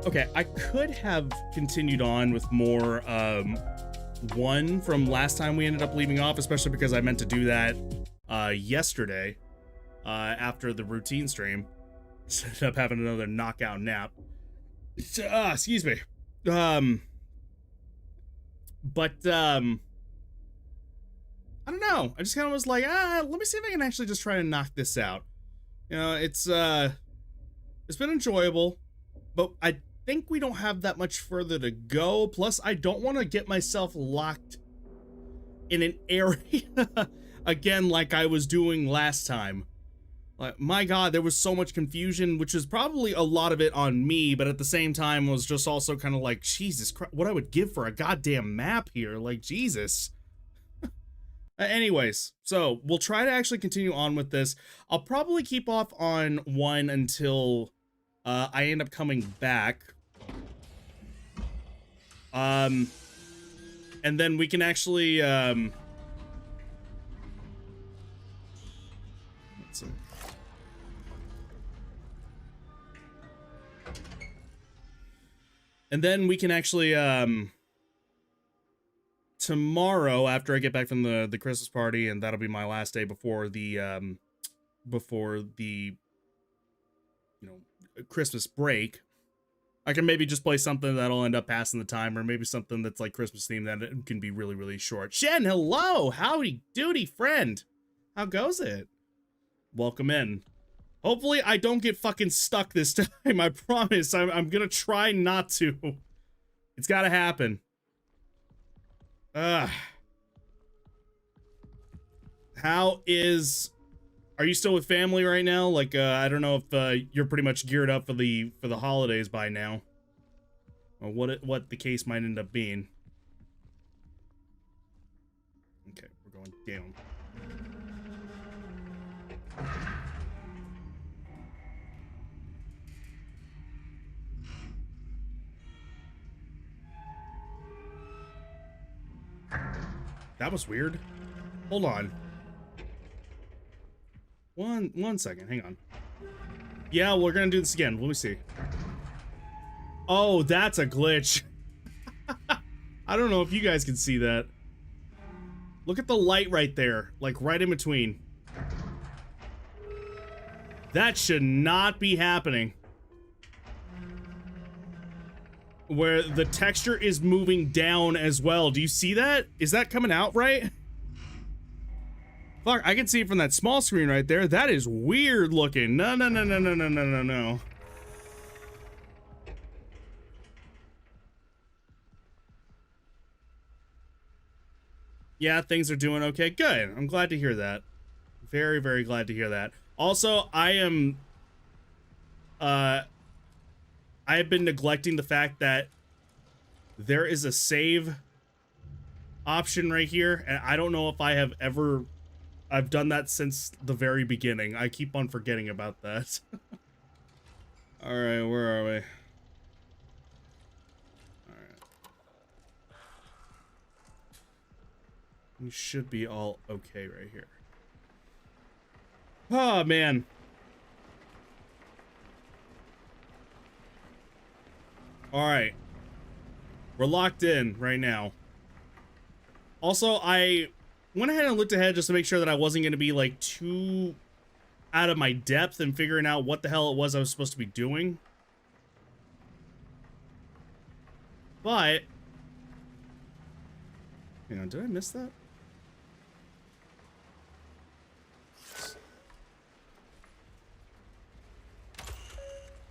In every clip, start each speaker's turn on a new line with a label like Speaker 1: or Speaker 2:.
Speaker 1: Okay, I could have continued on with more one from last time we ended up leaving off, especially because I meant to do that yesterday after the routine stream. Just ended up having another knockout nap. Excuse me. But I don't know. I just kind of was like, let me see if I can actually just try to knock this out. You know, it's been enjoyable, but I think we don't have that much further to go. Plus, I don't want to get myself locked in an area again like I was doing last time. Like, my God, there was so much confusion, which is probably a lot of it on me, but at the same time was just also kind of like, Jesus Christ, what I would give for a goddamn map here. Like, Jesus. Anyways, so we'll try to actually continue on with this. I'll probably keep off on one until I end up coming back. And then we can actually let's see. And then we can actually tomorrow, after I get back from the Christmas party, and that'll be my last day before the you know, Christmas break, I can maybe just play something that'll end up passing the time, or maybe something that's like Christmas themed that can be really, really short. Shen, hello! Howdy doody, friend! How goes it? Welcome in. Hopefully I don't get fucking stuck this time, I promise. I'm gonna try not to. It's gotta happen. How is... Are you still with family right now? Like, I don't know if you're pretty much geared up for the holidays by now, or what the case might end up being. Okay, we're going down. That was weird. Hold on. One second, hang on. Yeah, we're gonna do this again. Let me see. Oh, that's a glitch. I don't know if you guys can see that. Look at the light right there, like right in between. That should not be happening. Where the texture is moving down as well. Do you see that? Is that coming out right? Fuck, I can see it from that small screen right there. That is weird looking. No. Yeah, things are doing okay. Good. I'm glad to hear that. Very, very glad to hear that. Also, I have been neglecting the fact that there is a save option right here, and I don't know if I have ever... I've done that since the very beginning. I keep on forgetting about that. Alright, where are we? Alright. We should be all okay right here. Oh, man. Alright. We're locked in right now. Also, I went ahead and looked ahead just to make sure that I wasn't going to be, like, too out of my depth in figuring out what the hell it was I was supposed to be doing. But... hang on, did I miss that?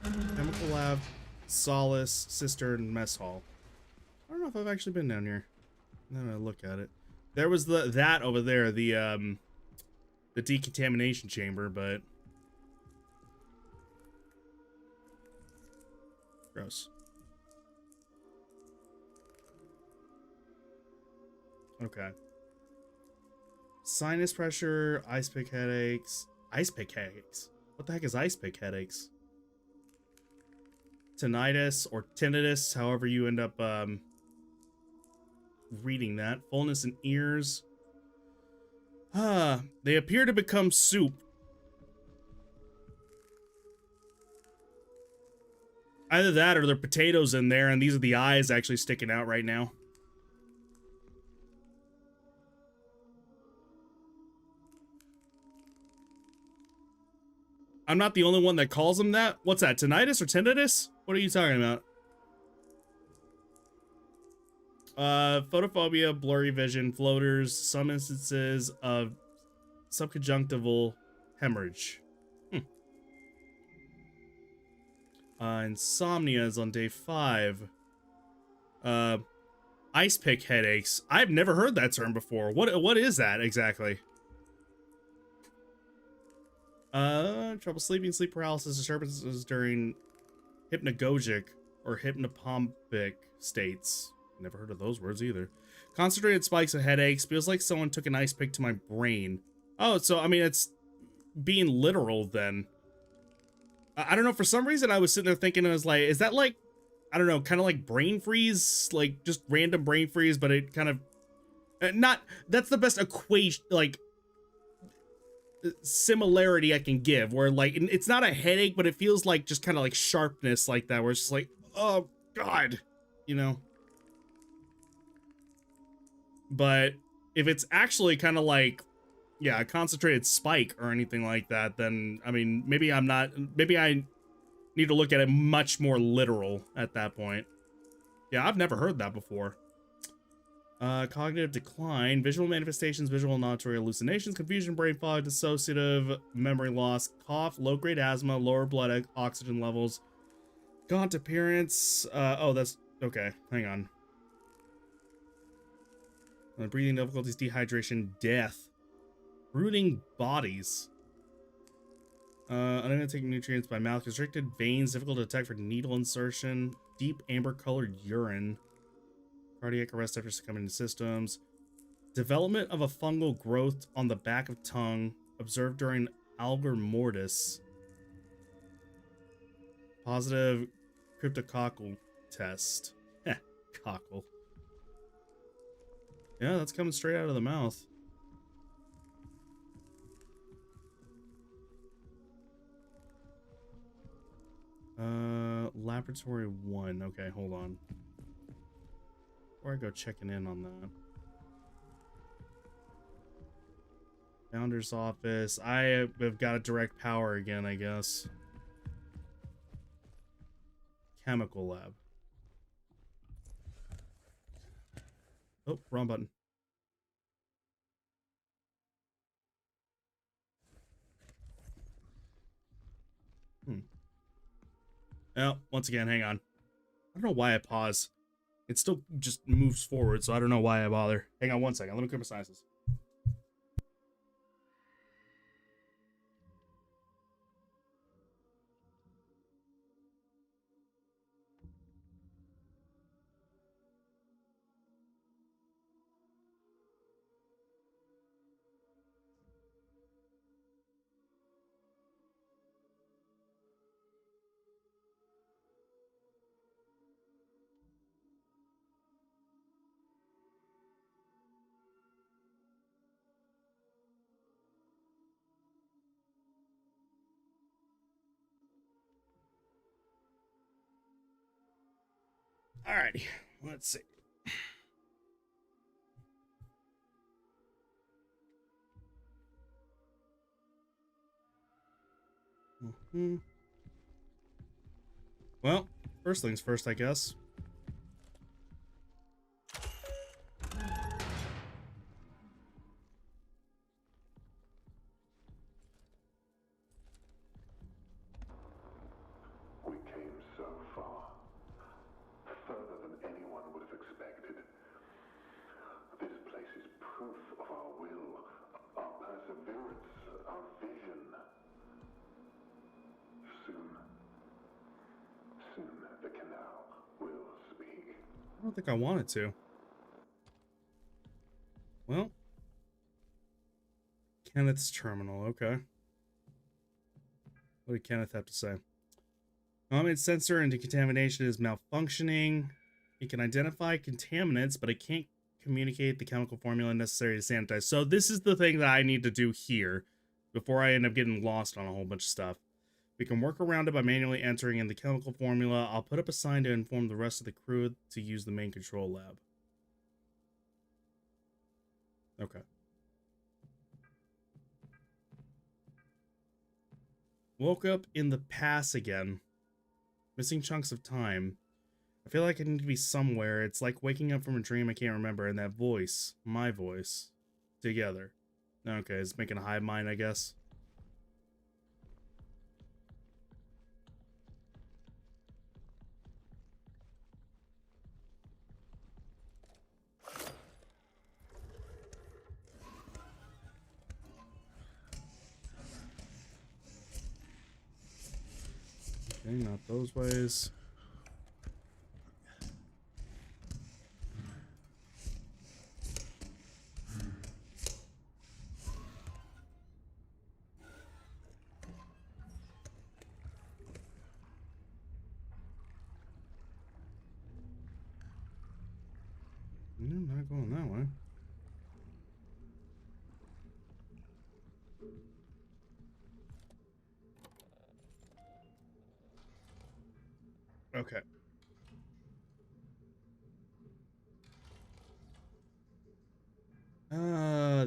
Speaker 1: Chemical lab, solace, cistern, mess hall. I don't know if I've actually been down here. Now that I look at it. There was that over there, the decontamination chamber, but gross. Okay. Sinus pressure, ice pick headaches. Ice pick headaches? What the heck is ice pick headaches? Tinnitus or tinnitus, however you end up reading that. Fullness in ears. They appear to become soup. Either that or there are potatoes in there, and these are the eyes actually sticking out right now. I'm not the only one that calls them that. What's that, tinnitus or tinnitus? What are you talking about? Photophobia, blurry vision, floaters, some instances of subconjunctival hemorrhage. Insomnia is on day 5. Ice pick headaches. I've never heard that term before. What is that exactly? Trouble sleeping, sleep paralysis, disturbances during hypnagogic or hypnopompic states. Never heard of those words either. Concentrated spikes of headaches. Feels like someone took an ice pick to my brain. Oh, so, I mean, it's being literal then. I don't know, for some reason I was sitting there thinking, I was like, is that like, I don't know, kind of like brain freeze? Like, just random brain freeze, but it kind of, not, that's the best equation, like, similarity I can give, where like, it's not a headache, but it feels like just kind of like sharpness like that, where it's just like, oh, God, you know? But if it's actually kind of like, yeah, a concentrated spike or anything like that, then, I mean, maybe I need to look at it much more literal at that point. Yeah, I've never heard that before. Cognitive decline, visual manifestations, visual and auditory hallucinations, confusion, brain fog, dissociative memory loss, cough, low-grade asthma, lower blood oxygen levels, gaunt appearance. Oh, that's, okay, hang on. Breathing difficulties, dehydration, death. Rooting bodies. Unable to take nutrients by mouth. Constricted veins, difficult to detect for needle insertion. Deep amber-colored urine. Cardiac arrest after succumbing to systems. Development of a fungal growth on the back of tongue. Observed during algar mortis. Positive cryptococcal test. Heh, cockle. Yeah, that's coming straight out of the mouth. Laboratory 1. Okay, hold on. Before I go checking in on that. Founder's office. I have got a direct power again, I guess. Chemical lab. Oh, wrong button. Oh, once again, hang on. I don't know why I pause. It still just moves forward, so I don't know why I bother. Hang on one second. Let me clear my sinuses. Alrighty, let's see. Well, first things first, I guess.
Speaker 2: We came so far, further than anyone would have expected. This place is proof of our will, our perseverance, our vision. Soon the canal will speak.
Speaker 1: I don't think I wanted to. Well, Kenneth's terminal, okay. What did Kenneth have to say? Its sensor and decontamination is malfunctioning. It can identify contaminants, but it can't communicate the chemical formula necessary to sanitize. So this is the thing that I need to do here before I end up getting lost on a whole bunch of stuff. We can work around it by manually entering in the chemical formula. I'll put up a sign to inform the rest of the crew to use the main control lab. Okay. Woke up in the past again. Missing chunks of time. I feel like I need to be somewhere. It's like waking up from a dream I can't remember, and that voice, my voice, together. Okay, it's making a hive mind, I guess. Okay, not those ways. No, not going that way. Okay.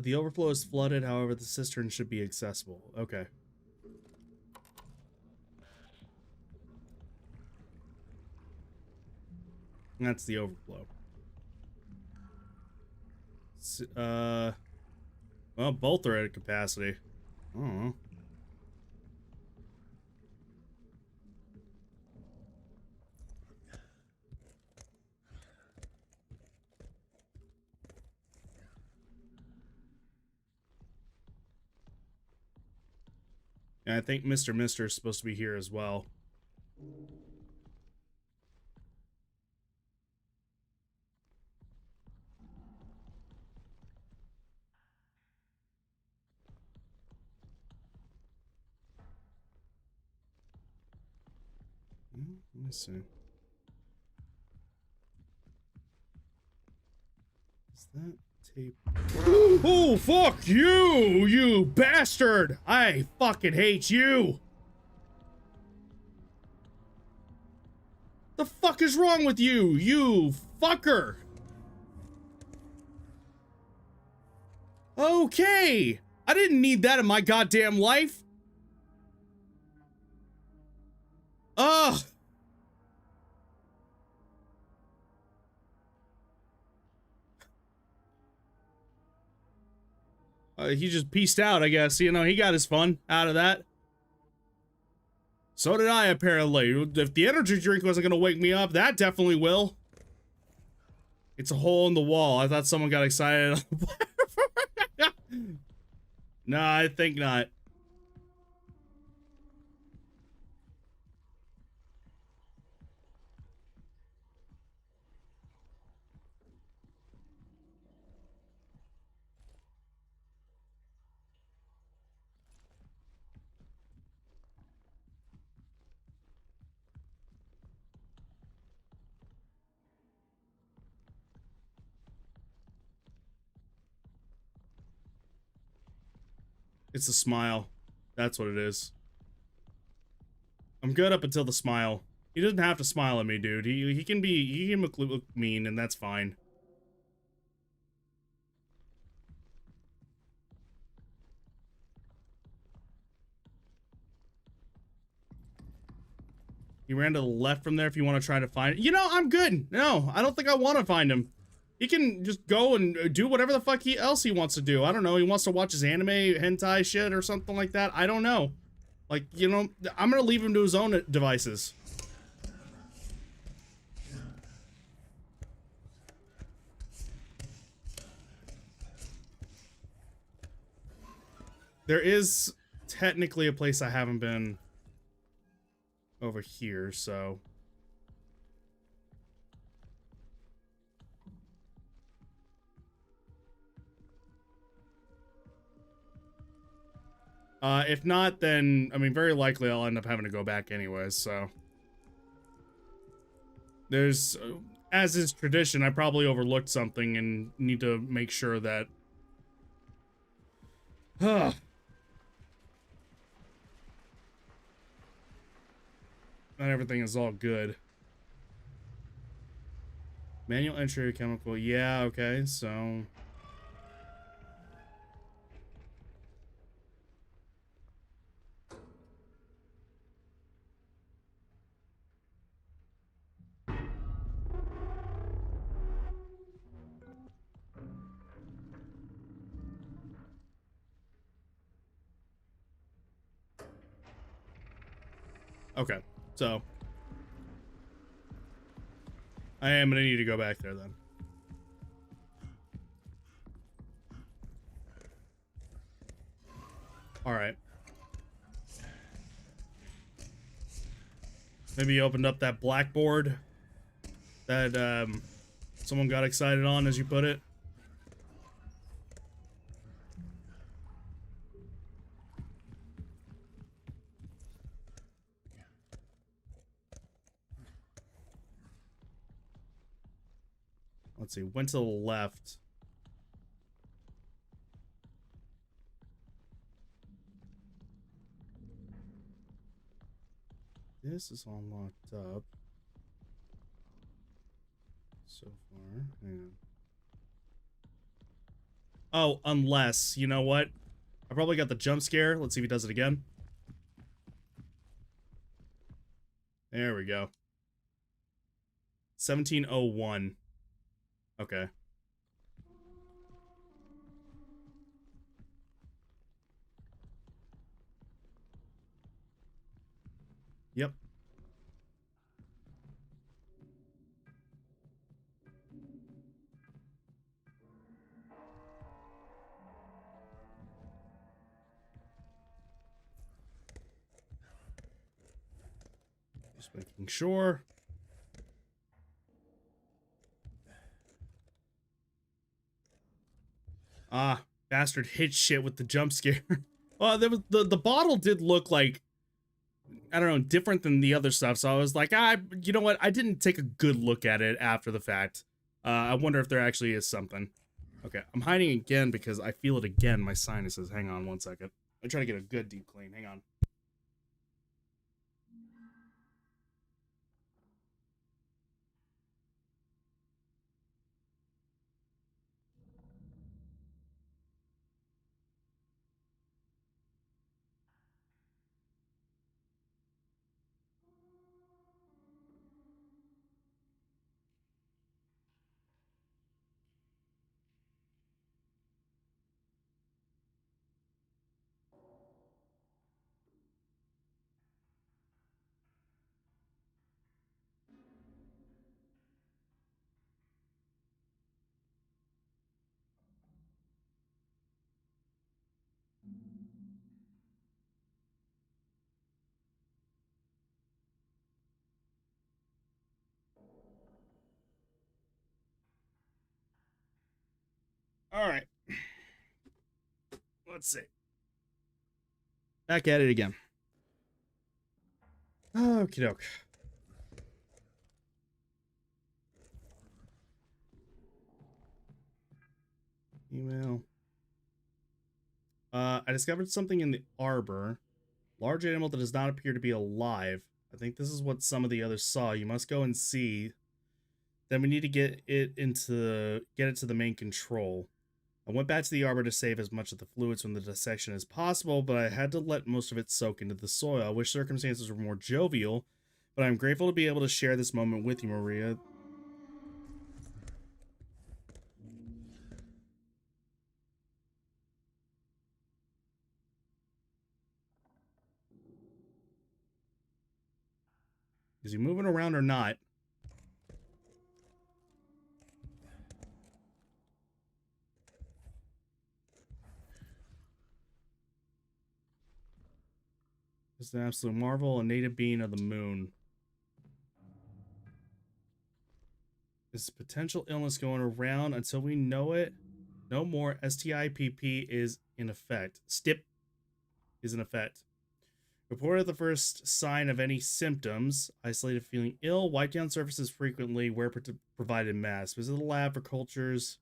Speaker 1: The overflow is flooded, however, the cistern should be accessible. Okay. That's the overflow. Well, both are at capacity. I don't know. And I think Mr. Mister is supposed to be here as well. Let me see. Is that tape? Oh, fuck you, you bastard! I fucking hate you! The fuck is wrong with you, you fucker? Okay! I didn't need that in my goddamn life! Ugh! He just pieced out, I guess. You know, he got his fun out of that. So did I, apparently. If the energy drink wasn't gonna wake me up, that definitely will. It's a hole in the wall. I thought someone got excited. No, I think not. It's a smile. That's what it is. I'm good up until the smile. He doesn't have to smile at me, dude. He can look mean, and that's fine. He ran to the left from there if you want to try to find it. You know, I'm good. No, I don't think I want to find him. He can just go and do whatever the fuck else he wants to do. I don't know. He wants to watch his anime, hentai shit or something like that. I don't know. Like, you know, I'm gonna leave him to his own devices. There is technically a place I haven't been over here, so... if not, then, I mean, very likely I'll end up having to go back anyways, so... There's, as is tradition, I probably overlooked something and need to make sure that... not everything is all good. Manual entry chemical. Yeah, okay, so... Okay, so... I am gonna need to go back there then. Alright. Maybe you opened up that blackboard that someone got excited on, as you put it. Let's see, went to the left. This is all locked up so far. Hang on. Oh, unless, you know what? I probably got the jump scare. Let's see if he does it again. There we go. 1701. Okay. Yep. Just making sure. Ah, bastard hit shit with the jump scare. Well, there was the bottle did look like, I don't know, different than the other stuff. So I was like, you know what? I didn't take a good look at it after the fact. I wonder if there actually is something. Okay, I'm hiding again because I feel it again. My sinuses. Hang on one second. I'm trying to get a good deep clean. Hang on. All right. Let's see. Back at it again. Okie doke. Email. I discovered something in the arbor. Large animal that does not appear to be alive. I think this is what some of the others saw. You must go and see. Then we need to get it to the main control. I went back to the arbor to save as much of the fluids from the dissection as possible, but I had to let most of it soak into the soil. I wish circumstances were more jovial, but I'm grateful to be able to share this moment with you, Maria. Is he moving around or not? It's an absolute marvel, a native being of the moon. This potential illness going around until we know it. No more. STIPP is in effect. STIP is in effect. Reported the first sign of any symptoms. Isolated, feeling ill. Wipe down surfaces frequently. Wear provided masks. Visit the lab for cultures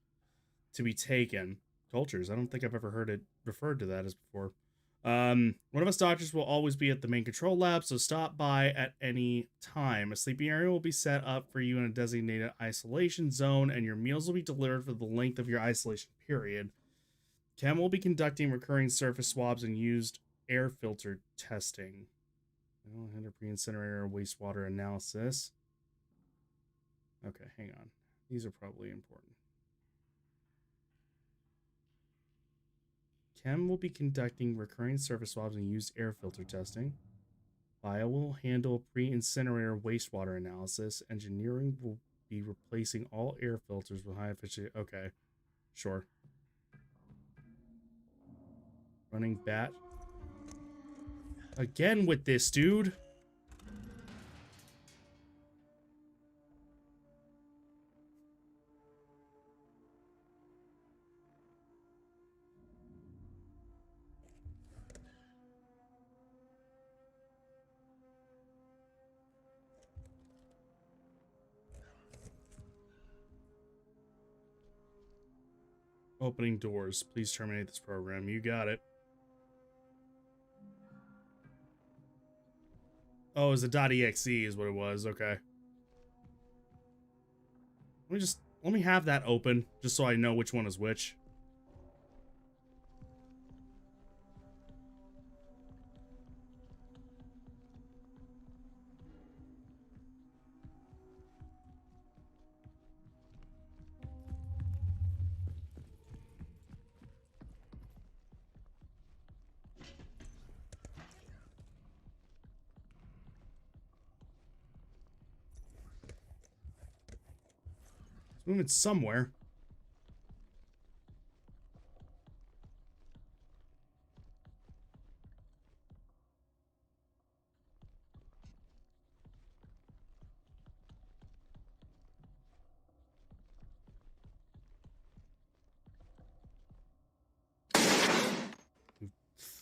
Speaker 1: to be taken. Cultures? I don't think I've ever heard it referred to that as before. One of us doctors will always be at the main control lab, so stop by at any time. A sleeping area will be set up for you in a designated isolation zone, and your meals will be delivered for the length of your isolation period. Chem will be conducting recurring surface swabs and used air filter testing. Hinder pre-incinerator wastewater analysis. Okay, hang on. These are probably important. Chem will be conducting recurring surface swabs and used air filter testing. Bio will handle pre-incinerator wastewater analysis. Engineering will be replacing all air filters with high efficiency. Okay, sure. Running bat. Again with this, dude. Opening doors. Please terminate this program. You got it. Oh, it was a .exe is what it was. Okay. Let me have that open just so I know which one is which. Moving somewhere.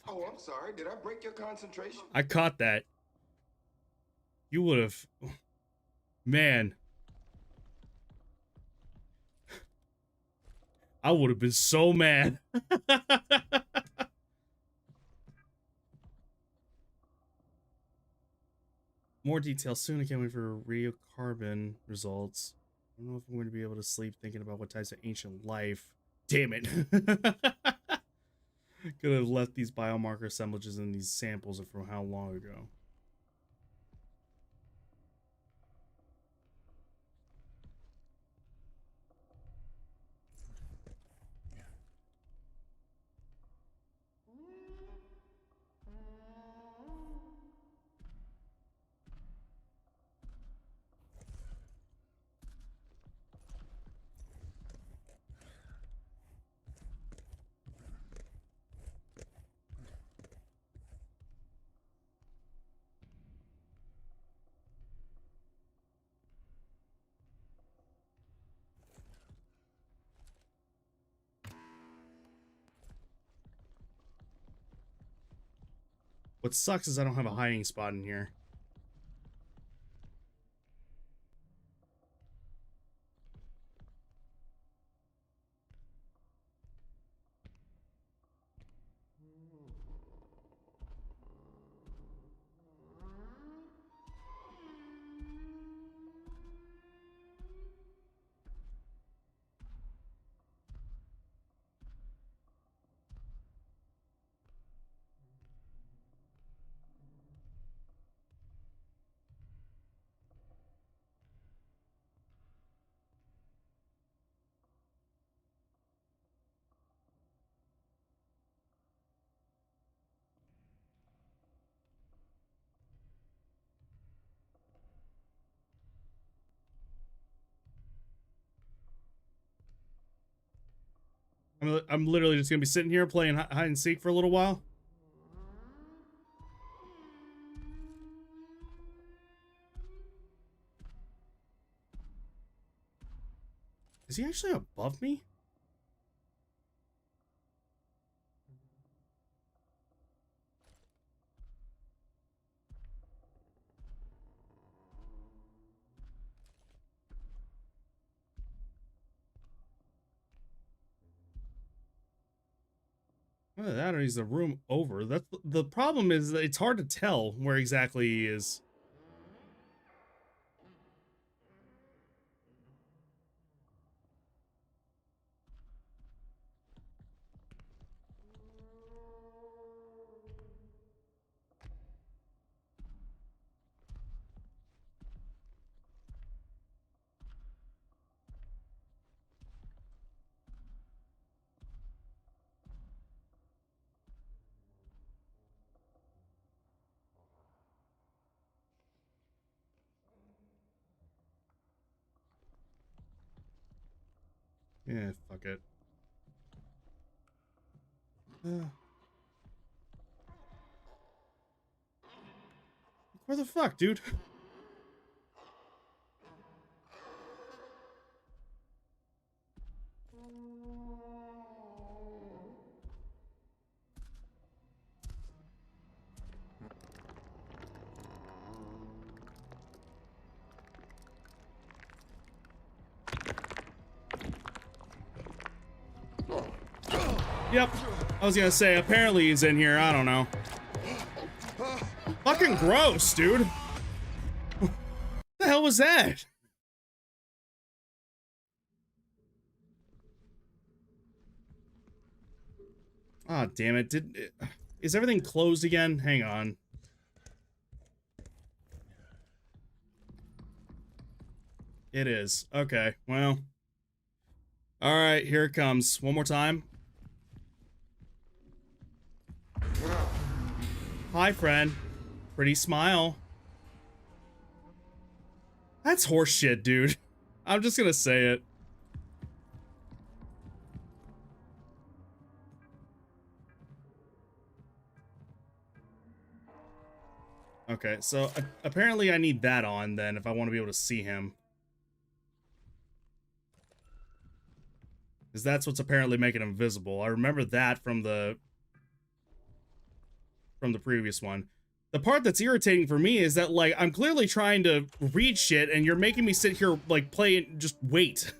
Speaker 3: Oh, I'm sorry. Did I break your concentration?
Speaker 1: I caught that. You would have... Man. I would have been so mad. More details soon. I can't wait for radiocarbon results. I don't know if I'm going to be able to sleep thinking about what types of ancient life. Damn it. Could have left these biomarker assemblages in these samples from how long ago. What sucks is I don't have a hiding spot in here. I'm literally just gonna be sitting here playing hide and seek for a little while. Is he actually above me? Either that or he's the room over. That's the problem, is that it's hard to tell where exactly he is. Yeah, fuck it. Where the fuck, dude? Yep. I was gonna say, apparently he's in here. I don't know. Fucking gross, dude. What the hell was that? Ah, damn it. Is everything closed again? Hang on. It is. Okay, well. Alright, here it comes. One more time. Hi, friend. Pretty smile. That's horseshit, dude. I'm just gonna say it. Okay, so apparently I need that on then if I want to be able to see him. Because that's what's apparently making him visible. I remember that from the previous one. The part that's irritating for me is that, like, I'm clearly trying to read shit and you're making me sit here, like, play and just wait.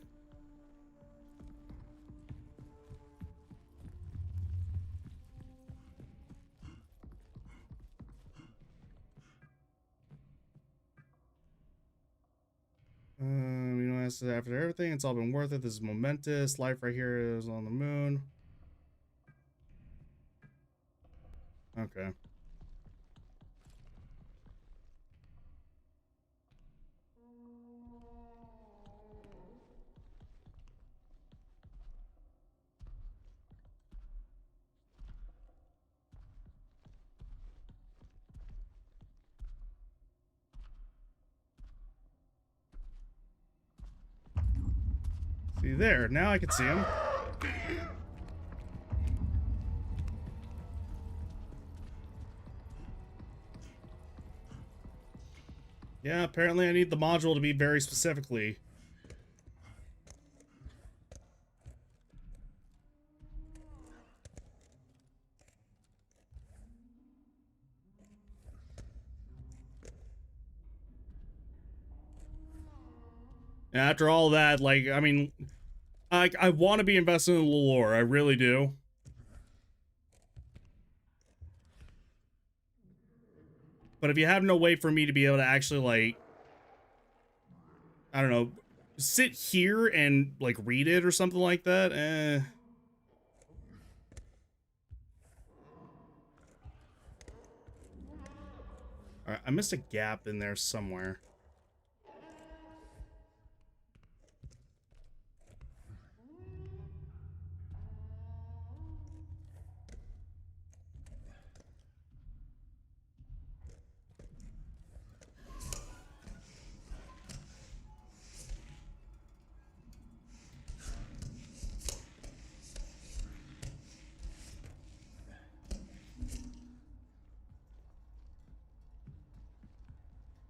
Speaker 1: You know, after everything, it's all been worth it. This is momentous. Life right here is on the moon. Okay. See there, now I can see him. Yeah, apparently I need the module to be very specifically. And after all that, like, I mean, I want to be invested in the lore, I really do. But if you have no way for me to be able to actually, like, I don't know, sit here and, like, read it or something like that, Alright, I missed a gap in there somewhere.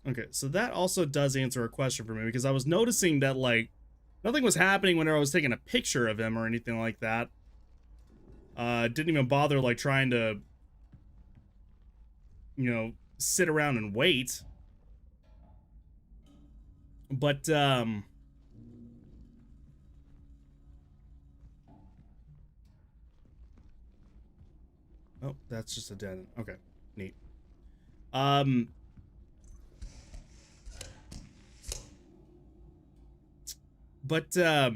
Speaker 1: Okay, so that also does answer a question for me, because I was noticing that, like, nothing was happening whenever I was taking a picture of him or anything like that. Didn't even bother, like, trying to, you know, sit around and wait. But, Oh, that's just a dead end. Okay, neat. Um, but I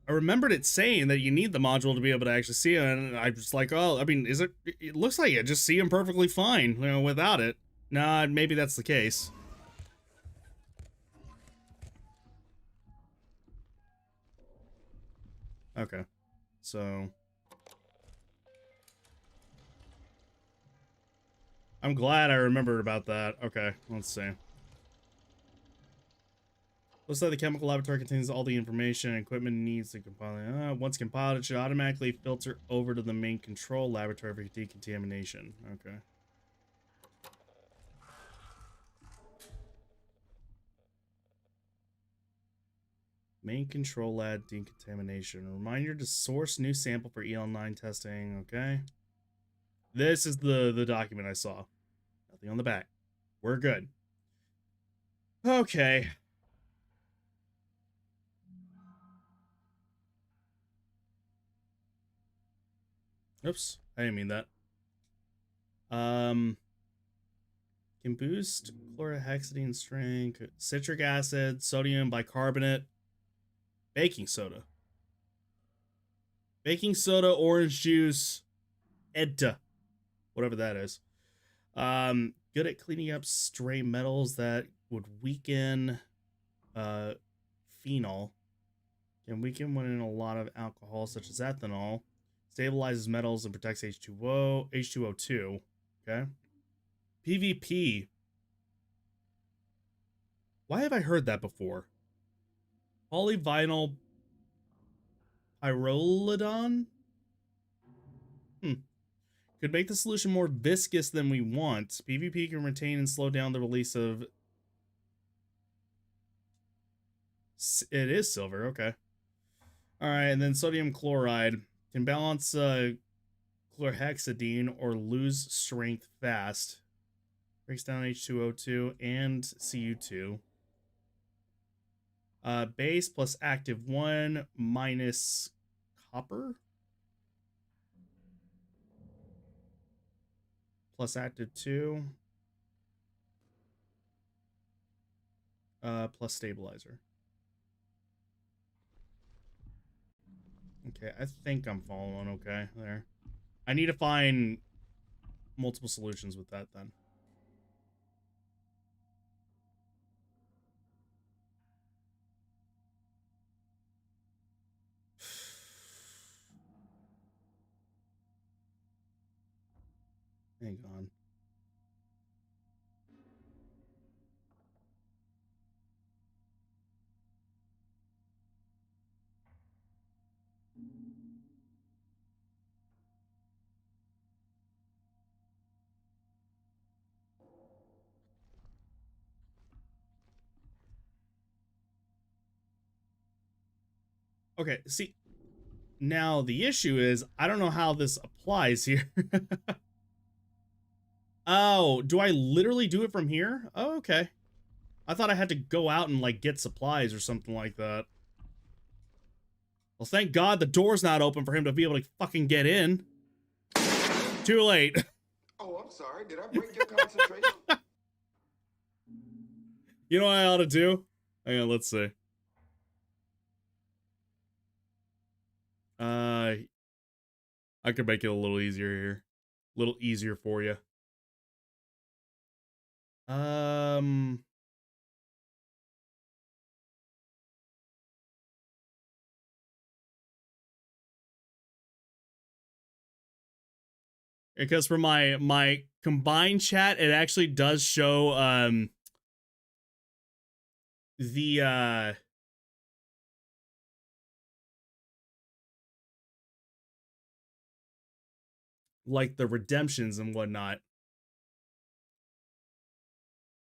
Speaker 1: remembered it saying that you need the module to be able to actually see it, and I was like, oh, I mean, is it? It looks like I just see him perfectly fine, you know, without it. Nah, maybe that's the case. Okay, so I'm glad I remembered about that. Okay, let's see. Looks like the chemical laboratory contains all the information and equipment needs to compile it. Once compiled, it should automatically filter over to the main control laboratory for decontamination. Okay. Main control lab decontamination. Reminder to source new sample for EL9 testing. Okay. This is the document I saw. Nothing on the back. We're good. Okay. Oops. I didn't mean that. Can boost chlorhexidine strength, citric acid, sodium bicarbonate, baking soda. Baking soda, orange juice, EDTA, whatever that is. Good at cleaning up stray metals that would weaken phenol. Can weaken when in a lot of alcohol, such as ethanol. Stabilizes metals and protects H2O, H2O2. Okay. PvP. Why have I heard that before? Polyvinyl pyrrolidon? Could make the solution more viscous than we want. PvP can retain and slow down the release of... It is silver, okay. Alright, and then sodium chloride. Can balance chlorhexidine or lose strength fast. Breaks down H2O2 and Cu2. Base plus active 1 minus copper. Plus active 2. Plus stabilizer. Okay, I think I'm following okay there. I need to find multiple solutions with that then. Hang on. Okay, see, now the issue is I don't know how this applies here. Oh, do I literally do it from here? Oh, okay. I thought I had to go out and like get supplies or something like that. Well, thank God the door's not open for him to be able to fucking get in. Too late.
Speaker 3: Oh, I'm sorry. Did I break your concentration?
Speaker 1: You know what I ought to do? Hang on, let's see. I could make it a little easier here. A little easier for you. Because for my combined chat, it actually does show the like the redemptions and whatnot.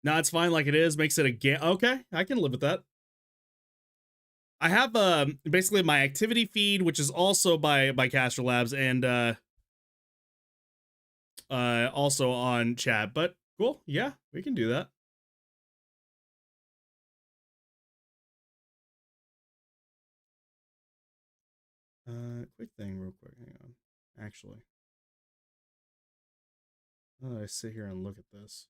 Speaker 1: No, it's fine like it is. Makes it a game. Okay, I can live with that. I have basically my activity feed, which is also by Castro Labs, and also on chat. But cool, yeah, we can do that. Quick thing, real quick. Hang on. actually. I sit here and look at this.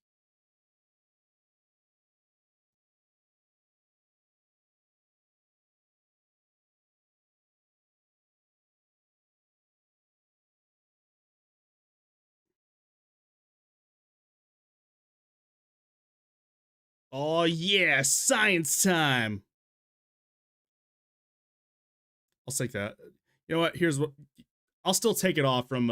Speaker 1: Oh yeah, science time. I'll take that. You know what? Here's what I'll still take it off from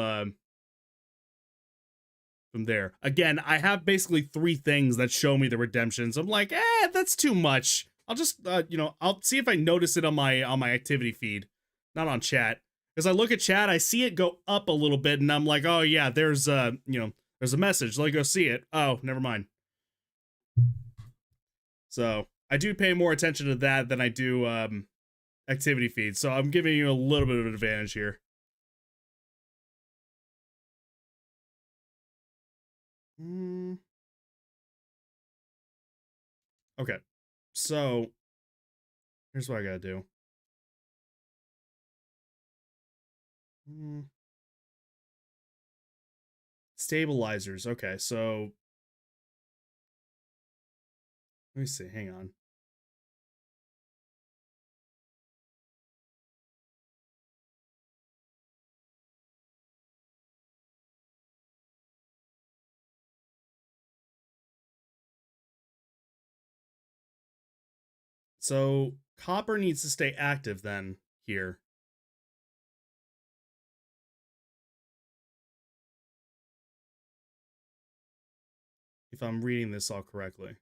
Speaker 1: there. Again, I have basically 3 things that show me the redemptions. I'm like, that's too much. I'll just I'll see if I notice it on my activity feed, not on chat. Because I look at chat, I see it go up a little bit, and I'm like, oh yeah, there's there's a message. Let me go see it. Oh, never mind. So I do pay more attention to that than I do activity feeds. So I'm giving you a little bit of an advantage here. Okay, so here's what I gotta do. Stabilizers. Okay, so let me see. Hang on. So copper needs to stay active then here. If I'm reading this all correctly.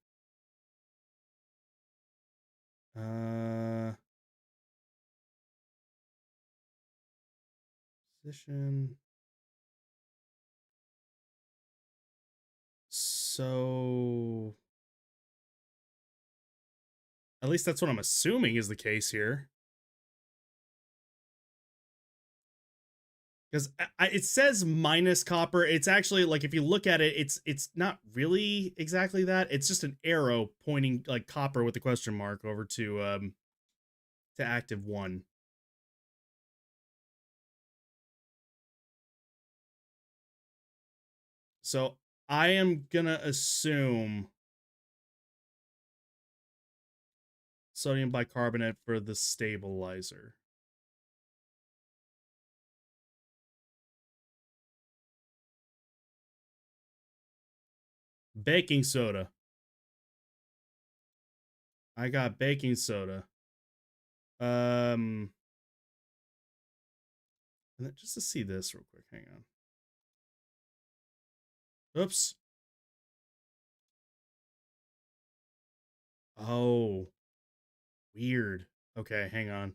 Speaker 1: Position. So at least that's what I'm assuming is the case here. Because it says minus copper. It's actually like if you look at it, it's not really exactly that. It's just an arrow pointing like copper with a question mark over to active 1. So I am gonna assume sodium bicarbonate for the stabilizer. Baking soda. I got baking soda. Just to see this real quick. Hang on. Oops. Oh. Weird. Okay, hang on.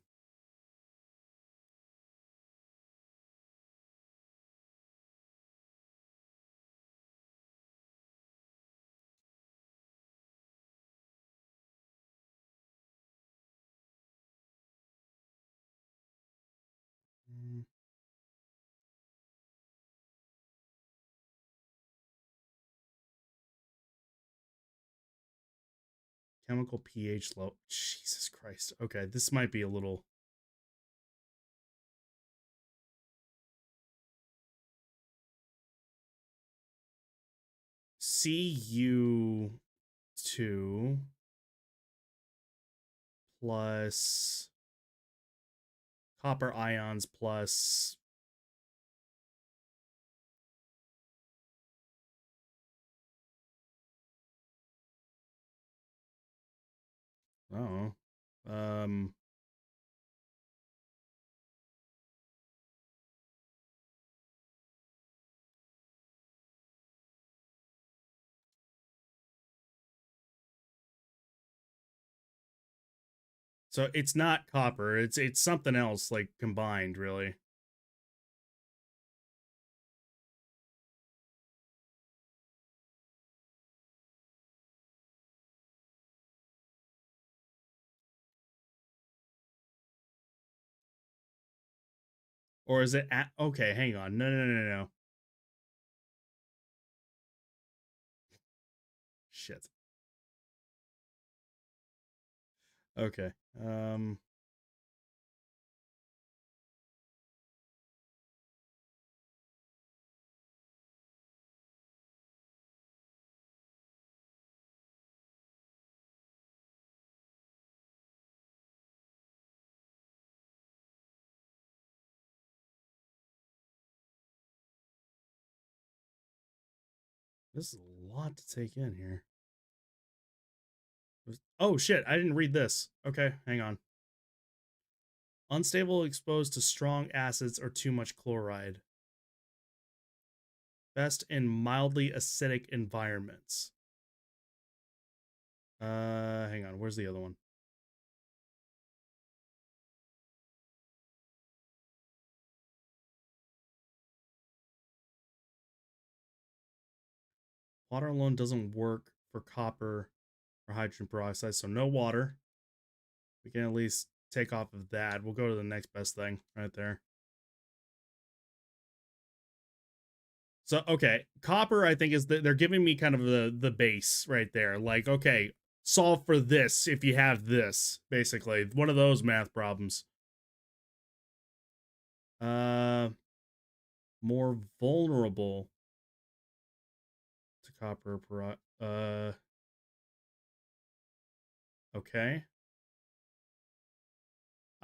Speaker 1: Chemical pH low. Jesus Christ. Okay, this might be a little. Cu2 plus copper ions plus oh so it's not copper, it's something else like combined really. Or is it okay, hang on. No. Shit. Okay. This is a lot to take in here. Oh shit, I didn't read this. Okay, hang on. Unstable, exposed to strong acids or too much chloride. Best in mildly acidic environments. Hang on, where's the other one? Water alone doesn't work for copper or hydrogen peroxide, so no water. We can at least take off of that. We'll go to the next best thing right there. So, okay, copper, I think, is they're giving me kind of the base right there. Like, okay, solve for this if you have this, basically. One of those math problems. More vulnerable to copper, okay.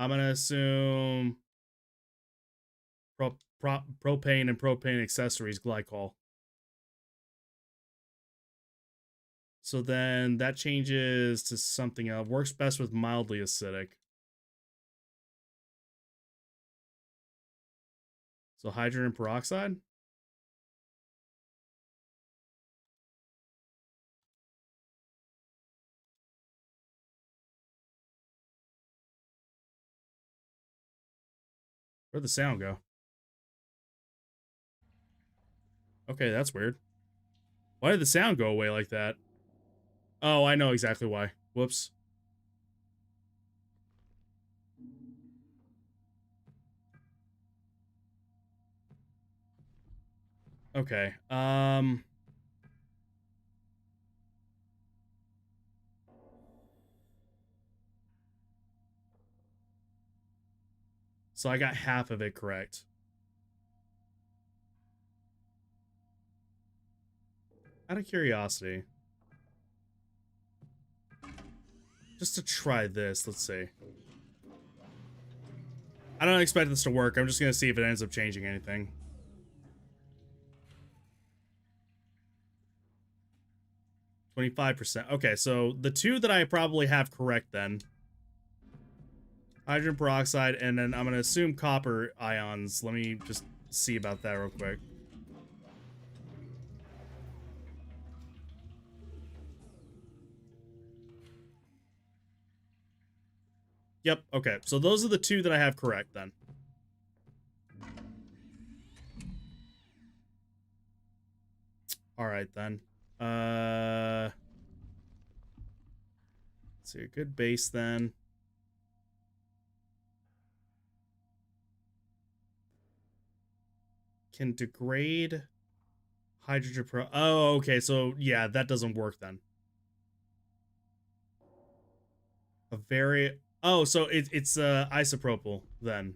Speaker 1: I'm gonna assume propane and propane accessories glycol. So then that changes to something else. Works best with mildly acidic. So hydrogen peroxide? Where'd the sound go? Okay, that's weird. Why did the sound go away like that? Oh, I know exactly why. Whoops. Okay. So I got half of it correct. Out of curiosity. Just to try this, let's see. I don't expect this to work. I'm just gonna see if it ends up changing anything. %. Okay, so the two that I probably have correct then. Hydrogen peroxide, and then I'm gonna assume copper ions. Let me just see about that real quick. Yep, okay. So those are the two that I have correct then. Alright then. Let's see, a good base then. Can degrade hydrogen pro. Oh, okay. So yeah, that doesn't work then. A very. Oh, so it's isopropyl then.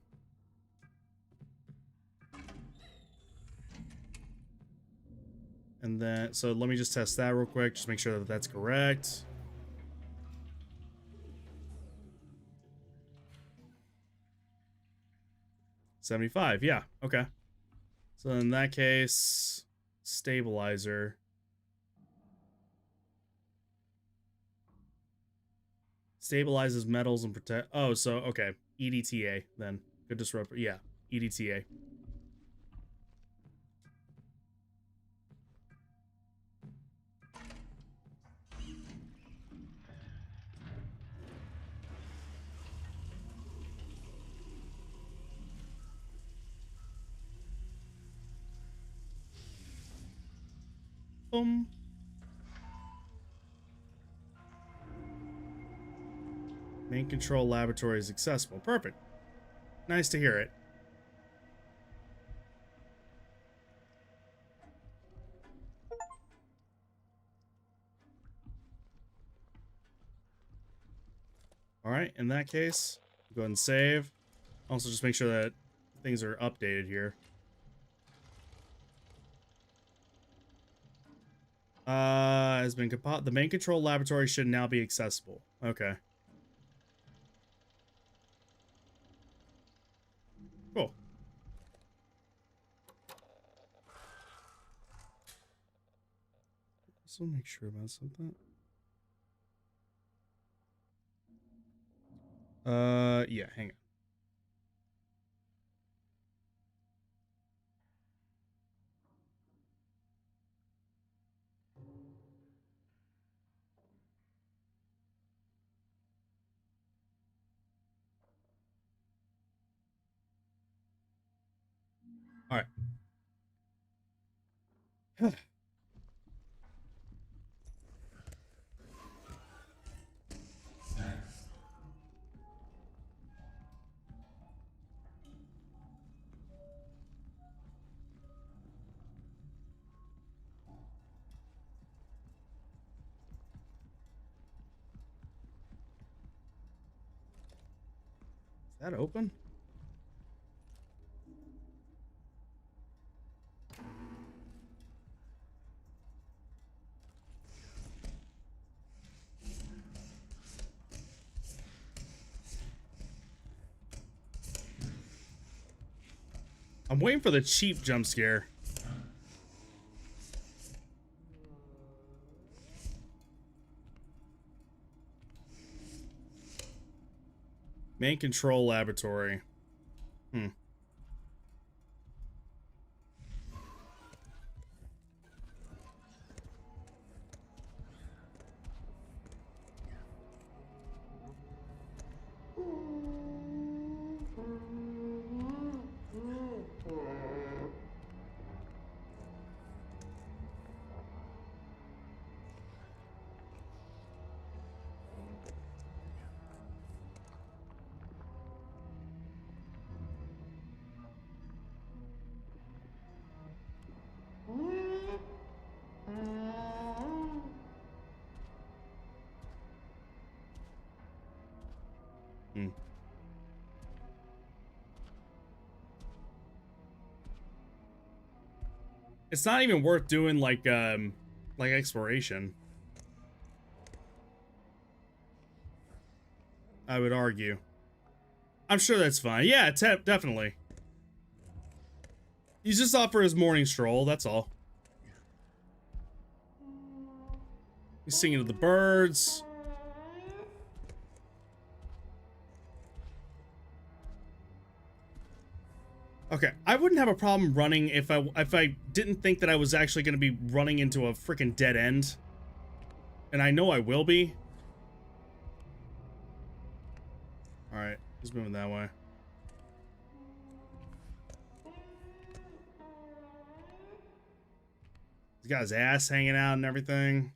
Speaker 1: And then, so let me just test that real quick. Just make sure that that's correct. $75. Yeah. Okay. So in that case, stabilizer. Stabilizes metals and protect. Oh, so okay. EDTA then. Good disruptor. Yeah. EDTA. Boom. Main control laboratory is accessible. Perfect. Nice to hear it. All right, in that case, go ahead and save. Also, just make sure that things are updated here. Has been the main control laboratory should now be accessible. Okay. Cool. Also make sure about something. Yeah, hang on. All right. Is that open? I'm waiting for the cheap jump scare. Main control laboratory. Hmm. Hmm. It's not even worth doing like exploration, I would argue. I'm sure that's fine. Yeah, definitely. He's just off for his morning stroll, that's all. He's singing to the birds. Okay, I wouldn't have a problem running if I didn't think that I was actually going to be running into a freaking dead end. And I know I will be. Alright, he's moving that way. He's got his ass hanging out and everything.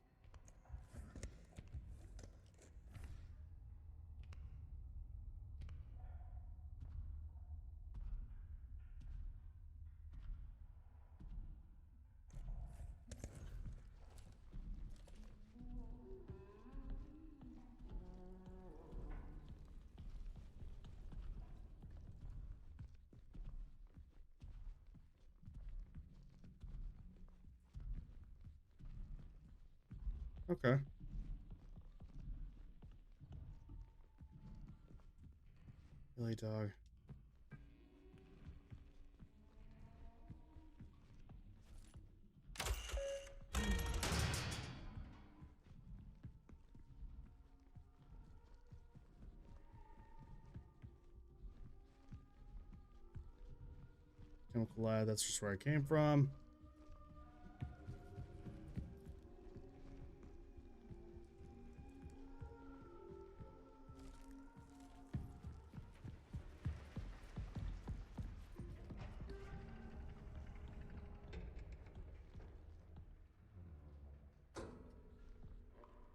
Speaker 1: Okay. Billy dog. Chemical lab, that's just where I came from.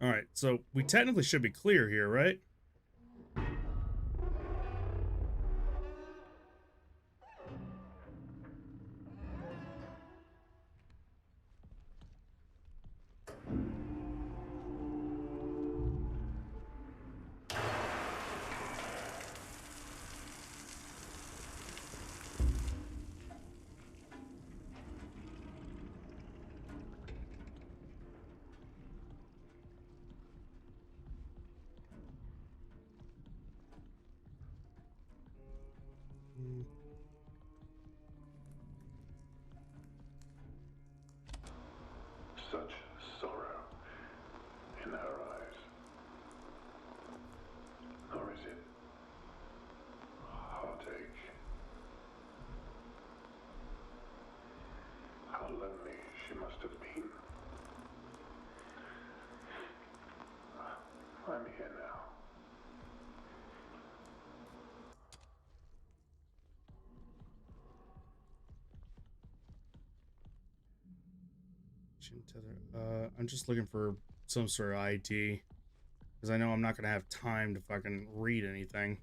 Speaker 1: Alright, so we technically should be clear here, right?
Speaker 2: lonely she must have been. I'm here now.
Speaker 1: I'm just looking for some sort of ID, because I know I'm not gonna have time to fucking read anything.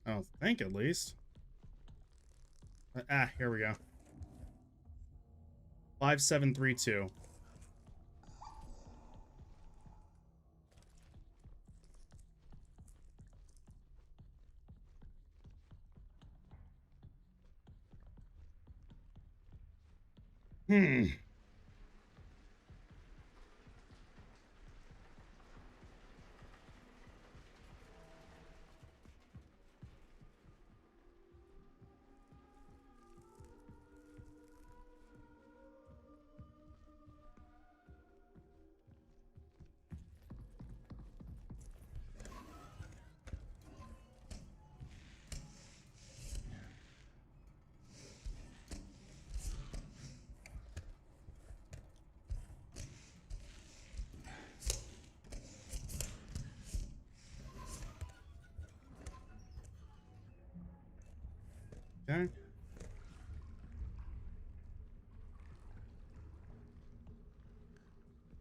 Speaker 1: I don't think, at least. Here we go. 5732. Hmm. Okay.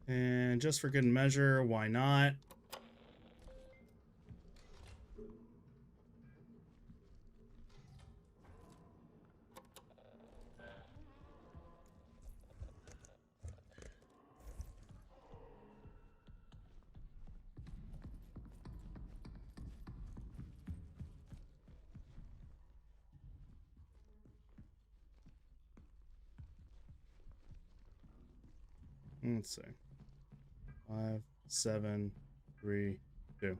Speaker 1: And just for good measure, why not? Let's see. 5, 7, 3, 2.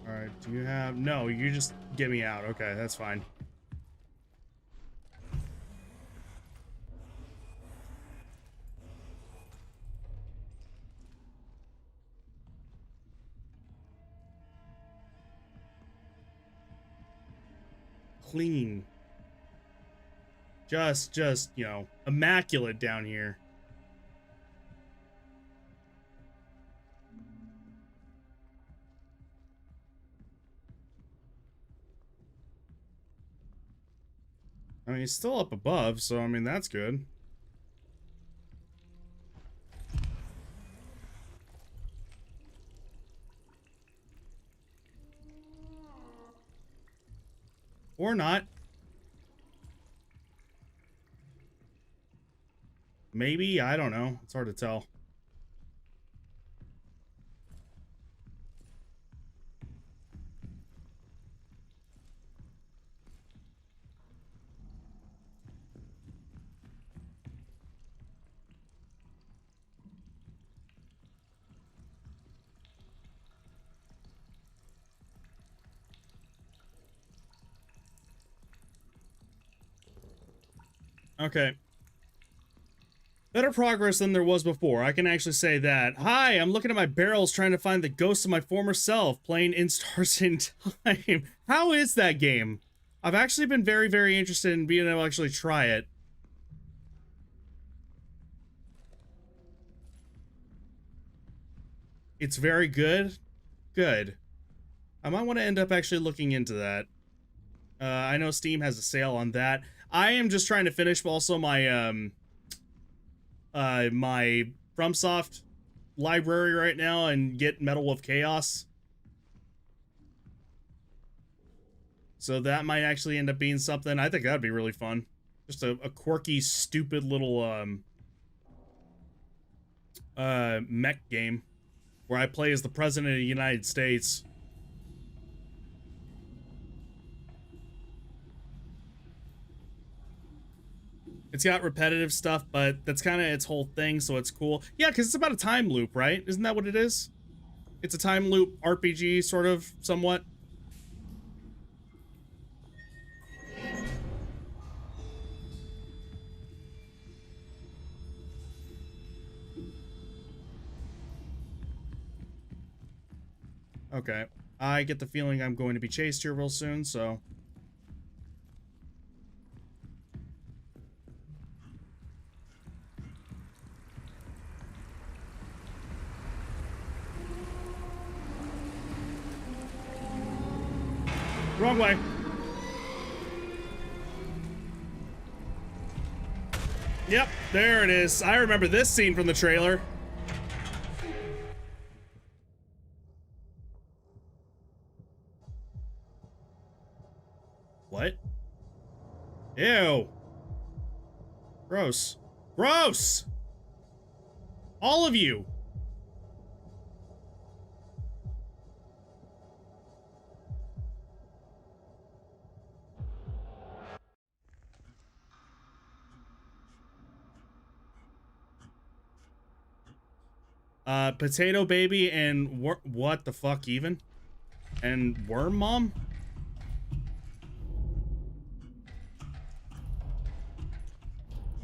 Speaker 1: All right. Do you have? No, you just get me out. Okay, that's fine. Clean. Just, you know, immaculate down here. I mean, he's still up above, so I mean, that's good. Or not. Maybe, I don't know. It's hard to tell. Okay. Better progress than there was before. I can actually say that. Hi, I'm looking at my barrels trying to find the ghost of my former self, playing Instars in Time. How is that game? I've actually been very, very interested in being able to actually try it. It's very good. Good. I might want to end up actually looking into that. I know Steam has a sale on that. I am just trying to finish also my my FromSoft library right now and get Metal of Chaos. So that might actually end up being something. I think that'd be really fun. Just a quirky, stupid little mech game where I play as the President of the United States. It's got repetitive stuff, but that's kind of its whole thing, so it's cool. Yeah, because it's about a time loop, right? Isn't that what it is? it's a time loop RPG, sort of, somewhat. Okay. I get the feeling I'm going to be chased here real soon, so... Wrong way. Yep, there it is. I remember this scene from the trailer. What? Ew. Gross. Gross! All of you! Potato Baby and what the fuck even? And Worm Mom?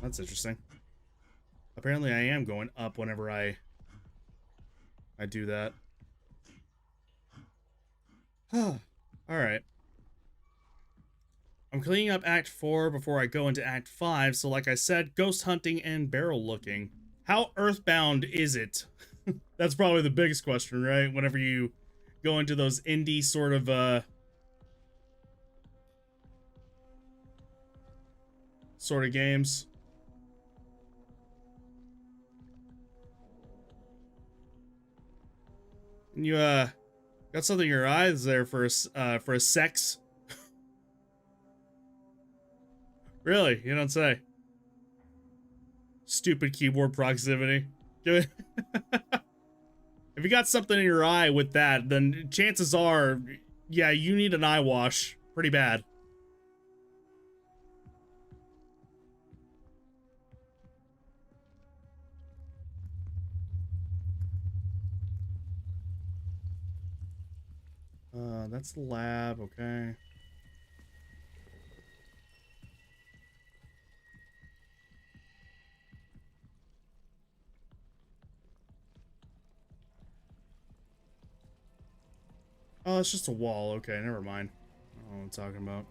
Speaker 1: That's interesting. Apparently I am going up whenever I do that. Alright. I'm cleaning up Act 4 before I go into Act 5, so like I said, ghost hunting and barrel looking. How earthbound is it? That's probably the biggest question, right? Whenever you go into those indie sort of, games. And you, got something in your eyes there for a sex. Really? You don't say. Stupid keyboard proximity. If you got something in your eye with that, then chances are, yeah, you need an eye wash. Pretty bad. That's the lab, okay. Oh, it's just a wall. Okay, never mind. I don't know what I'm talking about.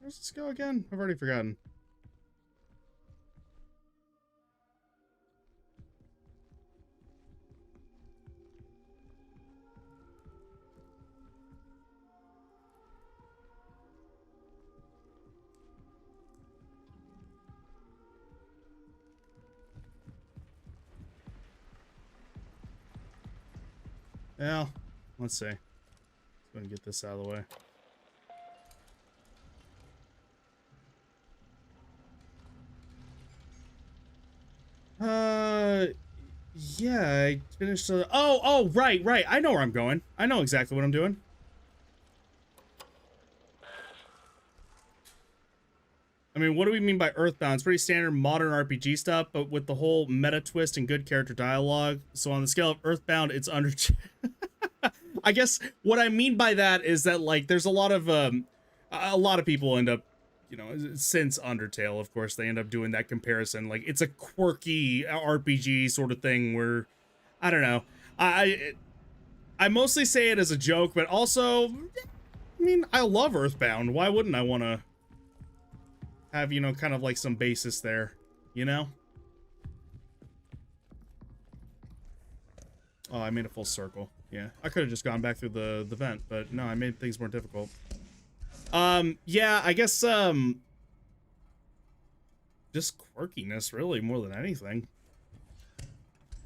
Speaker 1: Where's this go again? I've already forgotten. Well, let's see. Let's go and get this out of the way. Yeah, I finished oh, right. I know where I'm going. I know exactly what I'm doing. I mean, what do we mean by Earthbound? It's pretty standard modern RPG stuff, but with the whole meta twist and good character dialogue. So on the scale of Earthbound, it's under... I guess what I mean by that is that, like, there's a lot of people end up, you know, since Undertale, of course, they end up doing that comparison. Like, it's a quirky RPG sort of thing where, I don't know. I mostly say it as a joke, but also, I mean, I love Earthbound. Why wouldn't I want to have, you know, kind of like some basis there, you know? Oh, I made a full circle. Yeah, I could have just gone back through the vent, but no, I made things more difficult. Yeah, I guess, just quirkiness, really, more than anything.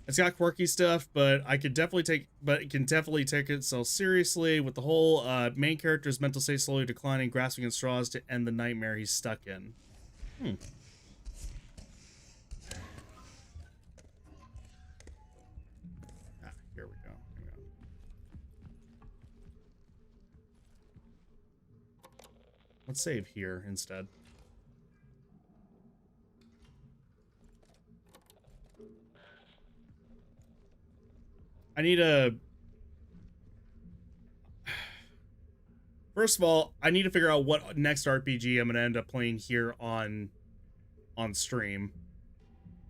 Speaker 1: It's got quirky stuff, but it can definitely take itself seriously with the whole, main character's mental state slowly declining, grasping at straws to end the nightmare he's stuck in. Hmm. Here we go. Hang on. Let's save here instead. I need a... First of all, I need to figure out what next RPG I'm going to end up playing here on stream.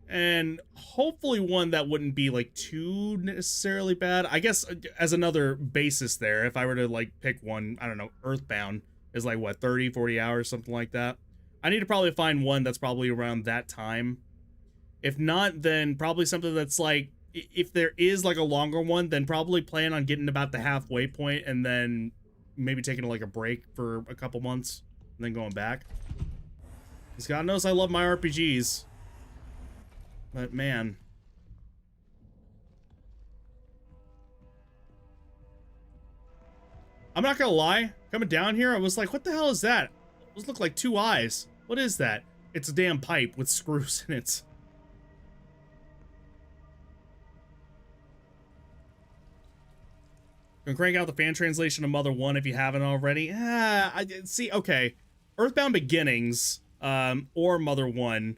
Speaker 1: And hopefully one that wouldn't be like too necessarily bad. I guess as another basis there, if I were to like pick one, I don't know, Earthbound is like what, 30, 40 hours, something like that. I need to probably find one that's probably around that time. If not, then probably something that's like, if there is like a longer one, then probably plan on getting about the halfway point and then maybe taking like a break for a couple months and then going back. Because God knows I love my RPGs. But man. I'm not gonna lie, coming down here, I was like, what the hell is that? Those look like two eyes. What is that? It's a damn pipe with screws in it. Can crank out the fan translation of Mother 1 if you haven't already. I see, okay. Earthbound Beginnings, or Mother 1,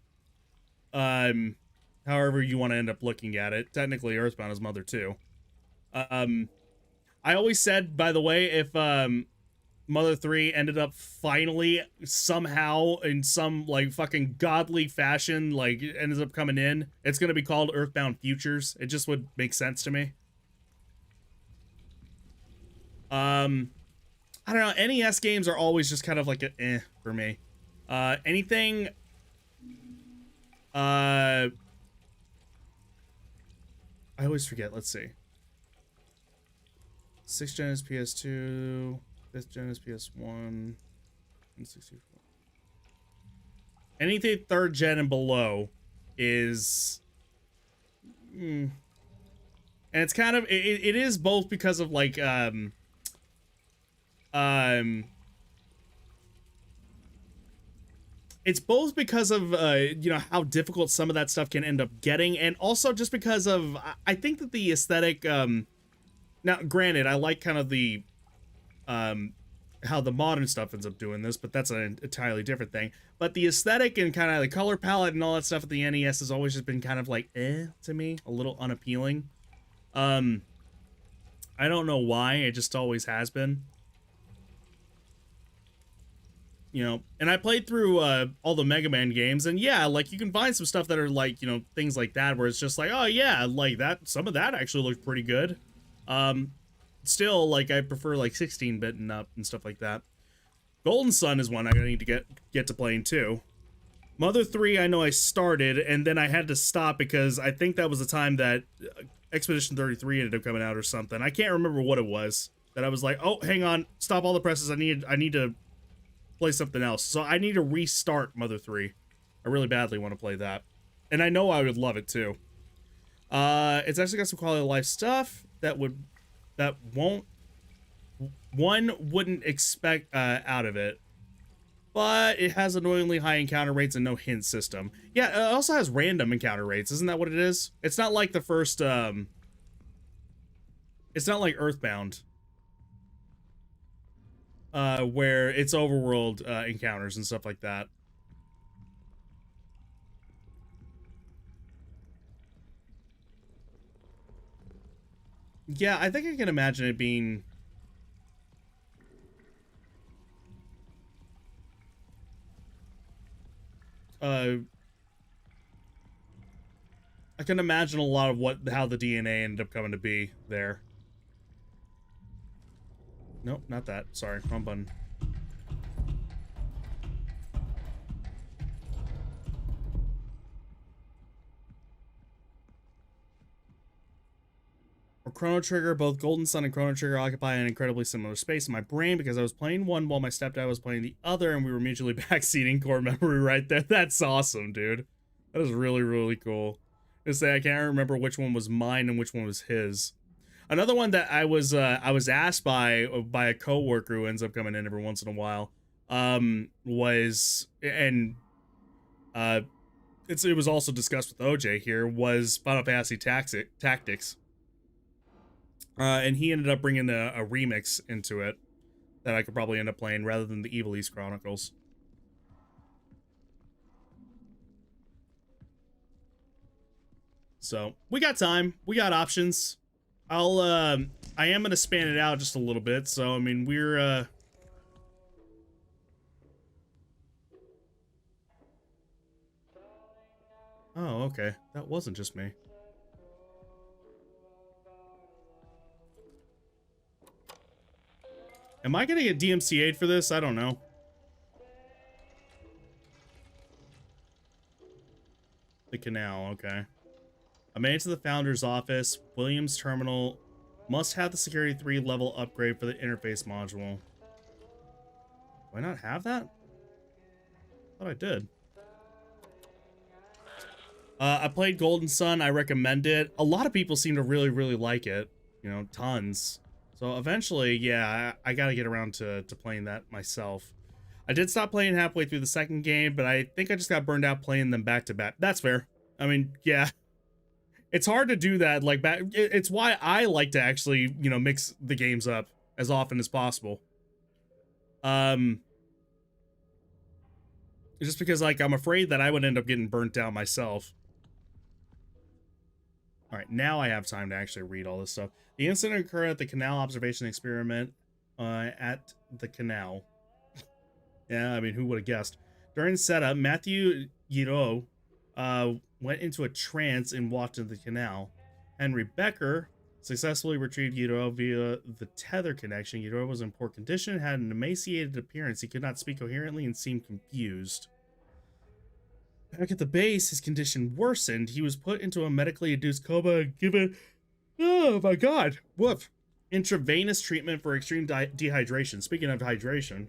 Speaker 1: however you want to end up looking at it. Technically, Earthbound is Mother 2. I always said, by the way, if Mother 3 ended up finally, somehow, in some, like, fucking godly fashion, like, ends up coming in, it's gonna be called Earthbound Futures. It just would make sense to me. I don't know, NES games are always just kind of like a eh for me. Anything, I always forget, let's see. 6th gen is PS2, 5th gen is PS1, and 64. Anything 3rd gen and below is... and it's kind of, it is both because of like, it's both because of, you know, how difficult some of that stuff can end up getting, and also just because of, I think that the aesthetic, now, granted, I like kind of the, how the modern stuff ends up doing this, but that's an entirely different thing. But the aesthetic and kind of the color palette and all that stuff at the NES has always just been kind of like, eh, to me, a little unappealing. I don't know why, it just always has been. You know, and I played through all the Mega Man games, and yeah, like, you can find some stuff that are like, you know, things like that, where it's just like, oh yeah, like that, some of that actually looked pretty good. Still, like, I prefer like 16-bit and up and stuff like that. Golden Sun is one I need to get to playing too. Mother 3, I know I started, and then I had to stop because I think that was the time that Expedition 33 ended up coming out or something. I can't remember what it was. That I was like, oh, hang on, stop all the presses. I need to play something else. So I need to restart Mother 3. I really badly want to play that. And I know I would love it too. It's actually got some quality of life stuff that wouldn't expect out of it. But it has annoyingly high encounter rates and no hint system. Yeah, it also has random encounter rates. Isn't that what it is? It's not like the first, it's not like Earthbound. Where it's overworld encounters and stuff like that. Yeah, I think I can imagine it being... I can imagine a lot of how the DNA ended up coming to be there. Nope, not that. Sorry, wrong button. Or Chrono Trigger, both Golden Sun and Chrono Trigger occupy an incredibly similar space in my brain because I was playing one while my stepdad was playing the other, and we were mutually backseating. Core memory right there. That's awesome, dude. That is really, really cool. To say I can't remember which one was mine and which one was his. Another one that I was asked by a coworker who ends up coming in every once in a while, was, and It was also discussed with OJ here, was Final Fantasy Tactics. And he ended up bringing a remix into it that I could probably end up playing rather than the Evil East Chronicles. So we got time, we got options. I am gonna span it out just a little bit. So I mean, we're oh, okay, that wasn't just me. Am I gonna get DMCA'd for this? I don't know. The canal, okay. I made it to the founder's office. Williams terminal must have the security 3 level upgrade for the interface module. Do I not have that? I thought I did. I played Golden Sun. I recommend it. A lot of people seem to really, really like it. You know, tons. So eventually, yeah, I gotta get around to playing that myself. I did stop playing halfway through the second game, but I think I just got burned out playing them back to back. That's fair. I mean, yeah. It's hard to do that, like, it's why I like to actually, you know, mix the games up as often as possible. Just because, like, I'm afraid that I would end up getting burnt out myself. Alright, now I have time to actually read all this stuff. The incident occurred at the canal observation experiment at the canal. Yeah, I mean, who would have guessed? During setup, Matthew Giro went into a trance and walked into the canal. Henry Becker successfully retrieved Giro via the tether connection. Giro was in poor condition, had an emaciated appearance. He could not speak coherently and seemed confused. Back at the base, his condition worsened. He was put into a medically induced coma and given, oh my god, woof, intravenous treatment for extreme dehydration. Speaking of hydration.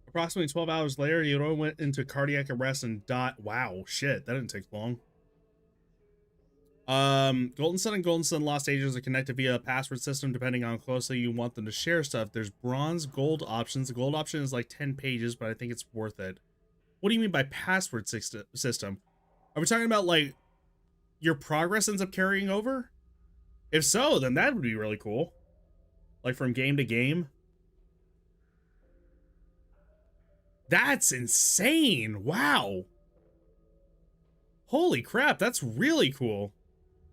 Speaker 1: Approximately 12 hours later, Yoro went into cardiac arrest and died. Wow, shit, that didn't take long. Golden Sun and Golden Sun Lost Ages are connected via a password system depending on how closely you want them to share stuff. There's bronze, gold options. The gold option is like 10 pages, but I think it's worth it. What do you mean by password system? Are we talking about, like, your progress ends up carrying over? If so, then that would be really cool. Like, from game to game. That's insane! Wow! Holy crap, that's really cool.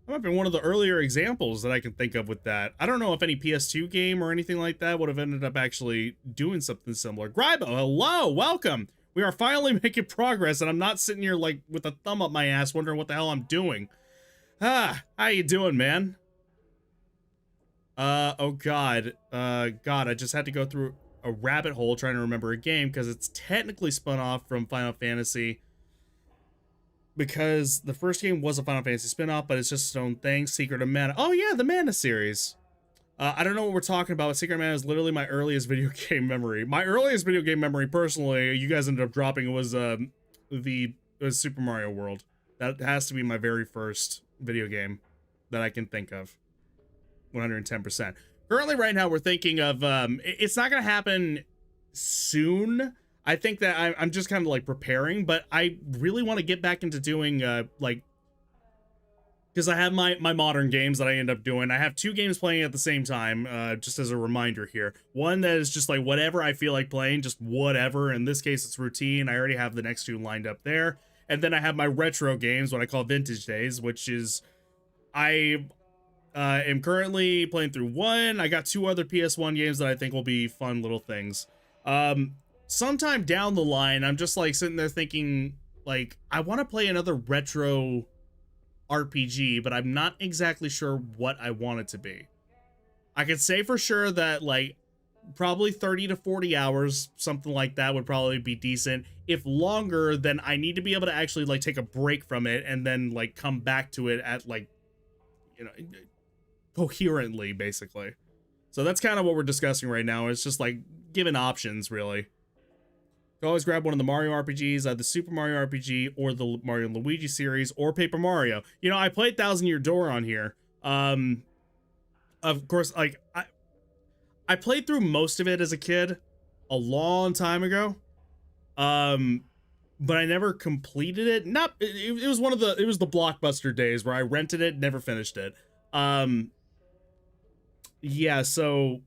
Speaker 1: That might be one of the earlier examples that I can think of with that. I don't know if any PS2 game or anything like that would have ended up actually doing something similar. Grybo, hello, welcome. We are finally making progress, and I'm not sitting here like with a thumb up my ass wondering what the hell I'm doing. How you doing, man? Oh god. God, I just had to go through a rabbit hole trying to remember a game because it's technically spun off from Final Fantasy. Because the first game was a Final Fantasy spin-off, but it's just its own thing. Secret of Mana. Oh yeah, the Mana series. I don't know what we're talking about, but Secret of Mana is literally my earliest video game memory. My earliest video game memory, personally, you guys ended up dropping, was Super Mario World. That has to be my very first video game that I can think of. 110%. Currently, right now, we're thinking of, it's not going to happen soon. I think that I'm just kind of like preparing, but I really want to get back into doing like, because I have my modern games that I end up doing. I have 2 games playing at the same time, just as a reminder here. One that is just like whatever I feel like playing, just whatever. In this case, it's routine. I already have the next 2 lined up there. And then I have my retro games, what I call Vintage Days, which is I am currently playing through 1. I got 2 other PS1 games that I think will be fun little things. Sometime down the line, I'm just like sitting there thinking, like, I want to play another retro RPG, but I'm not exactly sure what I want it to be. I could say for sure that, like, probably 30 to 40 hours, something like that would probably be decent. If longer, then I need to be able to actually, like, take a break from it and then, like, come back to it at, like, you know, coherently, basically. So that's kind of what we're discussing right now. It's just, like, giving options, really. Always grab one of the Mario RPGs, the Super Mario RPG or the Mario and Luigi series or Paper Mario. You know, I played Thousand Year Door on here. Of course, like I played through most of it as a kid a long time ago. But I never completed it. It was it was the Blockbuster days where I rented it, never finished it. Yeah, so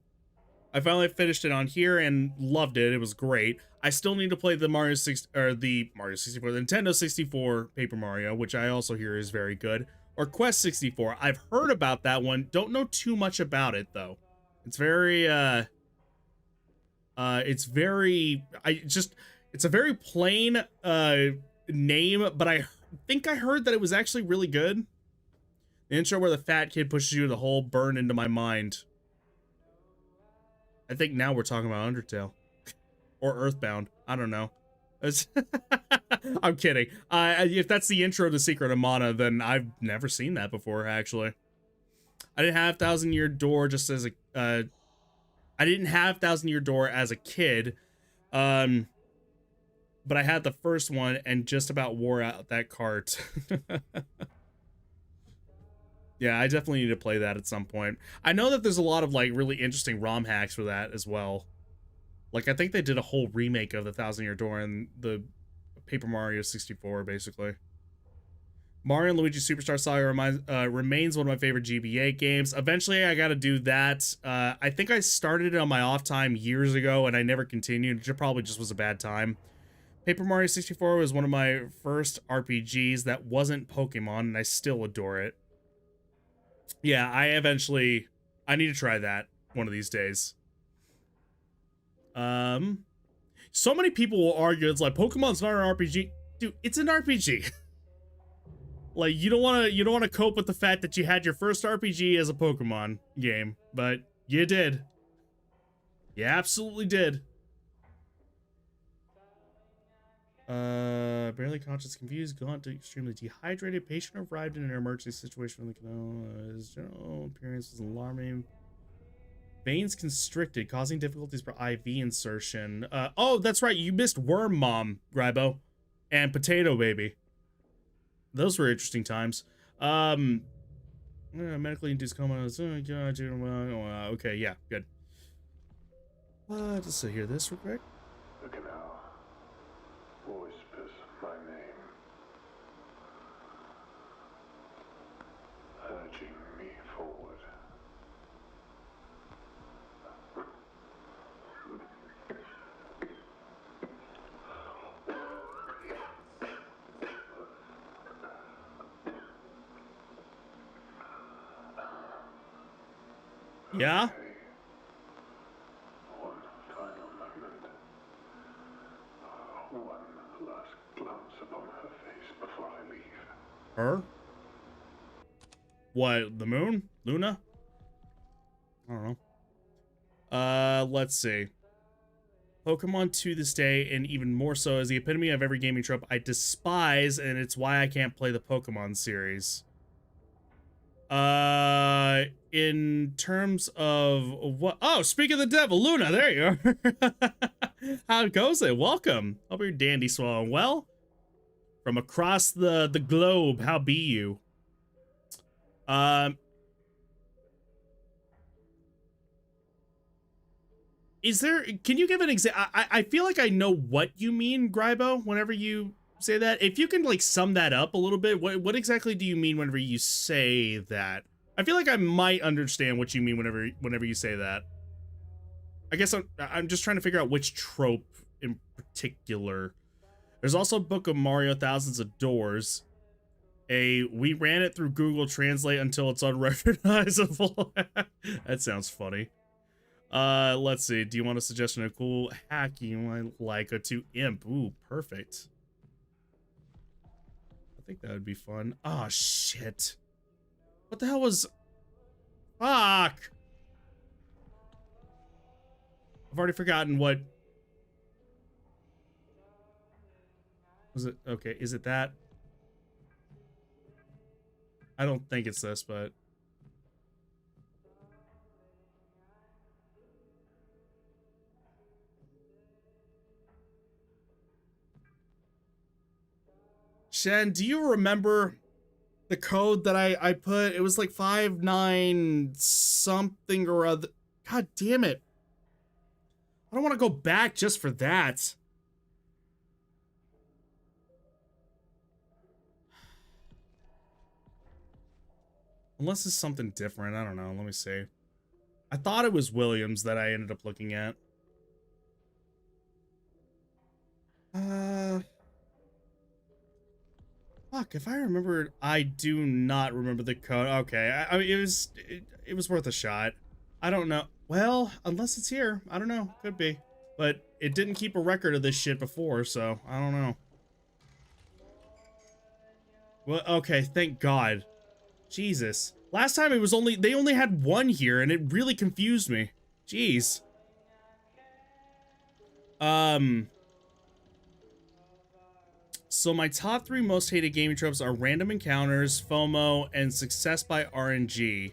Speaker 1: I finally finished it on here and loved it. It was great. I still need to play the Mario 64, the Nintendo 64 Paper Mario, which I also hear is very good. Or Quest 64. I've heard about that one. Don't know too much about it though. It's very it's a very plain name, but I think I heard that it was actually really good. The intro where the fat kid pushes you in the hole burned into my mind. I think now we're talking about Undertale. Or Earthbound. I don't know. I'm kidding. If that's the intro to Secret of Mana, then I've never seen that before, actually. I didn't have Thousand Year Door just as a... I didn't have Thousand Year Door as a kid. But I had the first one and just about wore out that cart. Yeah, I definitely need to play that at some point. I know that there's a lot of like really interesting ROM hacks for that as well. Like I think they did a whole remake of the Thousand Year Door and the Paper Mario 64, basically. Mario and Luigi Superstar Saga remains one of my favorite GBA games. Eventually, I got to do that. I think I started it on my off time years ago, and I never continued. It probably just was a bad time. Paper Mario 64 was one of my first RPGs that wasn't Pokemon, and I still adore it. Yeah, I need to try that one of these days. So many people will argue it's like Pokemon's not an RPG. Dude, it's an RPG. Like you don't want to cope with the fact that you had your first RPG as a Pokemon game, but you did. You absolutely did. Barely conscious, confused, gaunt, extremely dehydrated. Patient arrived in an emergency situation in the canal. His general appearance was alarming. Veins constricted, causing difficulties for IV insertion. Oh, that's right. You missed Worm Mom, Grybo, and Potato Baby. Those were interesting times. Medically induced coma. Okay, yeah, good. Just hear this real quick.
Speaker 2: The canal whispers my name, urging me forward.
Speaker 1: Yeah?
Speaker 2: One final moment. One last glance upon her face before I leave.
Speaker 1: Her? What, the moon? Luna? I don't know. Let's see. Pokemon to this day, and even more so, is the epitome of every gaming trope I despise, and it's why I can't play the Pokemon series. In terms of what? Oh, speak of the devil, Luna, there you are. How goes it? Welcome. Hope you're dandy swallowing well. From across the globe, how be you? Is there, can you give an example? I feel like I know what you mean, Grybo, whenever you say that. If you can like sum that up a little bit, what exactly do you mean whenever you say that? I feel like I might understand what you mean whenever you say that. I guess I'm just trying to figure out which trope in particular. There's also a book of Mario Thousands of Doors. We ran it through Google Translate until it's unrecognizable. That sounds funny. Let's see. Do you want a suggestion of a cool hack you might like to imp? Ooh, perfect. I think that would be fun. Oh, shit. What the hell was... Fuck! I've already forgotten what... Was it... Okay, is it that? I don't think it's this, but... Shen, do you remember the code that I put? It was like 59 something or other. God damn it. I don't want to go back just for that. Unless it's something different. I don't know. Let me see. I thought it was Williams that I ended up looking at. Fuck, if I remembered, I do not remember the code. Okay, I mean, it was worth a shot. I don't know. Well, unless it's here. I don't know. Could be. But it didn't keep a record of this shit before, so I don't know. Well, okay, thank God. Jesus. Last time it was they only had one here, and it really confused me. Jeez. So my top 3 most hated gaming tropes are random encounters, FOMO, and success by RNG.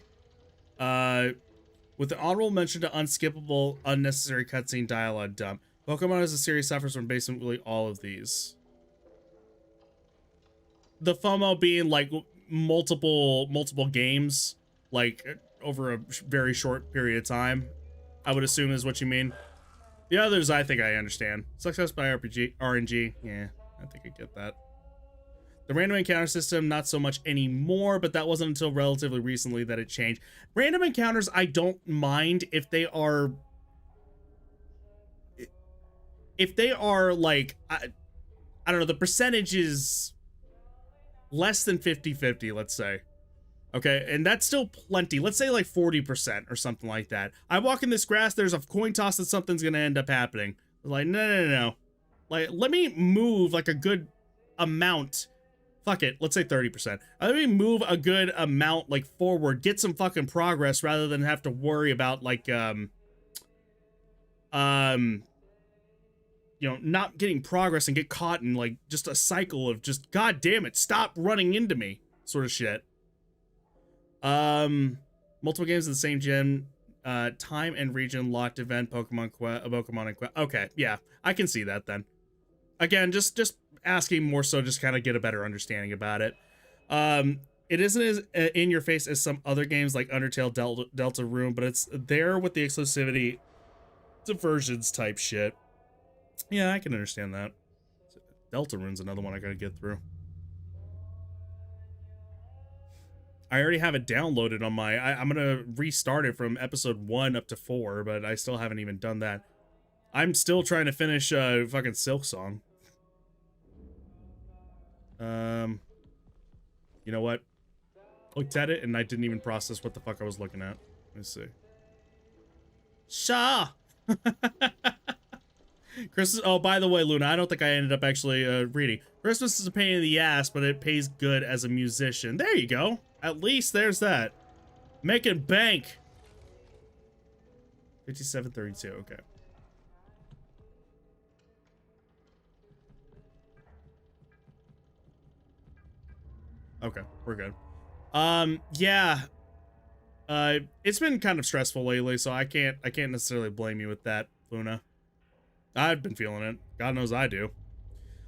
Speaker 1: With an honorable mention to unskippable, unnecessary cutscene dialogue dump. Pokemon as a series suffers from basically all of these. The FOMO being like multiple games, like over a very short period of time, I would assume is what you mean. The others, I think I understand. Success by RNG, yeah, I think I get that. The random encounter system, not so much anymore, but that wasn't until relatively recently that it changed. Random encounters, I don't mind if they are like, I don't know, the percentage is less than 50-50, let's say. Okay, and that's still plenty. Let's say like 40% or something like that. I walk in this grass, there's a coin toss that something's gonna end up happening. Like, no. Like, let me move like a good amount. Fuck it, let's say 30%. Let me move a good amount like forward, get some fucking progress rather than have to worry about like, you know, not getting progress and get caught in like just a cycle of just, God damn it, stop running into me sort of shit. Multiple games of the same gen, time and region locked event, Pokemon and Quest. Okay, yeah, I can see that then. Again, just asking more so just kind of get a better understanding about it. It isn't as in your face as some other games like Undertale, Deltarune, but it's there with the exclusivity diversions type shit. Yeah, I can understand that. Deltarune's another one I gotta get through. I already have it downloaded on my... I'm gonna restart it from episode 1 up to 4, but I still haven't even done that. I'm still trying to finish fucking Silk Song. You know what? Looked at it and I didn't even process what the fuck I was looking at. Let's see. Shaw! Christmas. Oh, by the way, Luna, I don't think I ended up actually reading. Christmas is a pain in the ass, but it pays good as a musician. There you go. At least there's that. Making bank. 5732. Okay. Okay, we're good. Yeah. It's been kind of stressful lately, so I can't necessarily blame you with that, Luna. I've been feeling it. God knows I do.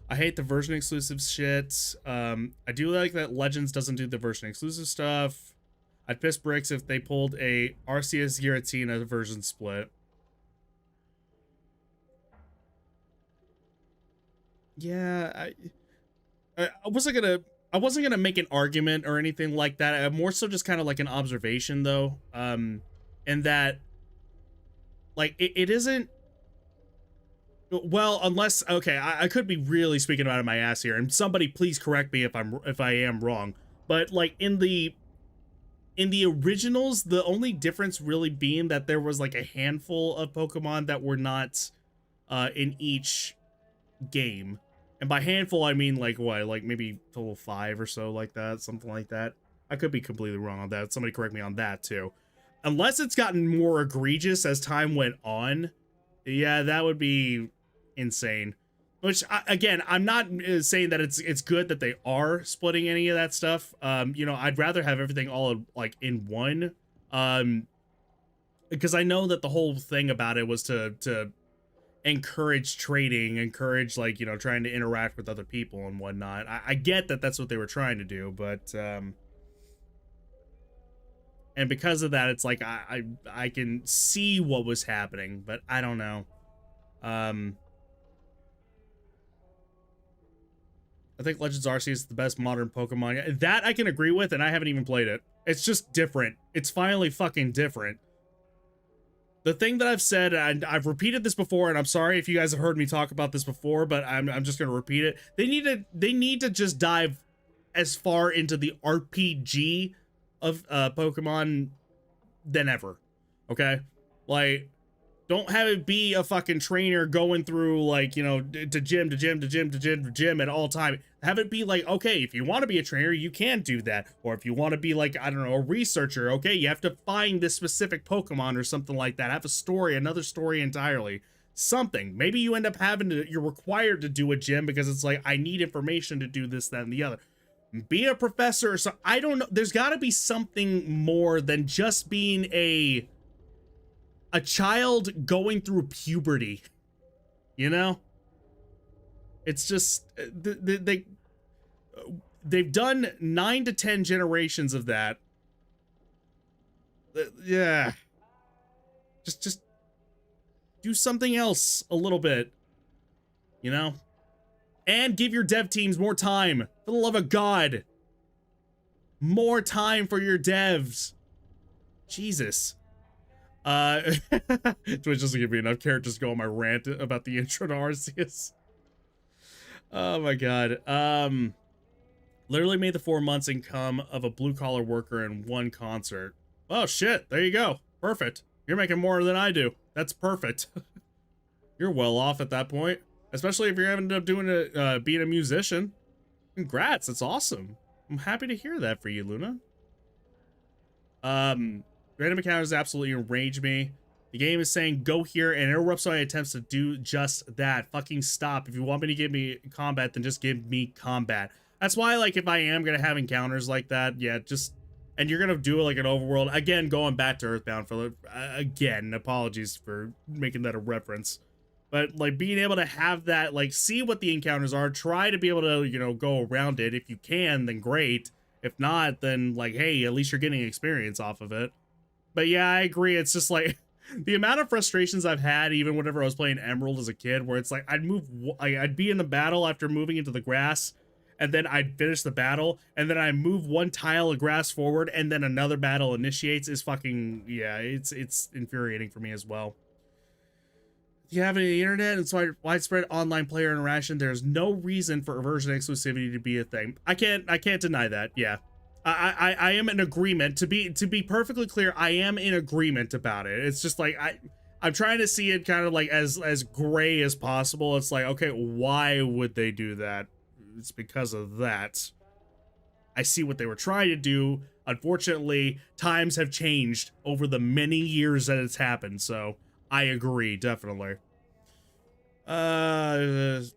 Speaker 1: I hate the version exclusive shit. I do like that Legends doesn't do the version exclusive stuff. I'd piss bricks if they pulled a Arceus Giratina version split. Yeah, I wasn't gonna make an argument or anything like that. More so just kind of like an observation though. And that like it isn't. Well, unless, okay, I could be really speaking out of my ass here, and somebody please correct me if I am wrong. But like in the originals, the only difference really being that there was like a handful of Pokemon that were not in each game. And by handful, I mean like what, like maybe total 5 or so, like that, something like that. I could be completely wrong on that. Somebody correct me on that too. Unless it's gotten more egregious as time went on, yeah, that would be insane. Which again, I'm not saying that it's good that they are splitting any of that stuff. You know, I'd rather have everything all like in one. Because I know that the whole thing about it was to encourage trading, encourage, like, you know, trying to interact with other people and whatnot. I get that that's what they were trying to do, but and because of that, it's like I can see what was happening, but I don't know. I think Legends Arceus is the best modern Pokemon. That I can agree with, and I haven't even played it. It's just different. It's finally fucking different. The thing that I've said, and I've repeated this before, and I'm sorry if you guys have heard me talk about this before, but I'm just gonna repeat it. They need to just dive as far into the RPG of Pokemon than ever. Okay? Like, don't have it be a fucking trainer going through, like, you know, to gym to gym to gym to gym to gym at all time. Have it be like, okay, if you want to be a trainer, you can do that. Or if you want to be, like, I don't know, a researcher, okay, you have to find this specific Pokemon or something like that. Have a story, another story entirely. Something. Maybe you end up having to, you're required to do a gym because it's like, I need information to do this, that, and the other. Be a professor or so. I don't know. There's got to be something more than just being a child going through puberty, you know? It's just, they've done 9 to 10 generations of that. Yeah. Just do something else a little bit, you know? And give your dev teams more time, for the love of God. More time for your devs. Jesus. Twitch doesn't give me enough characters to go on my rant about the intro to Arceus. Oh my god. Literally made the 4 months income of a blue-collar worker in one concert. Oh shit, there you go. Perfect. You're making more than I do. That's perfect. You're well off at that point. Especially if you're ended up doing being a musician. Congrats, that's awesome. I'm happy to hear that for you, Luna. Random encounters absolutely enrage me. The game is saying go here and interrupts my attempts to do just that. Fucking stop. If you want me to give me combat, then just give me combat. That's why, like, if I am gonna have encounters like that, yeah, just, and you're gonna do like an overworld, again, going back to Earthbound for again, apologies for making that a reference, but like being able to have that, like, see what the encounters are, try to be able to, you know, go around it. If you can, then great. If not, then, like, hey, at least you're getting experience off of it. But yeah, I agree. It's just like the amount of frustrations I've had, even whenever I was playing Emerald as a kid, where it's like I'd be in the battle after moving into the grass, and then I'd finish the battle, and then I move one tile of grass forward, and then another battle initiates. Is fucking, yeah, it's infuriating for me as well. If you have any internet and widespread online player interaction, there's no reason for version exclusivity to be a thing. I can't deny that. Yeah. I am in agreement. To be perfectly clear, I am in agreement about it. It's just like I'm trying to see it kind of like as gray as possible. It's like, okay, why would they do that? It's because of that. I see what they were trying to do. Unfortunately, times have changed over the many years that it's happened, so I agree, definitely. There's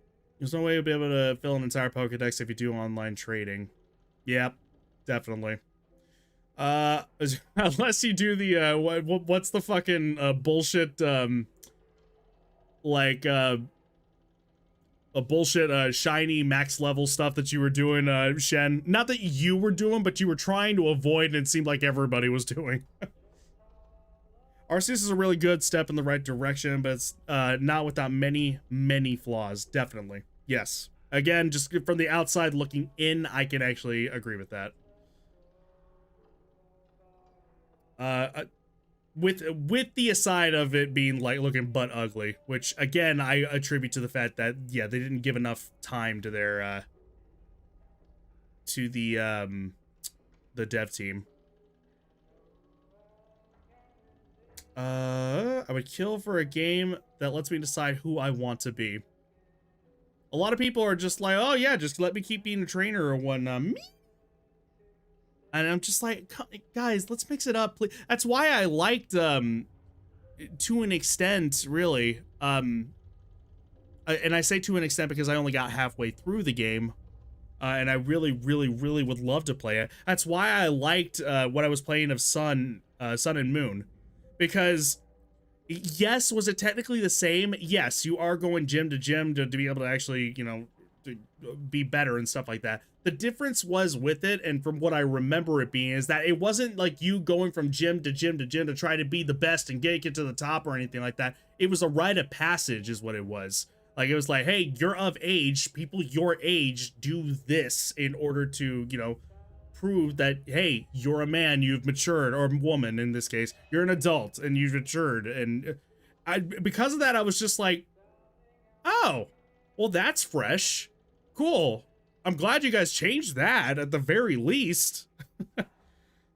Speaker 1: no way you'll be able to fill an entire Pokedex if you do online trading. Yep. Definitely. Unless you do the what's the fucking bullshit like a bullshit shiny max level stuff that you were doing, Shen. Not that you were doing, but you were trying to avoid, and it seemed like everybody was doing. Arceus is a really good step in the right direction, but it's not without many flaws. Definitely. Yes. Again, just from the outside looking in, I can actually agree with that. With the aside of it being like looking butt ugly, which again I attribute to the fact that, yeah, they didn't give enough time to their to the dev team. I would kill for a game that lets me decide who I want to be. A lot of people are just like, oh yeah, just let me keep being a trainer or whatnot. Me? And I'm just like, guys, let's mix it up, please. That's why I liked, to an extent, really. And I say to an extent because I only got halfway through the game. And I really would love to play it. That's why I liked what I was playing of Sun and Moon. Because Yes, was it technically the same? Yes, you are going gym to be able to actually, you know, to be better and stuff like that. The difference was with it, and from what I remember it being, is that it wasn't like you going from gym to gym to gym to try to be the best and get to the top or anything like that. It was a rite of passage is what it was. Like, it was like, hey, you're of age, people your age do this in order to, you know, prove that, hey, you're a man, you've matured, or woman in this case, you're an adult and you've matured. And because of that, I was just like, oh, well, that's fresh. Cool. I'm glad you guys changed that at the very least.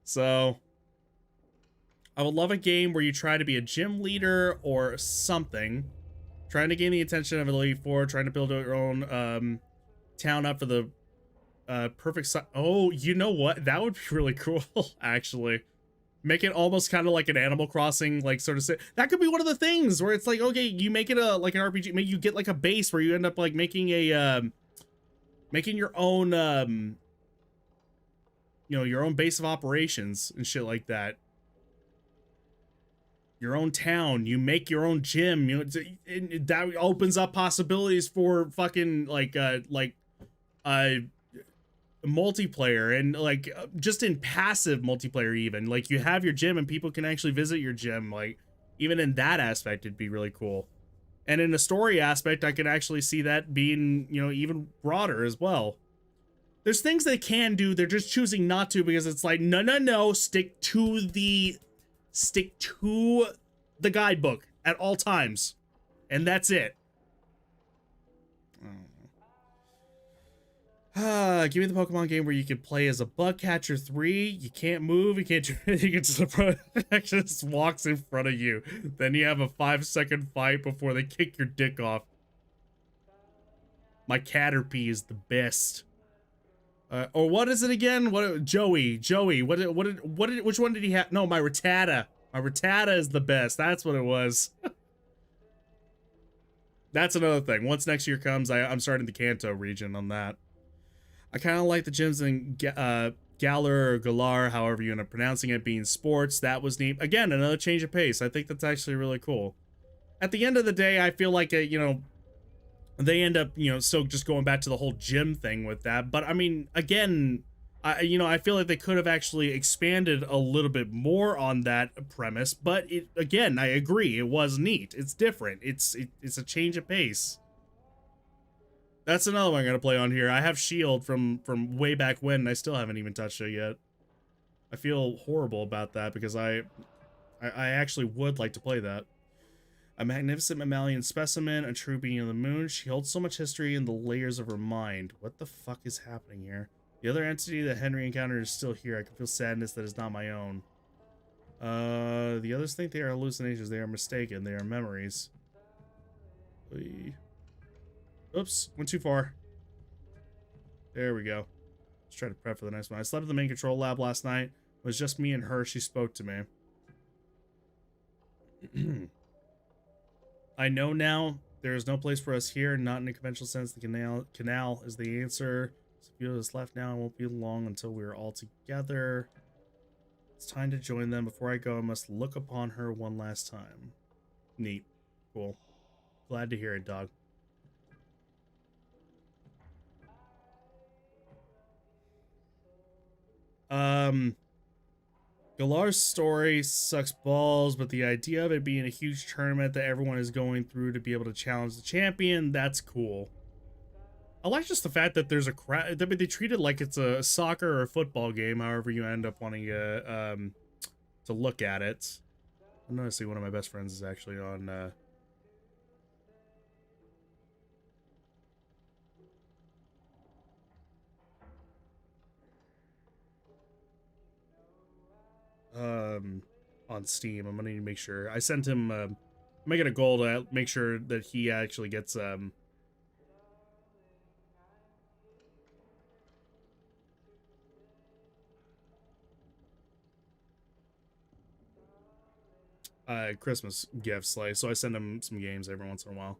Speaker 1: So I would love a game where you try to be a gym leader or something, trying to gain the attention of Elite Four, trying to build your own town up for the perfect si- Oh, you know what? That would be really cool, actually. Make it almost kind of like an Animal Crossing, like, sort of that could be one of the things where it's like, okay, you make it a like an RPG, maybe you get like a base where you end up like making a making your own you know, your own base of operations and shit like that. Your own town, you make your own gym, you know, that opens up possibilities for fucking like multiplayer and like just in passive multiplayer. Even like you have your gym and people can actually visit your gym. Like, even in that aspect it'd be really cool. And in a story aspect, I could actually see that being, you know, even broader as well. There's things they can do, they're just choosing not to, because it's like, no, stick to the guidebook at all times, and that's it. Give me the Pokemon game where you can play as a bug catcher 3. You can't move, you can't do anything, it just walks in front of you. Then you have a 5-second fight before they kick your dick off. My Caterpie is the best. Or what is it again? What Joey? Which one did he have? No, my Rattata. My Rattata is the best. That's what it was. That's another thing. Once next year comes, I'm starting the Kanto region on that. I kind of like the gyms in Galar or Galar, however you end up pronouncing it, being sports. That was neat. Again, another change of pace. I think that's actually really cool. At the end of the day, I feel like, you know, they end up, you know, still just going back to the whole gym thing with that. But I mean, again, you know, I feel like they could have actually expanded a little bit more on that premise. But again, I agree, it was neat. It's different. It's a change of pace. That's another one I'm gonna play on here. I have Shield from way back when, and I still haven't even touched it yet. I feel horrible about that because I actually would like to play that. A magnificent mammalian specimen, a true being of the moon. She holds so much history in the layers of her mind. What the fuck is happening here? The other entity that Henry encountered is still here. I can feel sadness that is not my own. The others think they are hallucinations. They are mistaken. They are memories. Oops, went too far. There we go. Let's try to prep for the next one. I slept in the main control lab last night. It was just me and her. She spoke to me. I know now there is no place for us here, not in a conventional sense. The canal is the answer. So if you have left now, it won't be long until we're all together. It's time to join them. Before I go, I must look upon her one last time. Neat. Cool. Glad to hear it, dog. Galar's story sucks balls, but the idea of it being a huge tournament that everyone is going through to be able to challenge the champion, that's cool. I like just the fact that there's a crowd. They treat it like it's a soccer or a football game, however you end up wanting to look at it. I'm noticing one of my best friends is actually on on Steam. I'm gonna need to make sure. I sent him I'm making a goal to make sure that he actually gets Christmas gifts, like, so I send him some games every once in a while.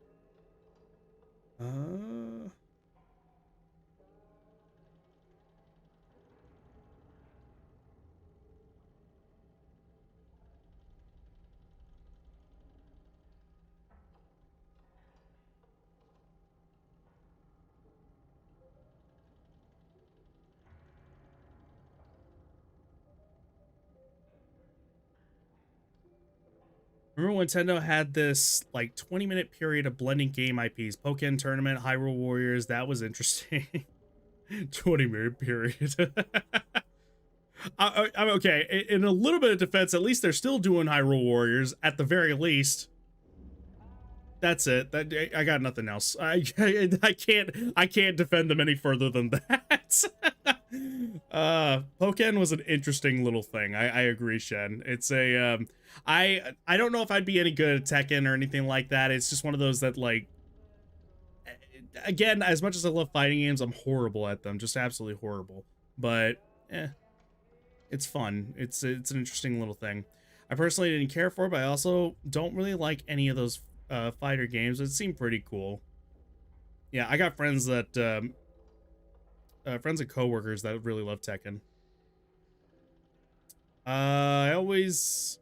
Speaker 1: Remember when Nintendo had this like 20-minute period of blending game IPs, Pokken Tournament, Hyrule Warriors? That was interesting. 20-minute period. I'm okay. In a little bit of defense, at least they're still doing Hyrule Warriors at the very least. That's it. I got nothing else. I can't defend them any further than that. Pokken was an interesting little thing. I agree, Shen. It's a I don't know if I'd be any good at Tekken or anything like that. It's just one of those that, like, again, as much as I love fighting games, I'm horrible at them. Just absolutely horrible. But it's fun. It's an interesting little thing. I personally didn't care for it, but I also don't really like any of those fighter games. It seemed pretty cool. Yeah, I got friends that friends and coworkers that really love Tekken. I always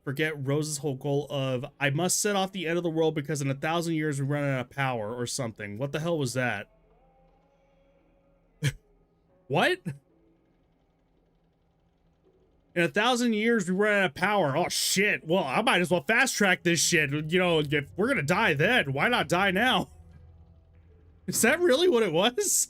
Speaker 1: forget Rose's whole goal of, I must set off the end of the world because in 1,000 years we run out of power or something. What the hell was that? What? In 1,000 years, we run out of power. Oh, shit. Well, I might as well fast track this shit. You know, if we're gonna die then, why not die now? Is that really what it was?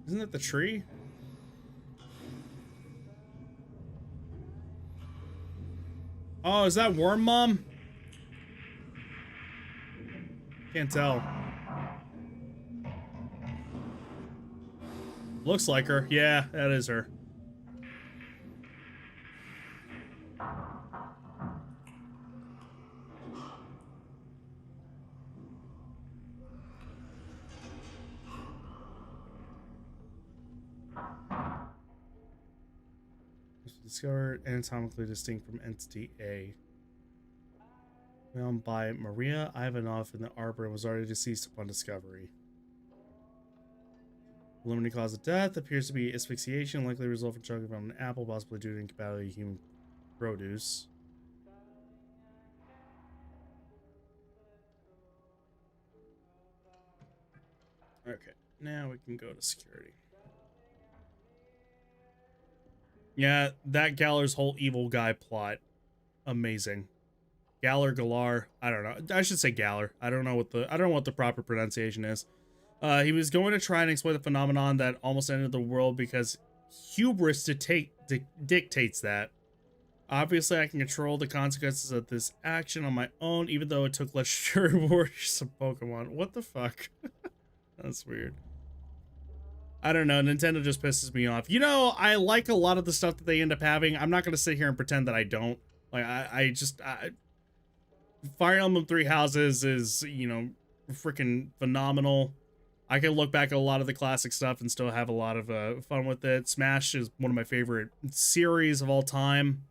Speaker 1: Isn't that the tree? Oh, is that Worm Mom? Can't tell. Looks like her. Yeah, that is her. Discovered anatomically distinct from entity A. Found by Maria Ivanov in the arbor and was already deceased upon discovery. Preliminary cause of death appears to be asphyxiation, likely result from choking from an apple, possibly due to incompatibility with human produce. Okay, now we can go to security. Yeah, that Galler's whole evil guy plot. Amazing. Galar, I don't know. I should say Galler. I don't know what the proper pronunciation is. He was going to try and explain the phenomenon that almost ended the world because hubris dictates that. Obviously, I can control the consequences of this action on my own, even though it took legendary warriors of Pokemon. What the fuck? That's weird. I don't know. Nintendo just pisses me off. You know, I like a lot of the stuff that they end up having. I'm not going to sit here and pretend that I don't. Like, Fire Emblem Three Houses is, you know, freaking phenomenal. I can look back at a lot of the classic stuff and still have a lot of fun with it. Smash is one of my favorite series of all time.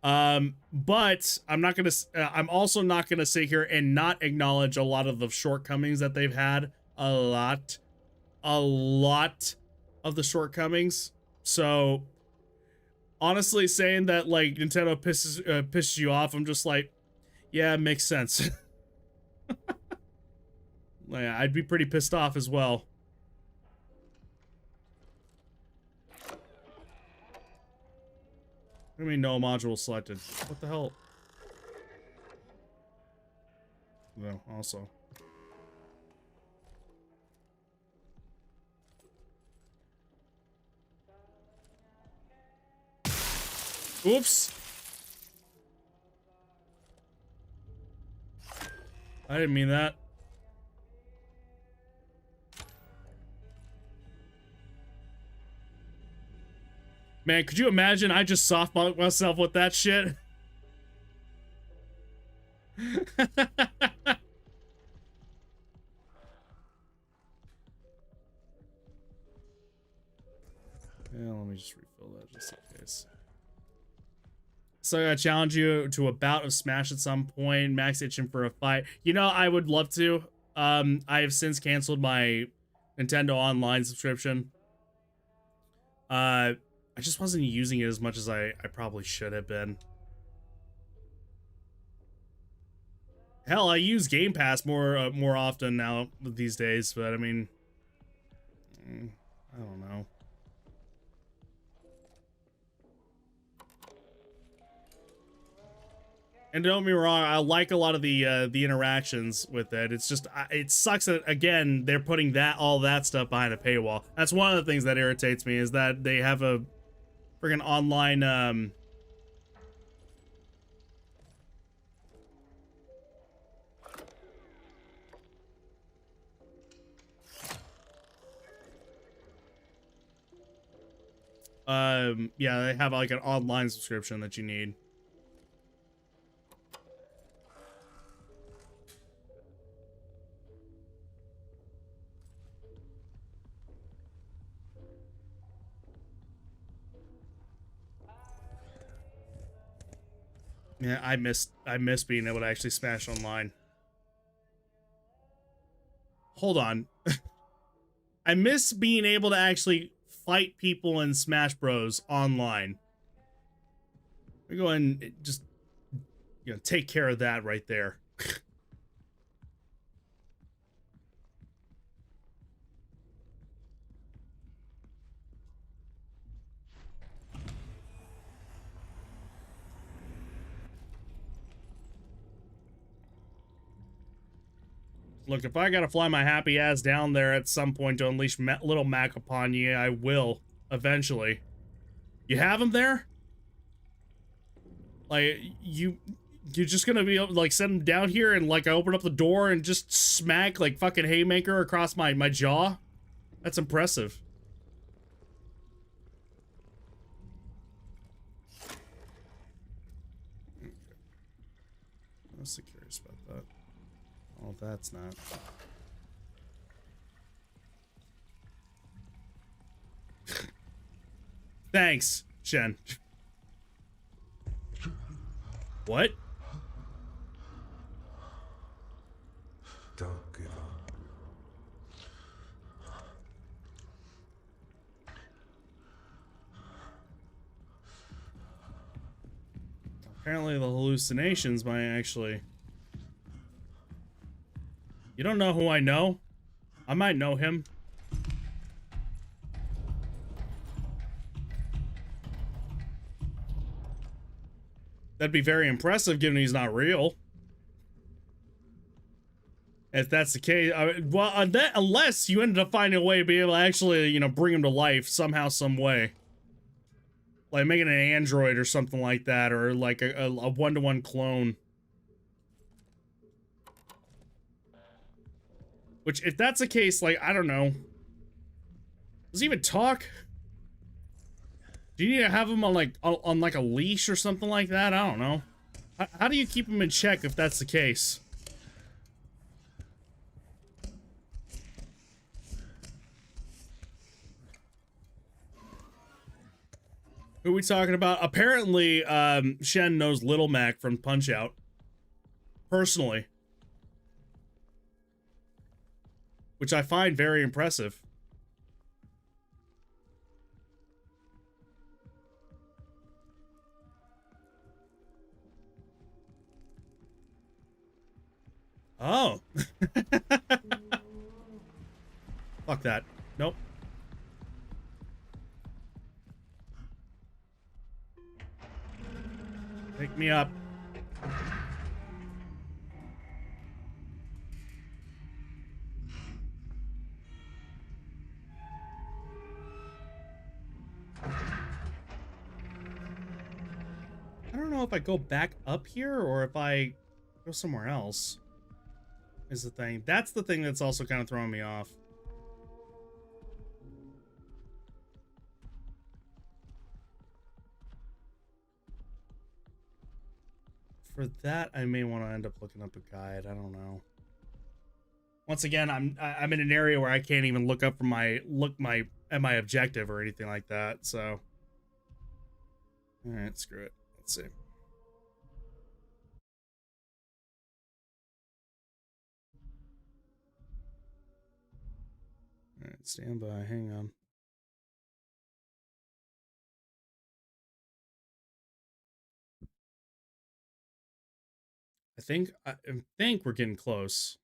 Speaker 1: But I'm also not gonna sit here and not acknowledge a lot of the shortcomings that they've had. A lot of the shortcomings. So honestly, saying that like Nintendo pisses you off, I'm just like, yeah, it makes sense. Like, I'd be pretty pissed off as well. What do you mean no module selected? What the hell? No, also. Oops. I didn't mean that. Man, could you imagine I just softballed myself with that shit? Yeah, let me just refill that just in case. So I gotta challenge you to a bout of Smash at some point. Max itching for a fight. You know, I would love to. I have since canceled my Nintendo Online subscription. I just wasn't using it as much as I probably should have been. Hell, I use Game Pass more often now these days, but I mean, I don't know. And don't get me wrong, I like a lot of the interactions with it. It's just it sucks that again they're putting all that stuff behind a paywall. That's one of the things that irritates me, is that they have a freaking online yeah, they have like an online subscription that you need. Yeah, I miss being able to actually smash online. Hold on. I miss being able to actually fight people in Smash Bros online. We go and just, you know, take care of that right there. Look, if I gotta fly my happy ass down there at some point to unleash Little Mac upon you, I will, eventually. You have him there? Like, you're just gonna be able to, like, send him down here and, like, I open up the door and just smack, like, fucking haymaker across my jaw? That's impressive. I was curious about that. Oh, that's not. Thanks, Shen. What?
Speaker 2: Don't give up.
Speaker 1: Apparently the hallucinations might actually... You don't know who I know? I might know him. That'd be very impressive, given he's not real. If that's the case, unless you ended up finding a way to be able to actually, you know, bring him to life somehow, some way. Like making an android or something like that, or like a one-to-one clone. Which, if that's the case, like, I don't know. Does he even talk? Do you need to have him on like a leash or something like that? I don't know. How do you keep him in check if that's the case? Who are we talking about? Apparently, Shen knows Little Mac from Punch-Out. Personally. Which I find very impressive. Oh. Fuck that. Nope. Pick me up. I don't know if I go back up here or if I go somewhere else. Is the thing. That's the thing that's also kind of throwing me off. For that, I may want to end up looking up a guide. I don't know. Once again, I'm in an area where I can't even look up for my objective or anything like that. So, all right, screw it. Let's see. All right, stand by. Hang on. think we're getting close.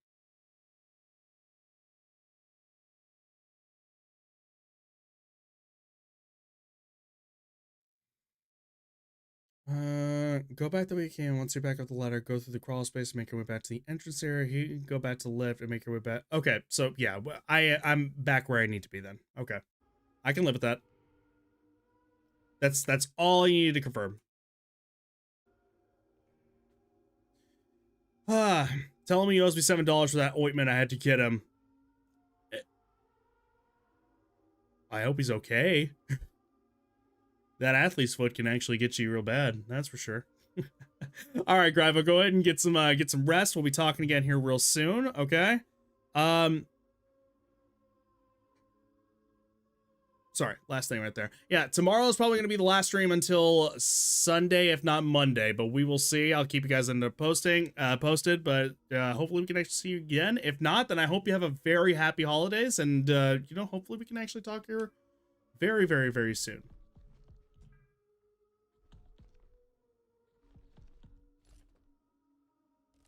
Speaker 1: Go back the way you can. Once you're back up the ladder, go through the crawl space, make your way back to the entrance area. Here you can go back to the lift and make your way back. Okay, so yeah, I'm back where I need to be then. Okay, I can live with that. That's all you need to confirm. Tell him he owes me $7 for that ointment I had to get him. I hope he's okay. That athlete's foot can actually get you real bad, that's for sure. All right, Grivo, go ahead and get some rest. We'll be talking again here real soon, okay? Sorry, last thing right there. Yeah, tomorrow is probably going to be the last stream until Sunday, if not Monday, but we will see. I'll keep you guys posted, but hopefully we can actually see you again. If not, then I hope you have a very happy holidays, and, you know, hopefully we can actually talk here very, very, very soon.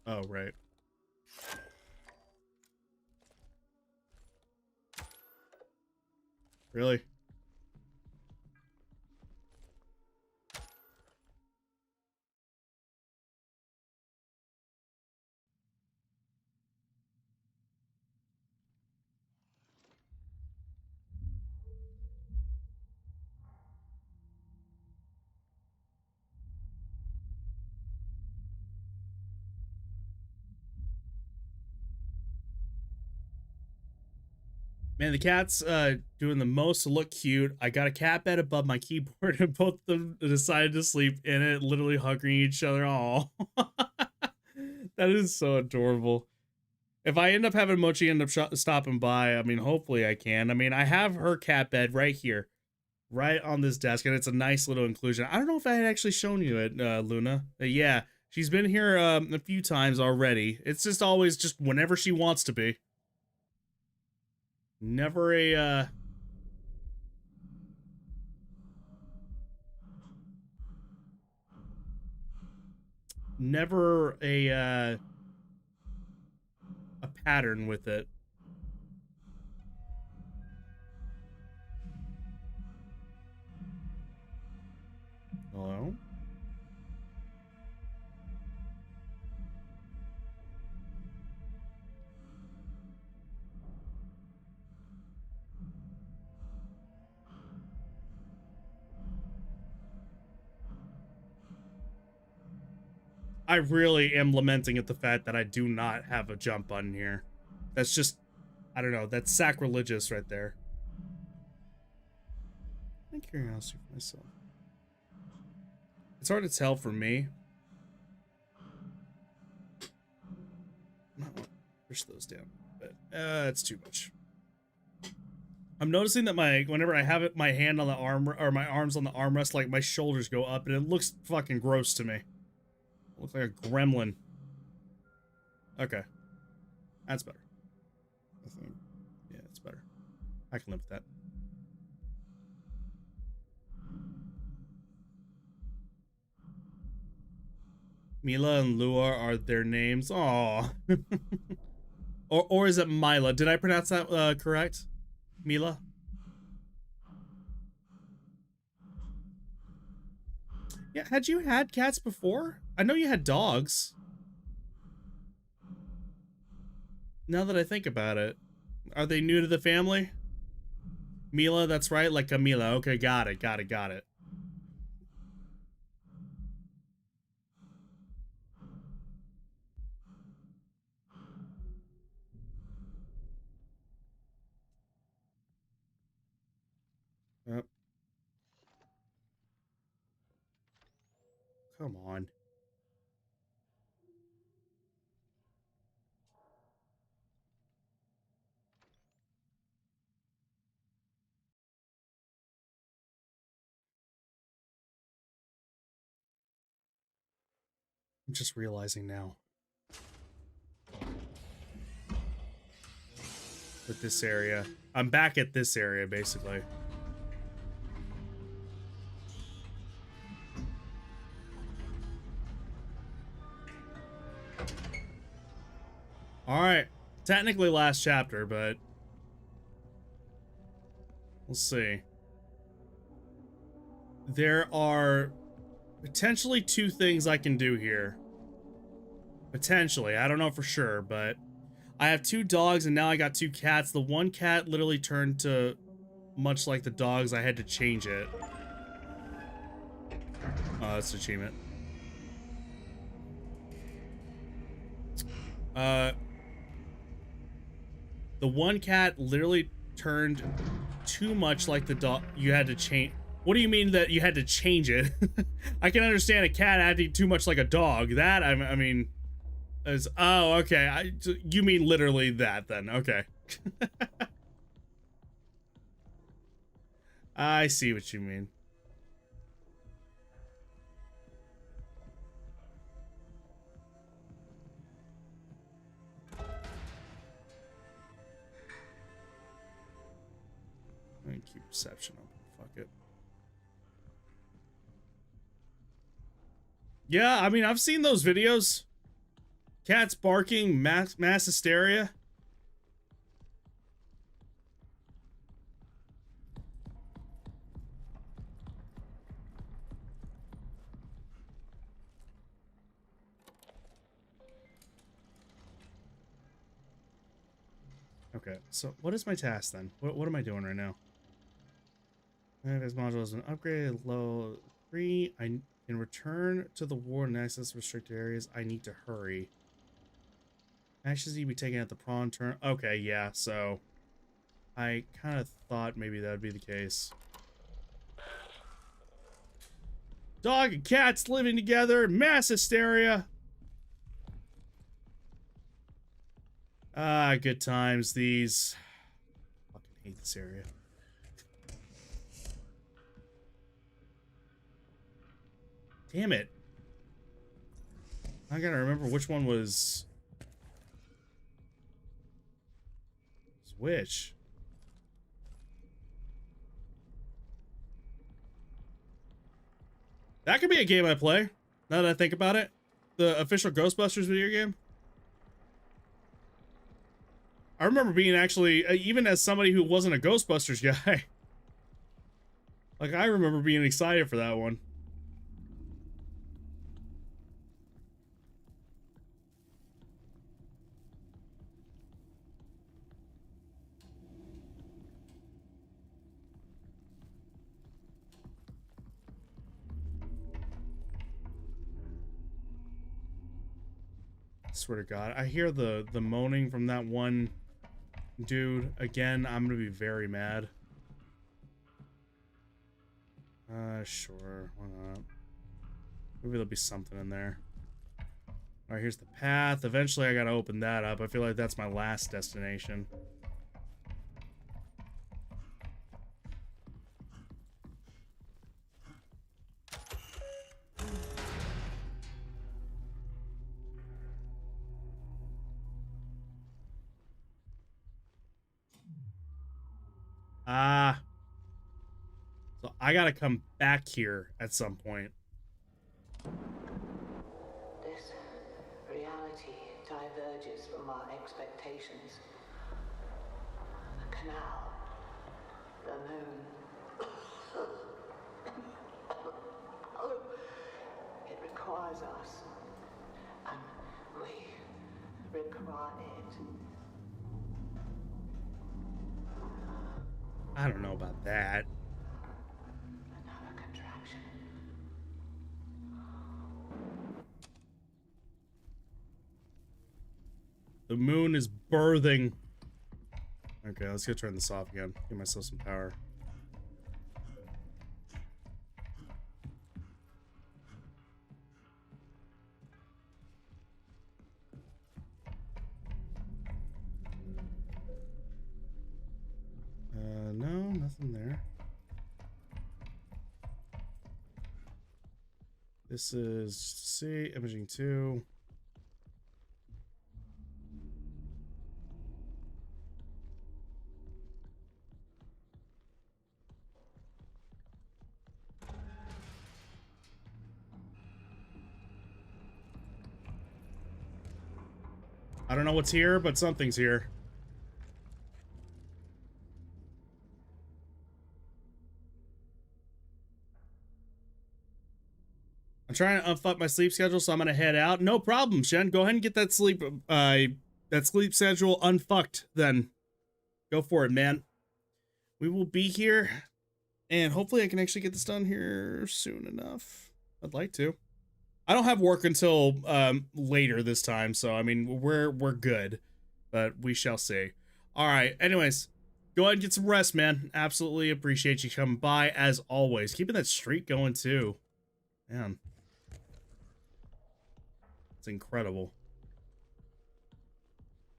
Speaker 1: Oh, right. Really? Man, the cat's doing the most to look cute. I got a cat bed above my keyboard, and both of them decided to sleep in it, literally hugging each other. Oh, that is so adorable. If I end up having Mochi end up stopping by, I mean, hopefully I can. I mean, I have her cat bed right here, right on this desk, and it's a nice little inclusion. I don't know if I had actually shown you it, Luna. Yeah, she's been here a few times already. It's just always just whenever she wants to be. Never a, never a pattern with it. Hello? I really am lamenting at the fact that I do not have a jump button here. That's just, I don't know, that's sacrilegious right there. I'm curiosity for myself. It's hard to tell for me. I might want to push those down, but it's too much. I'm noticing that whenever I have my hand on the arm, or my arms on the armrest, like my shoulders go up, and it looks fucking gross to me. It looks like a gremlin. Okay. That's better. I think. Yeah, it's better. I can live with that. Mila and Lua are their names. Aww. or is it Mila? Did I pronounce that correct? Mila? Yeah, had you had cats before? I know you had dogs. Now that I think about it. Are they new to the family? Mila, that's right, like Camila. Okay, got it. Yep. Come on. I'm just realizing now. With this area. I'm back at this area, basically. Alright. Technically last chapter, but... we'll see. There are potentially 2 things I can do here. Potentially. I don't know for sure, but... I have 2 dogs and now I got 2 cats. The one cat literally turned to much like the dogs. I had to change it. Oh, that's an achievement. The one cat literally turned too much like the dog. You had to change. What do you mean that you had to change it? I can understand a cat acting too much like a dog. That, I mean, is, oh, okay. You mean literally that then. Okay. I see what you mean. I'm gonna keep perception open. Fuck it. Yeah, I mean, I've seen those videos. Cats barking, mass hysteria. Okay, so what is my task then? What am I doing right now? This module has been upgraded. Low 3. I can return to the war and access restricted areas. I need to hurry. Actions need to be taken at the prawn turn. Okay, yeah, so I kind of thought maybe that would be the case. Dog and cats living together. Mass hysteria. Ah, good times, these. Fucking hate this area. Damn it. I gotta remember which one was which. That could be a game I play, now that I think about it. The official Ghostbusters video game. I remember being actually, even as somebody who wasn't a Ghostbusters guy, like, I remember being excited for that one. I swear to God, I hear the moaning from that one dude again. I'm gonna be very mad. Sure, why not? Maybe there'll be something in there. All right, here's the path. Eventually, I gotta open that up. I feel like that's my last destination. Ah. So I gotta come back here at some point.
Speaker 4: This reality diverges from our expectations. The canal, the moon. It requires us, and we require it.
Speaker 1: I don't know about that.
Speaker 4: Another contraction.
Speaker 1: The moon is birthing. Okay, let's go turn this off again. Give myself some power. No, nothing there. This is C, imaging 2. I don't know what's here, but something's here. I'm trying to unfuck my sleep schedule, so I'm gonna head out. No problem, Shen. Go ahead and get that sleep schedule unfucked then. Go for it, man. We will be here, and hopefully I can actually get this done here soon enough. I'd like to. I don't have work until later this time, so I mean we're good, but we shall see. All right. Anyways, go ahead and get some rest, man. Absolutely appreciate you coming by as always. Keeping that streak going too, man. It's incredible.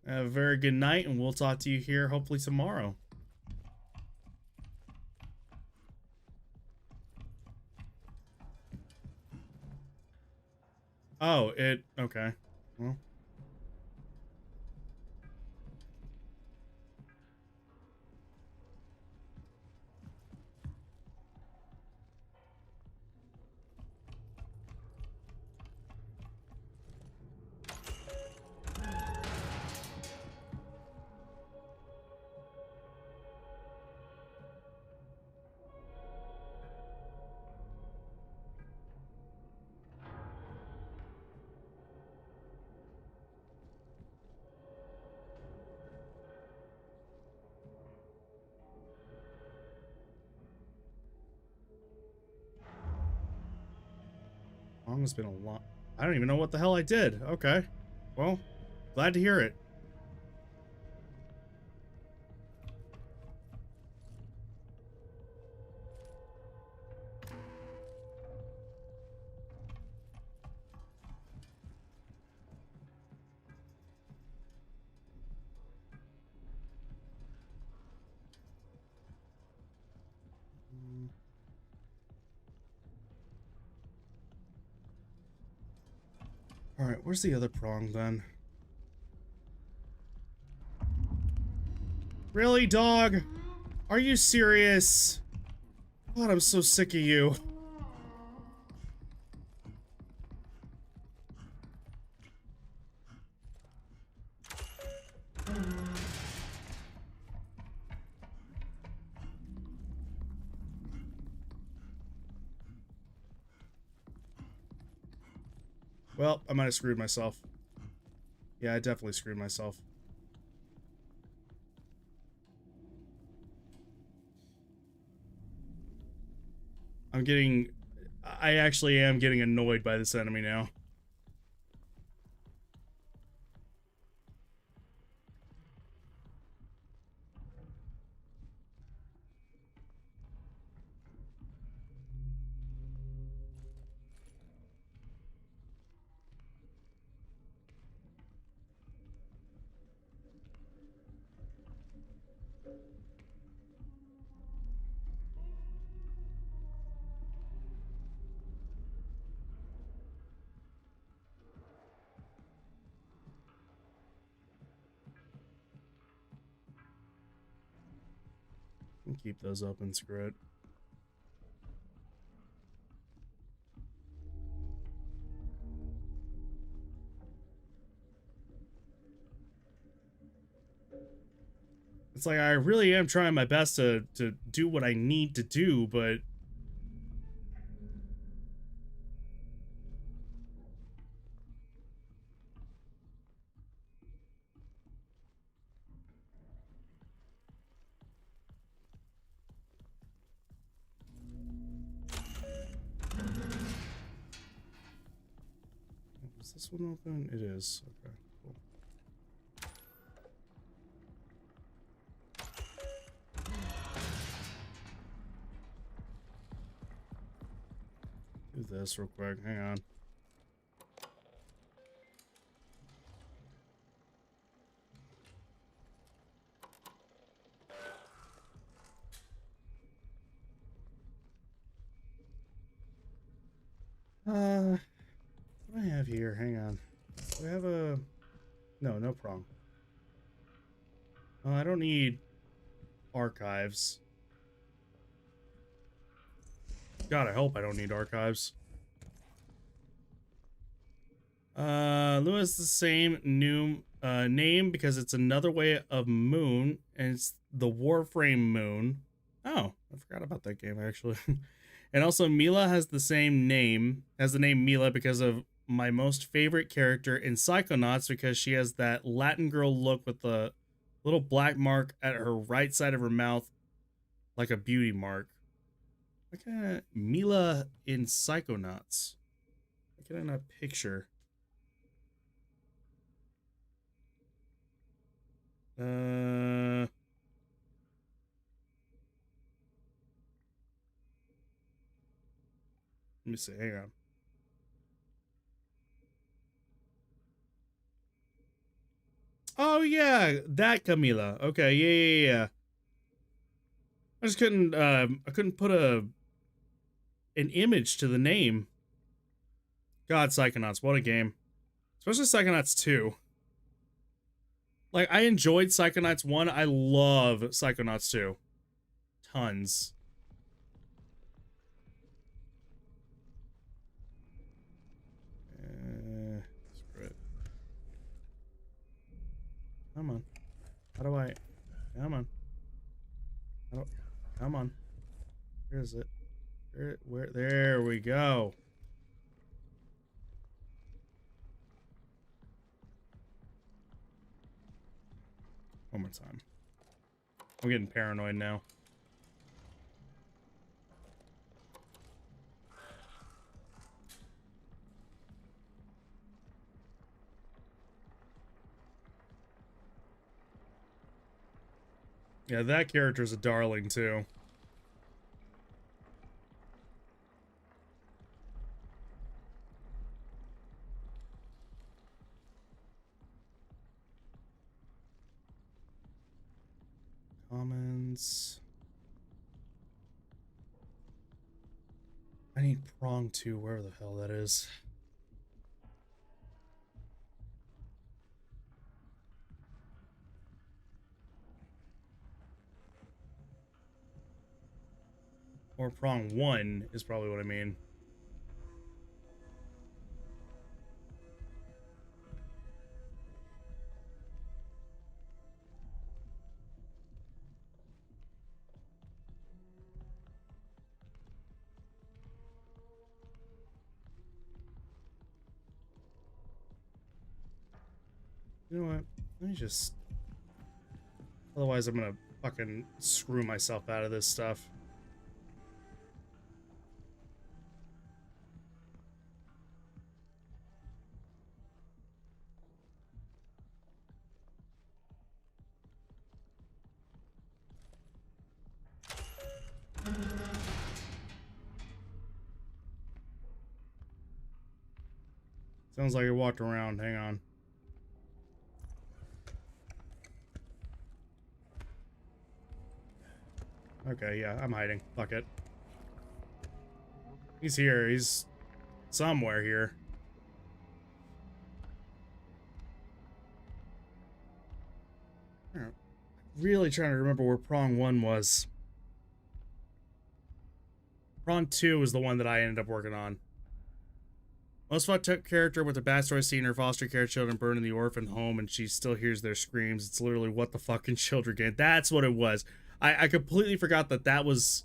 Speaker 1: Have a very good night, and we'll talk to you here hopefully tomorrow. Oh, okay. Well. Long has been a lot. I don't even know what the hell I did. Okay. Well, glad to hear it. All right, where's the other prong then? Really, dog? Are you serious? God, I'm so sick of you. Well, I might have screwed myself. Yeah, I definitely screwed myself. I actually am getting annoyed by this enemy now. Keep those open, screw it. It's like I really am trying my best to do what I need to do, but is this one open? It is. Okay, cool. Do this real quick. Hang on. What do I have here? Hang on. Do I have a... No prong. Oh, I don't need archives. God, I hope I don't need archives. Lewis, the same new name because it's another way of moon, and it's the Warframe moon. Oh, I forgot about that game actually. And also Mila has the same name, has the name Mila because of my most favorite character in Psychonauts, because she has that Latin girl look with the little black mark at her right side of her mouth, like a beauty mark. Look at Mila in Psychonauts. Look at that picture. Let me see. Hang on. Oh yeah, that Camila. Okay, yeah. I just couldn't. I couldn't put an image to the name. God, Psychonauts, what a game! Especially Psychonauts 2. Like, I enjoyed Psychonauts 1. I love Psychonauts 2. Tons. Screw it. Come on. How do I... Come on. Come on. Where is it? Where? There we go. One more time. I'm getting paranoid now. Yeah, that character's a darling too. Commons. I need prong 2, wherever the hell that is. Or prong 1 is probably what I mean. You know what? Let me just... Otherwise, I'm gonna fucking screw myself out of this stuff. Sounds like it walked around. Hang on. Okay, yeah, I'm hiding. Fuck it. He's here. He's somewhere here. I'm really trying to remember where prong 1 was. Prong 2 was the one that I ended up working on. Most fucked up character with a backstory, seeing her foster care children burned in the orphan home and she still hears their screams. It's literally what the fucking children get. That's what it was. I completely forgot that that was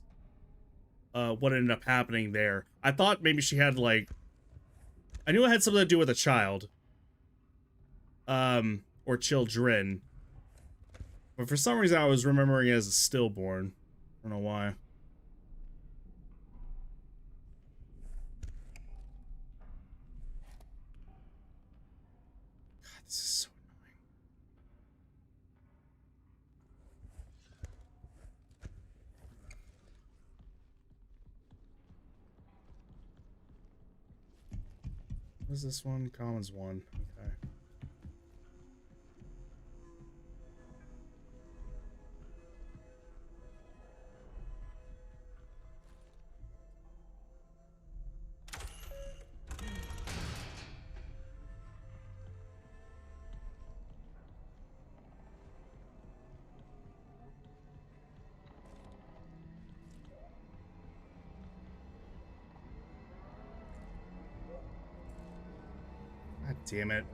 Speaker 1: what ended up happening there. I thought maybe she had, like... I knew it had something to do with a child. Or children. But for some reason I was remembering it as a stillborn. I don't know why. God, this is so annoying. What is this one? Commons 1. Okay. God damn it.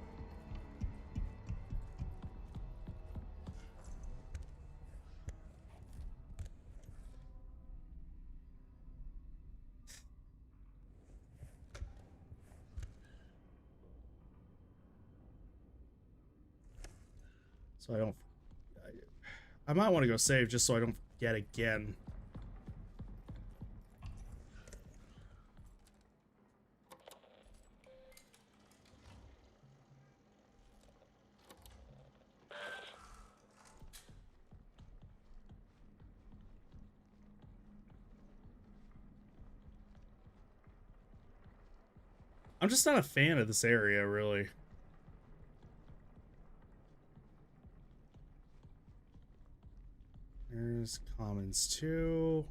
Speaker 1: So I don't... I might want to go save just so I don't forget again. I'm just not a fan of this area, really. There's commons too.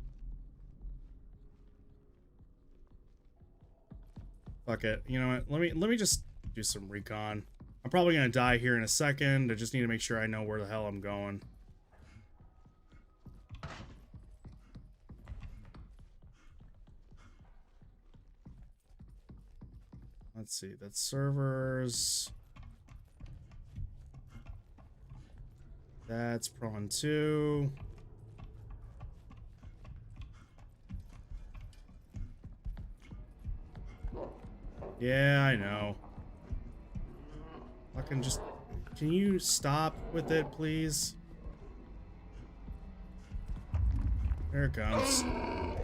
Speaker 1: Fuck it. You know what? Let me just do some recon. I'm probably gonna die here in a second. I just need to make sure I know where the hell I'm going. Let's see. That's servers. That's prawn 2. Yeah, I know. Fucking just... Can you stop with it, please? There it comes.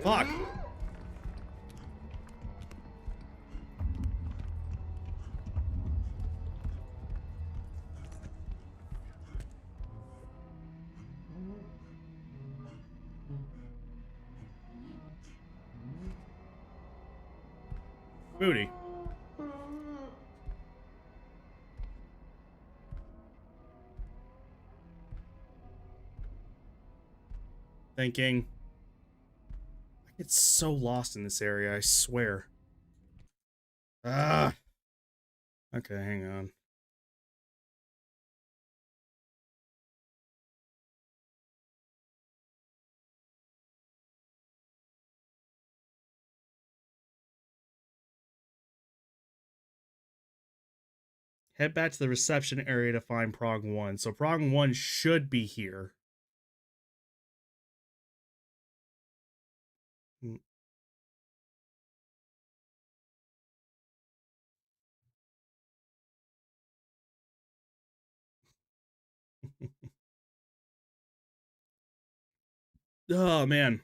Speaker 1: Fuck! Booty. Thinking. I get so lost in this area, I swear. Ah. Okay, hang on. Head back to the reception area to find Prong 1. So Prong 1 should be here. Oh, man.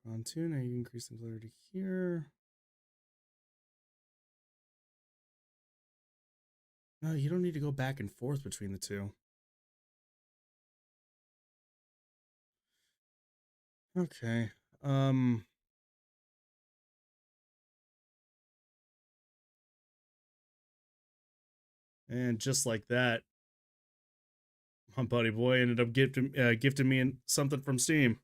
Speaker 1: Prong 2, now you increase the clarity here. No, you don't need to go back and forth between the two. Okay. And just like that, my buddy boy ended up gifting me something from Steam.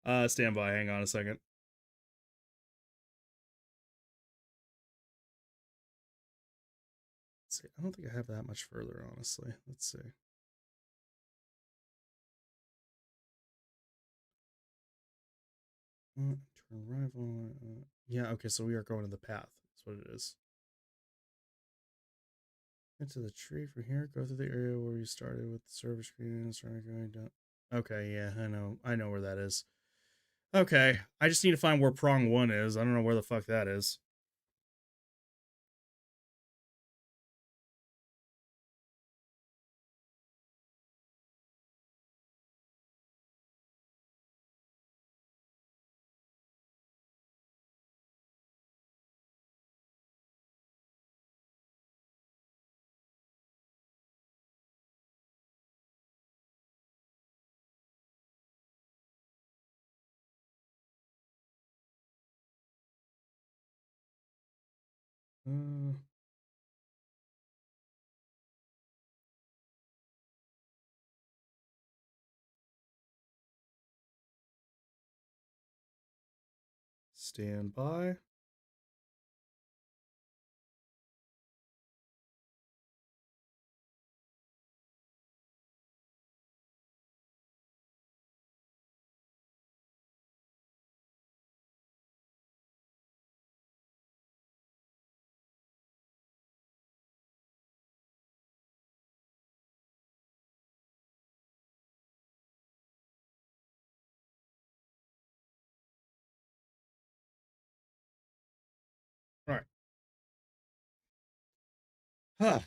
Speaker 1: Ah. Stand by. Hang on a second. Let's see. I don't think I have that much further, honestly. Let's see. Arrival. Yeah, okay, so we are going to the path. That's what it is. Into the tree from here. Go through the area where we started with the server screen and start going down. Okay, yeah, I know where that is. Okay, I just need to find where Prong 1 is. I don't know where the fuck that is. Stand by. Huh.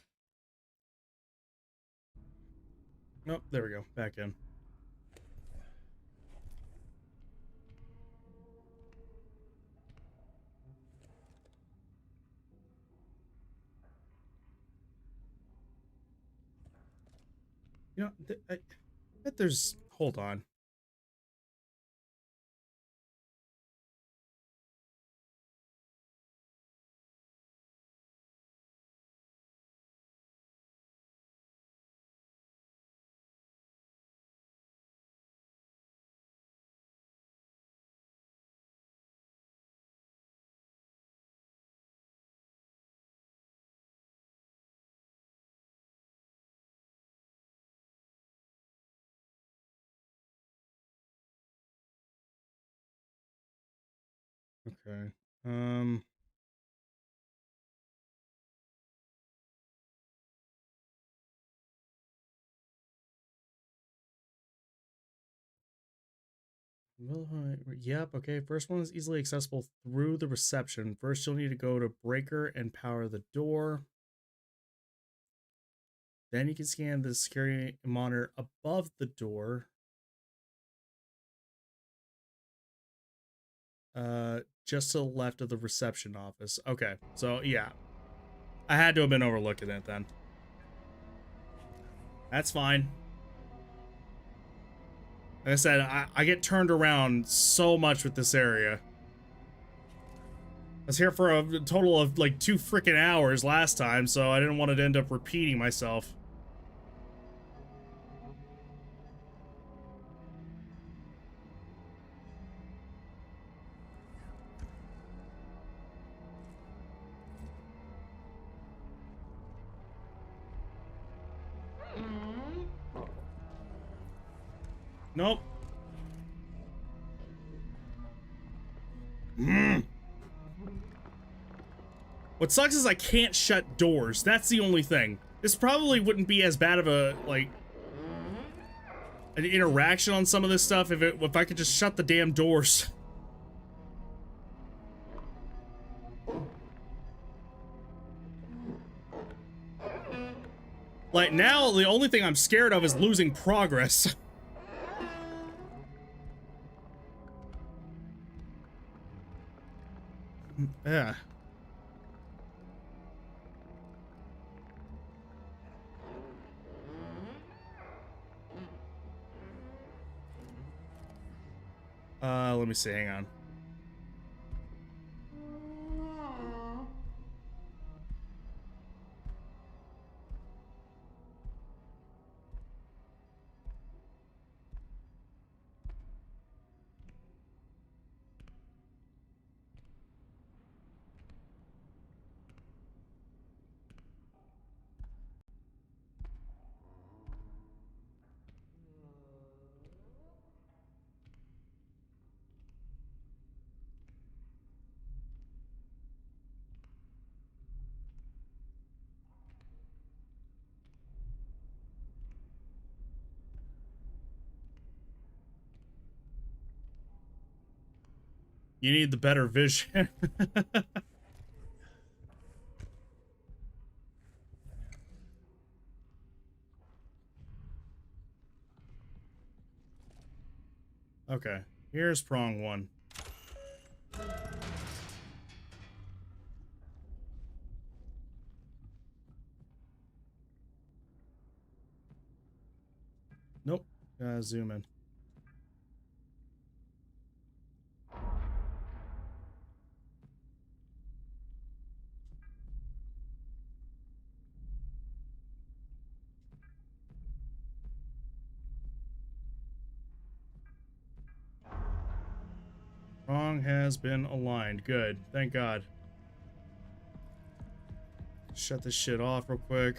Speaker 1: Nope, there we go. Back in. You know, I bet there's... Hold on. Okay. Well, yep, okay. First one is easily accessible through the reception. First, you'll need to go to breaker and power the door. Then you can scan the security monitor above the door. Just to the left of the reception office. Okay, so yeah. I had to have been overlooking it then. That's fine. Like I said, I get turned around so much with this area. I was here for a total of like 2 freaking hours last time, so I didn't want it to end up repeating myself. Nope. What sucks is I can't shut doors. That's the only thing. This probably wouldn't be as bad of a, like, an interaction on some of this stuff if I could just shut the damn doors. Like, now, the only thing I'm scared of is losing progress. Yeah. Let me see, hang on. You need the better vision. Okay, here's prong 1. Nope. Gotta zoom in. Prong has been aligned. Good. Thank God. Shut this shit off real quick.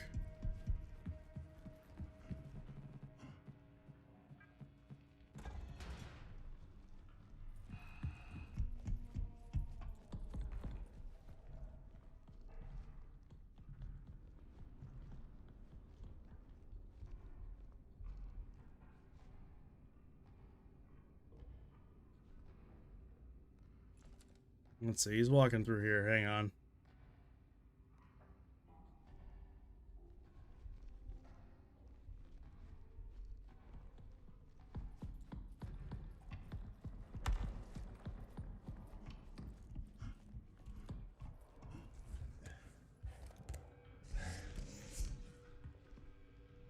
Speaker 1: Let's see, he's walking through here. Hang on.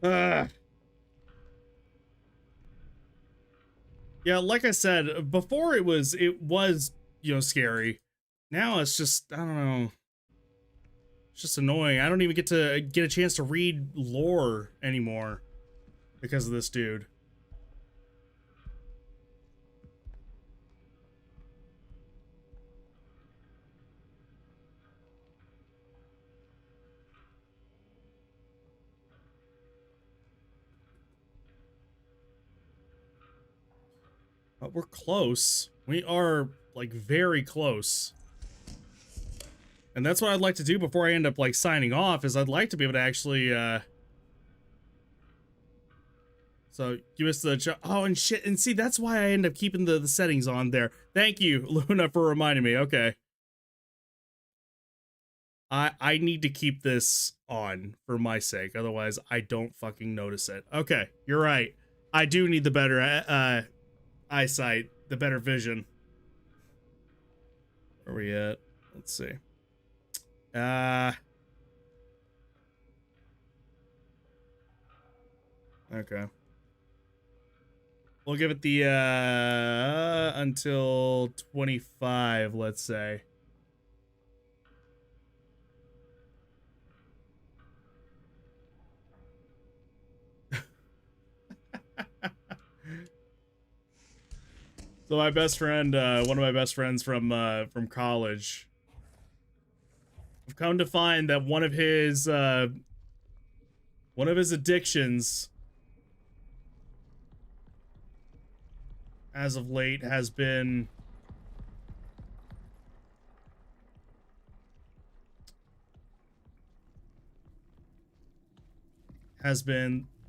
Speaker 1: Ugh. Yeah, like I said, before it was, you know, scary. Now it's just, I don't know. It's just annoying. I don't even get a chance to read lore anymore because of this dude. But we're close. We are, like, very close. And that's what I'd like to do before I end up, like, signing off, is I'd like to be able to actually, So, you missed the... Oh, and shit. And see, that's why I end up keeping the settings on there. Thank you, Luna, for reminding me. Okay. I need to keep this on for my sake. Otherwise, I don't fucking notice it. Okay, you're right. I do need the better, eyesight, the better vision. Where are we at? Let's see. Okay. We'll give it the, until 25, let's say. So my best friend, one of my best friends from college, I've come to find that one of his addictions as of late has been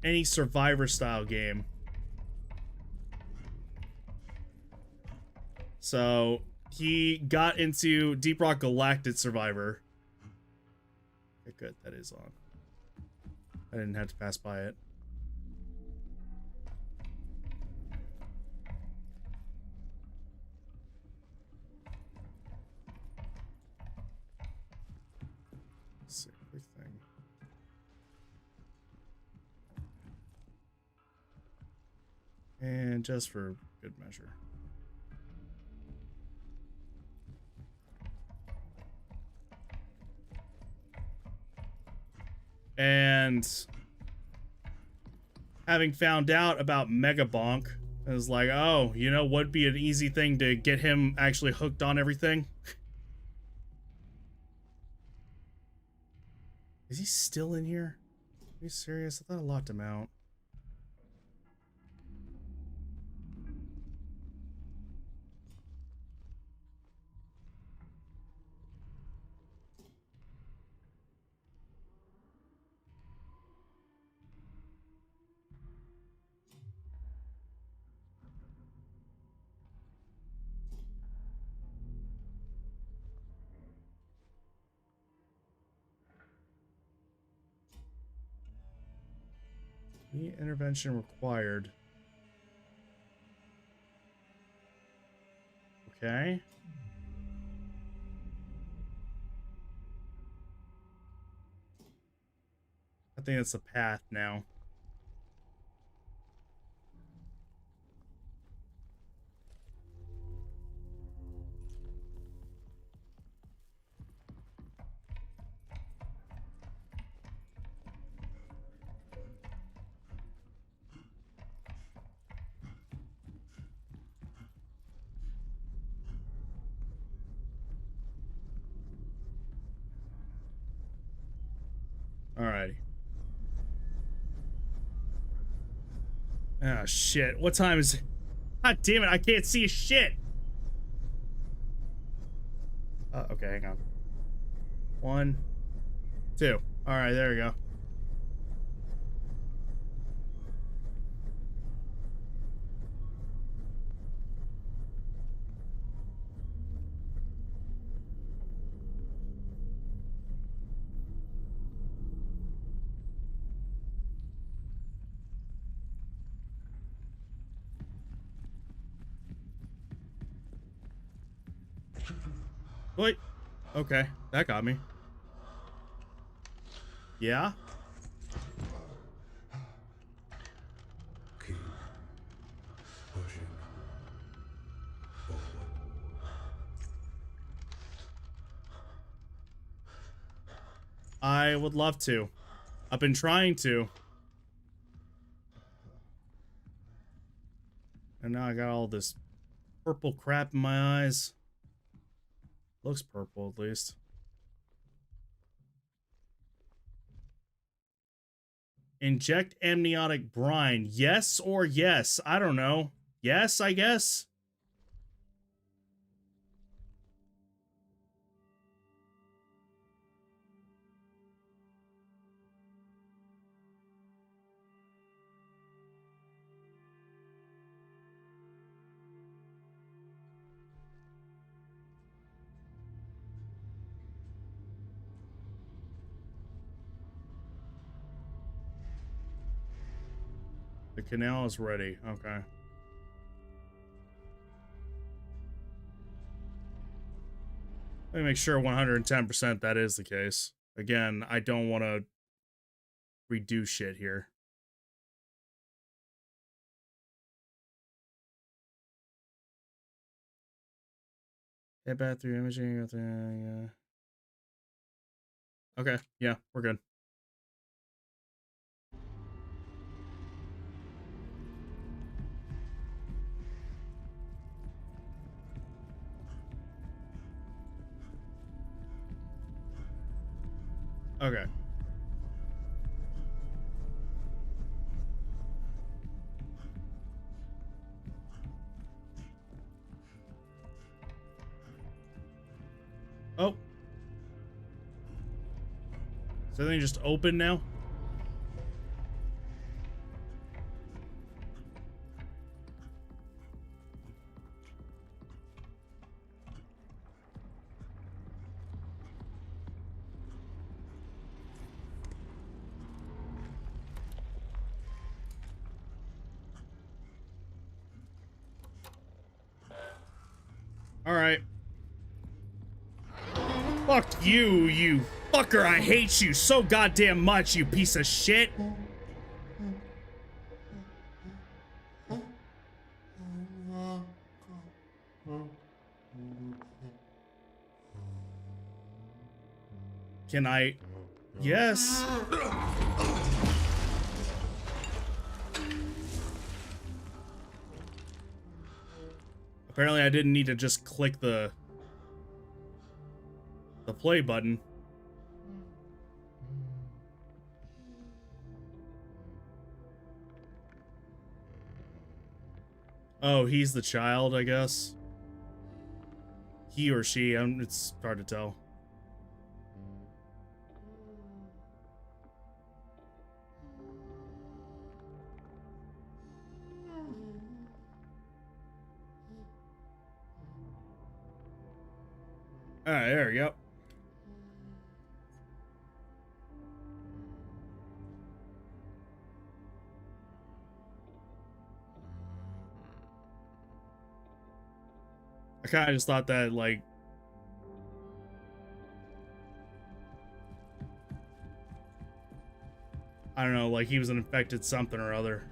Speaker 1: any Survivor style game. So he got into Deep Rock Galactic Survivor. Okay, good, that is on. I didn't have to pass by it. Let's see everything. And just for good measure. And having found out about Mega Bonk, I was like, oh, you know what'd be an easy thing to get him actually hooked on everything? Is he still in here? Are you serious? I thought I locked him out. Intervention required. Okay. I think that's the path now. Alrighty. Oh, shit. What time is it? God damn it, I can't see a shit! Okay, hang on. 1, 2. Alright, there we go. Wait. Okay, that got me. Yeah? I would love to. I've been trying to. And now I got all this purple crap in my eyes. Looks purple, at least. Inject amniotic brine. Yes or yes? I don't know. Yes, I guess. The canal is ready. Okay. Let me make sure 110% that is the case. Again, I don't want to redo shit here. Head back through imaging. Yeah. Okay. Yeah, we're good. Okay. Oh. Is everything just open now? Alright. Fuck you, you fucker. I hate you so goddamn much, you piece of shit. Can I? Yes. Apparently I didn't need to just click the play button. Oh, he's the child, I guess. He or she, it's hard to tell. Alright, there we go. I kind of just thought that, like, I don't know, like he was an infected something or other.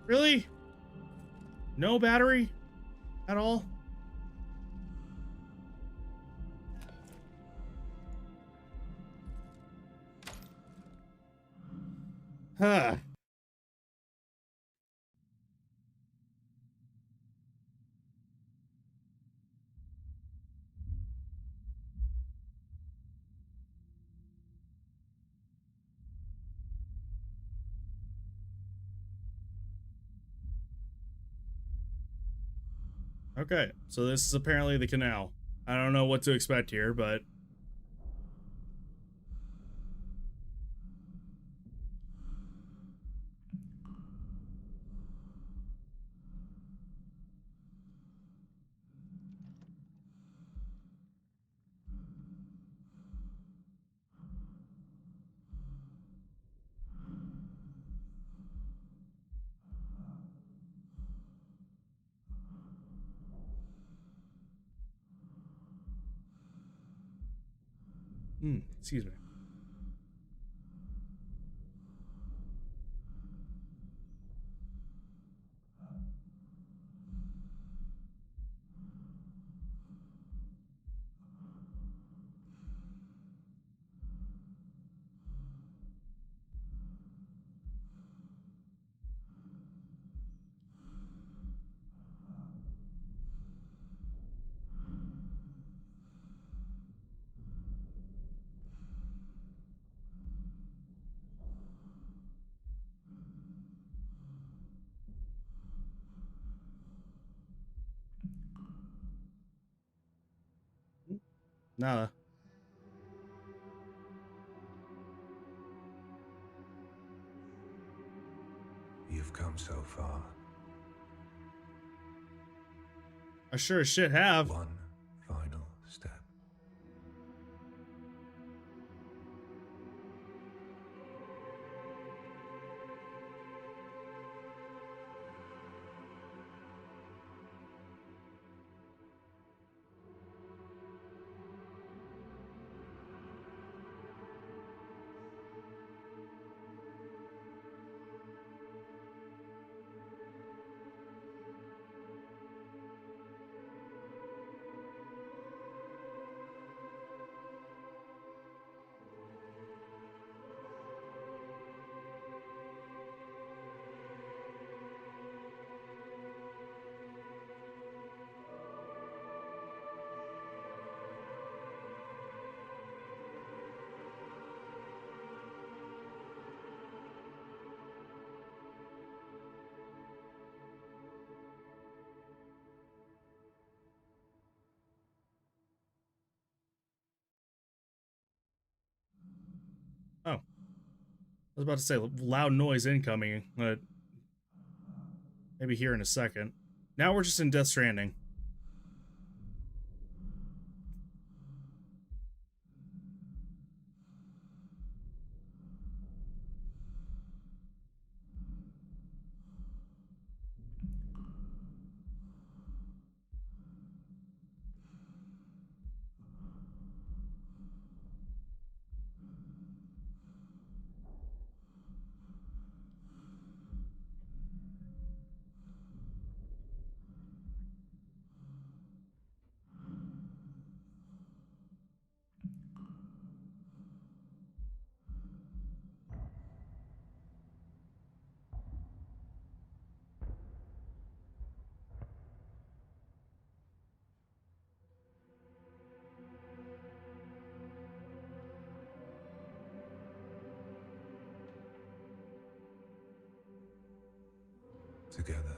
Speaker 1: Really? No battery at all? Huh. Okay, so this is apparently the canal. I don't know what to expect here, but... Excuse me. Nada.
Speaker 5: You've come so far.
Speaker 1: I sure as shit have.
Speaker 5: One final step. Oh. I was about to say loud noise incoming, but maybe here in a second. Now we're just in Death Stranding. Together.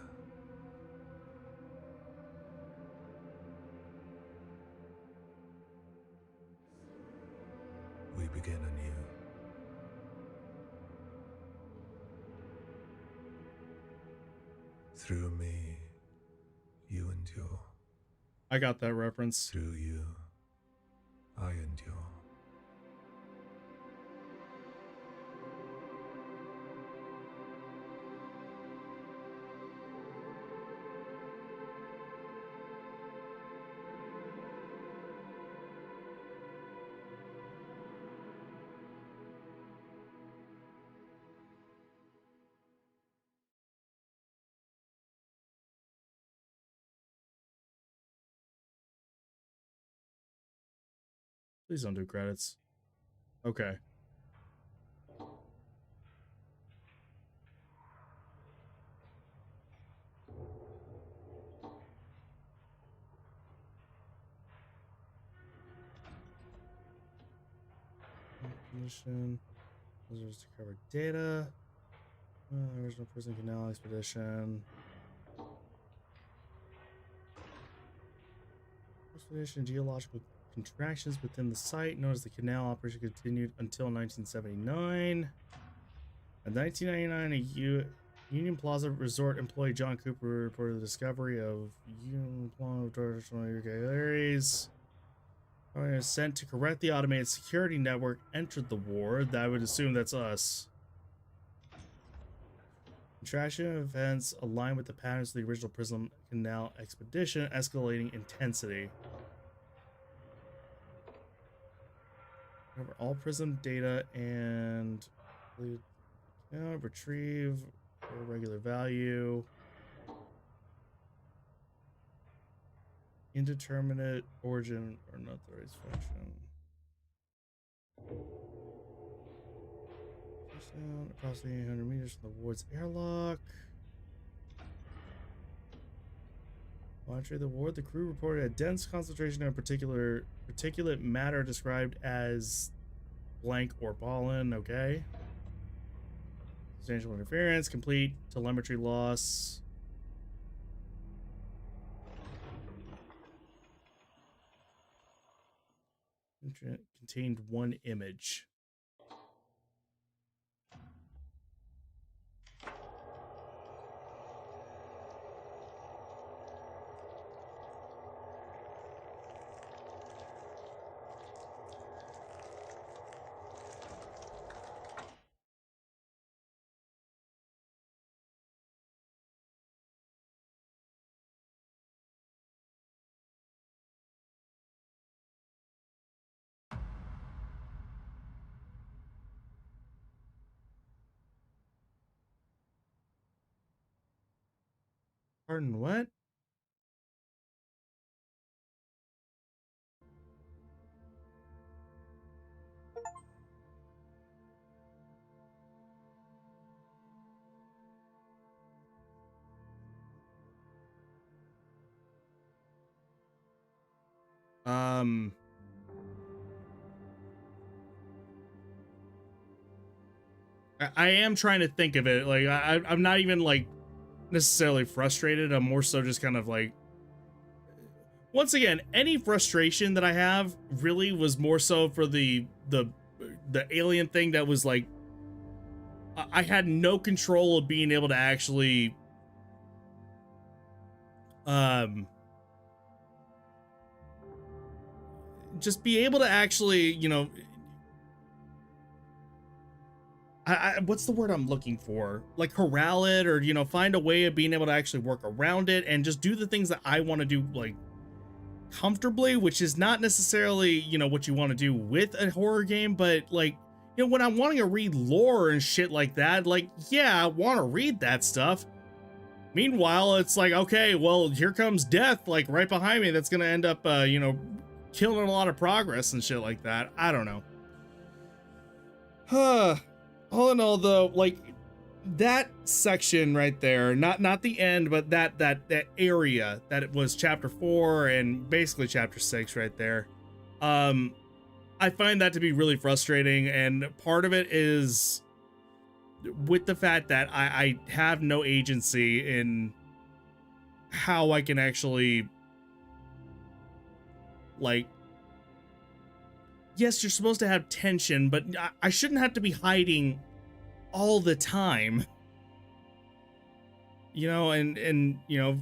Speaker 5: We begin anew. Through me, you endure.
Speaker 1: I got that reference.
Speaker 5: Through you, I endure.
Speaker 1: Please don't do credits. Okay. Mission. Visitors to cover data. Original prison canal expedition. Expedition geological contractions within the site. Known as the canal operation continued until 1979. In 1999, a Union Plaza Resort employee John Cooper reported the discovery of Union Plaza traditional irregularities. Sent to correct the automated security network entered the war. I would assume that's us. Contraction events align with the patterns of the original Prism Canal expedition, escalating intensity.
Speaker 5: Cover all prism data and retrieve for regular value. Indeterminate origin or unauthorized function. Down approximately 800 meters from the ward's airlock. Monitoring the ward, the crew reported a dense concentration of particulate matter described as blank or pollen. Okay. Substantial interference, complete telemetry loss. Contained one image. Pardon, what? I am trying to think of it. Like, I'm not even, like, necessarily frustrated. I'm more so just kind of, like... Once again, any frustration that I have really was more so for the alien thing that was, like... I had no control of being able to actually... just be able to actually, you know... what's the word I'm looking for? Like corral it, or, you know, find a way of being able to actually work around it and just do the things that I want to do, like, comfortably, which is not necessarily, you know, what you want to do with a horror game, but, like, you know, when I'm wanting to read lore and shit like that, like, yeah, I want to read that stuff. Meanwhile, it's like, okay, well, here comes death, like, right behind me, that's gonna end up, you know, killing a lot of progress and shit like that. I don't know. All in all, though, like, that section right there, not the end, but that area that it was chapter 4 and basically chapter 6 right there, I find that to be really frustrating, and part of it is with the fact that I have no agency in how I can actually, like, yes, you're supposed to have tension, but I shouldn't have to be hiding all the time. You know, and you know,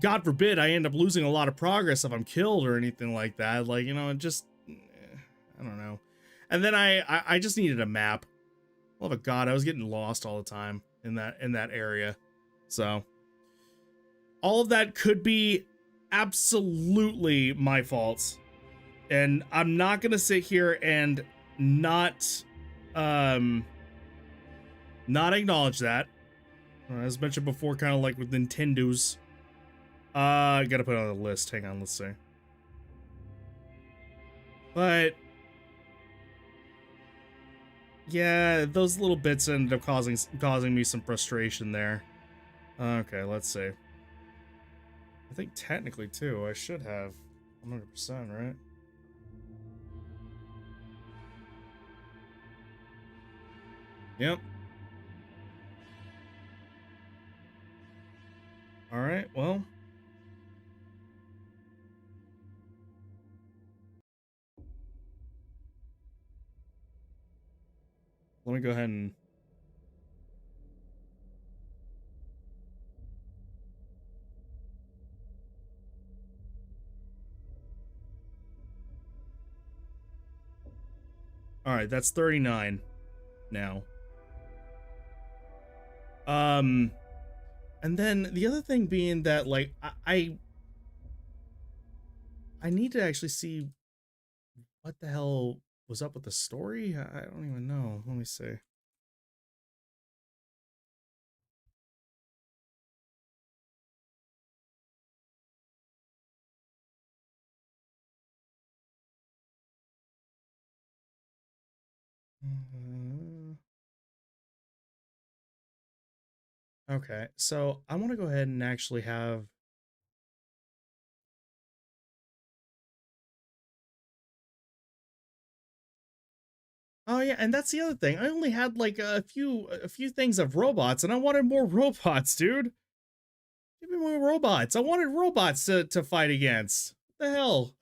Speaker 5: God forbid I end up losing a lot of progress if I'm killed or anything like that. Like, you know, it just, I don't know. And then I just needed a map. Love of God, I was getting lost all the time in that area. So all of that could be absolutely my fault. And I'm not gonna sit here and not acknowledge that. As mentioned before, kind of like with Nintendo's. I gotta put it on the list. Hang on, let's see. But yeah, those little bits ended up causing me some frustration there. Okay, let's see. I think technically too, I should have 100%, right? Yep. All right, well. Let me go ahead and... All right, that's 39 now. And then the other thing being that, like, I need to actually see what the hell was up with the story? I don't even know. Let me see. Okay, so I want to go ahead and actually have. Oh yeah, and that's the other thing. I only had like a few things of robots, and I wanted more robots, dude. Give me more robots. I wanted robots to fight against. What the hell?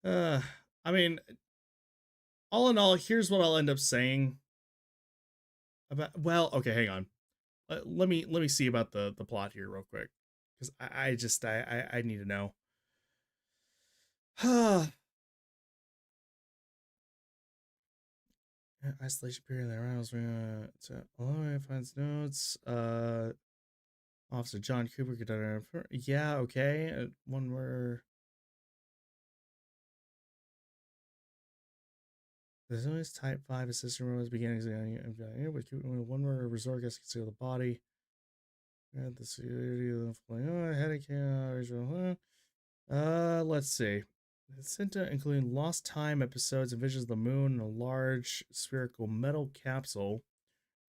Speaker 5: uh, I mean, all in all, here's what I'll end up saying about. Well, okay, hang on. Let me see about the plot here real quick, because I just I need to know. Isolation period. The rounds. Oh, finds notes. Officer John Cooper could. Yeah. Okay. One where. There's always type 5 assistant robots beginning with one where a resort gets to conceal the body. The security of the headache. Let's see. It's sent to including lost time episodes and visions of the moon and a large spherical metal capsule.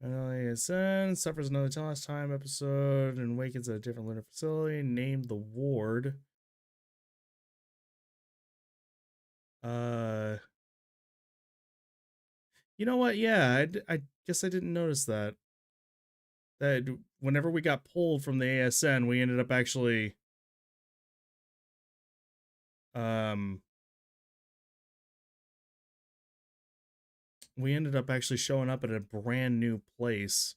Speaker 5: And suffers another lost time episode and awakens at a different lunar facility named the Ward. You know what? Yeah, I guess I didn't notice that. That whenever we got pulled from the ASN, we ended up actually showing up at a brand new place.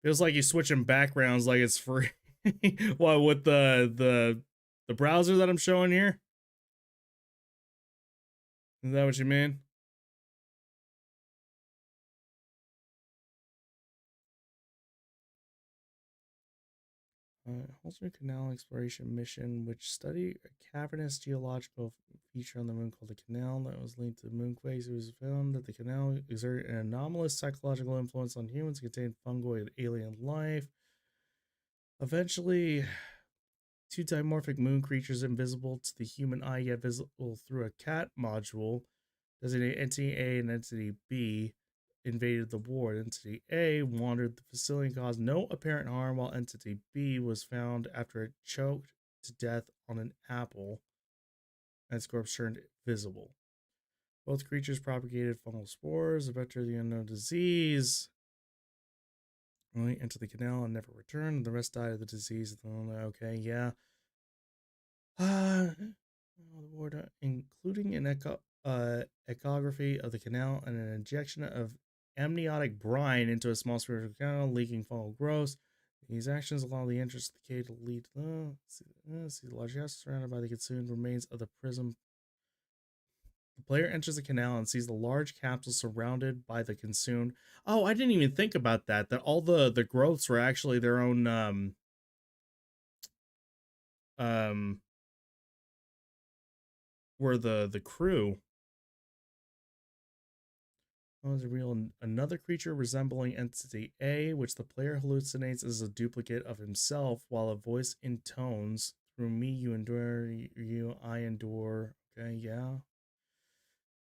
Speaker 5: Feels like he's switching backgrounds like it's free. What with the browser that I'm showing here? Is that what you mean? Holzer Canal exploration mission, which studied a cavernous geological feature on the moon called the canal that was linked to the moonquakes. It was found that the canal exerted an anomalous psychological influence on humans, contained fungoid alien life. Eventually, two dimorphic moon creatures invisible to the human eye yet visible through a CAT module, designated Entity A and Entity B, invaded the ward. Entity A wandered the facility and caused no apparent harm, while Entity B was found after it choked to death on an apple and its corpse turned visible. Both creatures propagated fungal spores, a vector of the unknown disease. Only entered the canal and never returned. The rest died of the disease. Okay, yeah. The ward, including an echography of the canal and an injection of amniotic brine into a small spiritual canal, leaking fungal growth. These actions allow the entrance of the cave to lead to see the large house surrounded by the consumed remains of the prism. The player enters the canal and sees the large capsule surrounded by the consumed. Oh, I didn't even think about that. That all the growths were actually their own were the crew. Another creature resembling Entity A, which the player hallucinates as a duplicate of himself, while a voice intones, "Through me you endure, you I endure." Okay, yeah.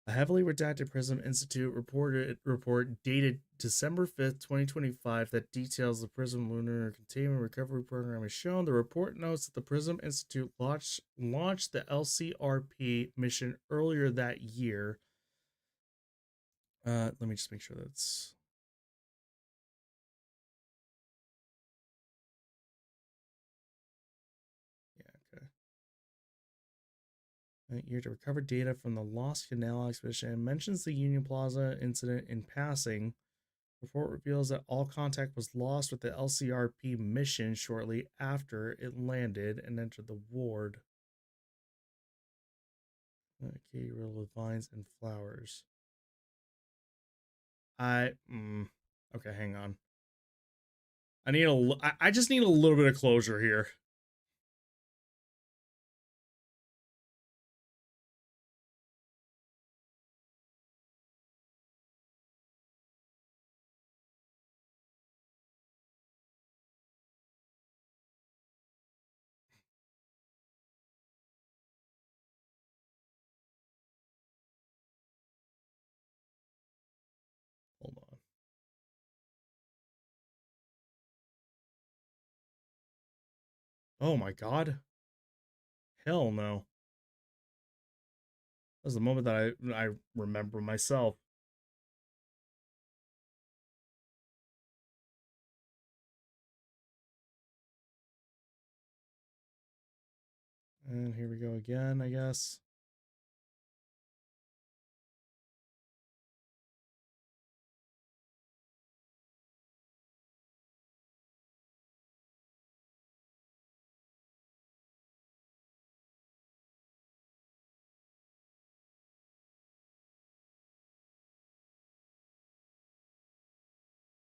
Speaker 5: A heavily redacted Prism Institute report dated December 5th, 2025 that details the Prism Lunar Containment Recovery Program is shown. The report notes that the Prism Institute launched the LCRP mission earlier that year. Let me just make sure that's... Yeah, okay. Year to recover data from the Lost Canal expedition. It mentions the Union Plaza incident in passing. The report reveals that all contact was lost with the LCRP mission shortly after it landed and entered the ward. Okay, riddled with vines and flowers. Okay, hang on. I just need a little bit of closure here. Oh my god. Hell no. That was the moment that I remember myself. And here we go again, I guess.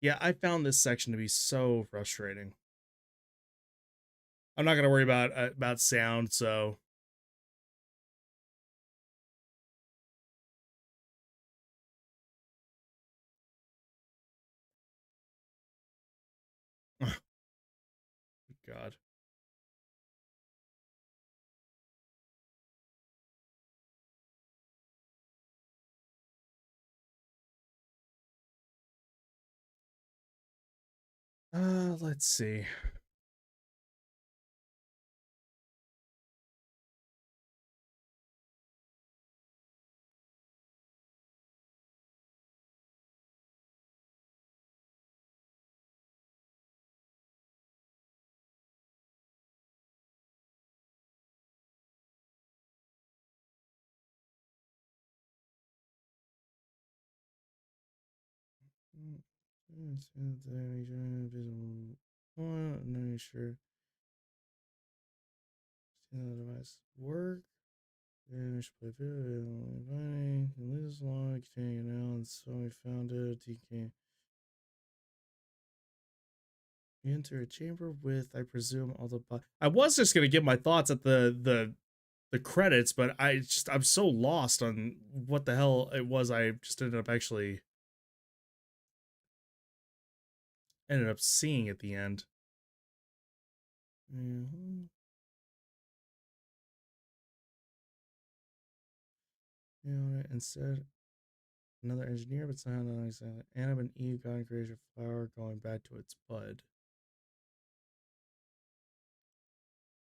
Speaker 5: Yeah, I found this section to be so frustrating. I'm not gonna worry about sound, so God. Let's see. Not sure. Device work. And play finding this long containing now, so we found it. DK. You enter a chamber with, I presume, all the. I was just gonna give my thoughts at the credits, but I'm so lost on what the hell it was. I just ended up seeing at the end. Mm-hmm. You know, instead, another engineer, but somehow not exactly. Adam and Eve got creation flower going back to its bud.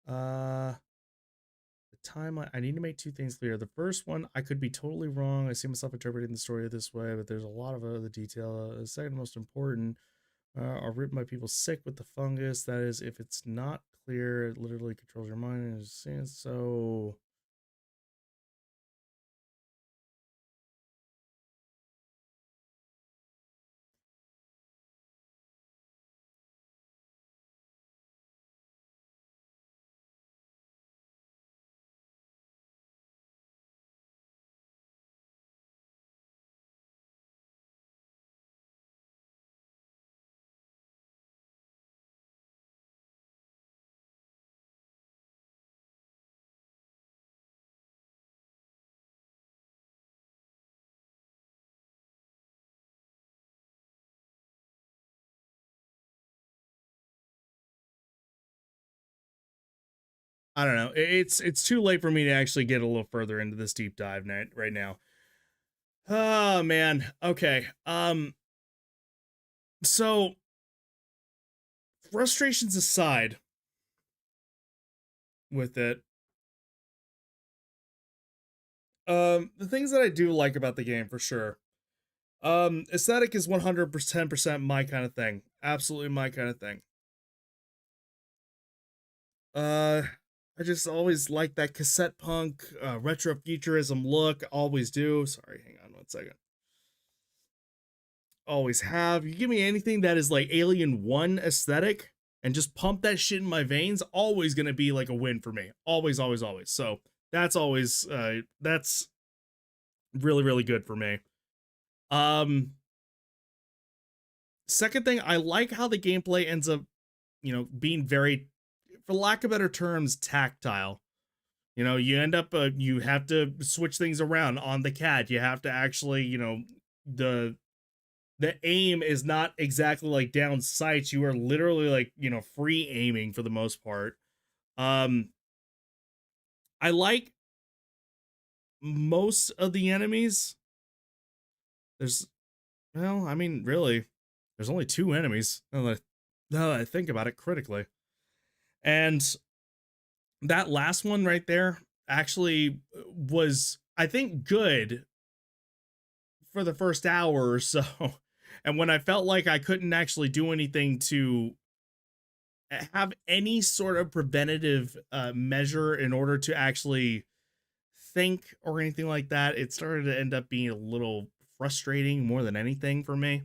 Speaker 5: The timeline. I need to make two things clear. The first one, I could be totally wrong. I see myself interpreting the story this way, but there's a lot of other detail. The second most important are written by people sick with the fungus. That is, if it's not clear, it literally controls your mind. And so. I don't know. It's too late for me to actually get a little further into this deep dive right now. Oh man. Okay. So frustrations aside with it, the things that I do like about the game for sure. Aesthetic is 110% my kind of thing. Absolutely my kind of thing. Uh, I just always like that cassette punk, retro futurism look. Always do. Sorry, hang on 1 second. Always have. You give me anything that is like Alien 1 aesthetic and just pump that shit in my veins, always gonna be like a win for me. Always, always, always. So that's always that's really, really good for me. Second thing, I like how the gameplay ends up, being very, for lack of better terms, tactile. You end up, you have to switch things around on the cat. You have to actually, the aim is not exactly like down sights. You are literally like, free aiming for the most part. I like most of the enemies. Well, I mean, really, there's only two enemies now that I think about it critically. And that last one right there actually was, I think, good for the first hour or so. And when I felt like I couldn't actually do anything to have any sort of preventative measure in order to actually think or anything like that, it started to end up being a little frustrating more than anything for me.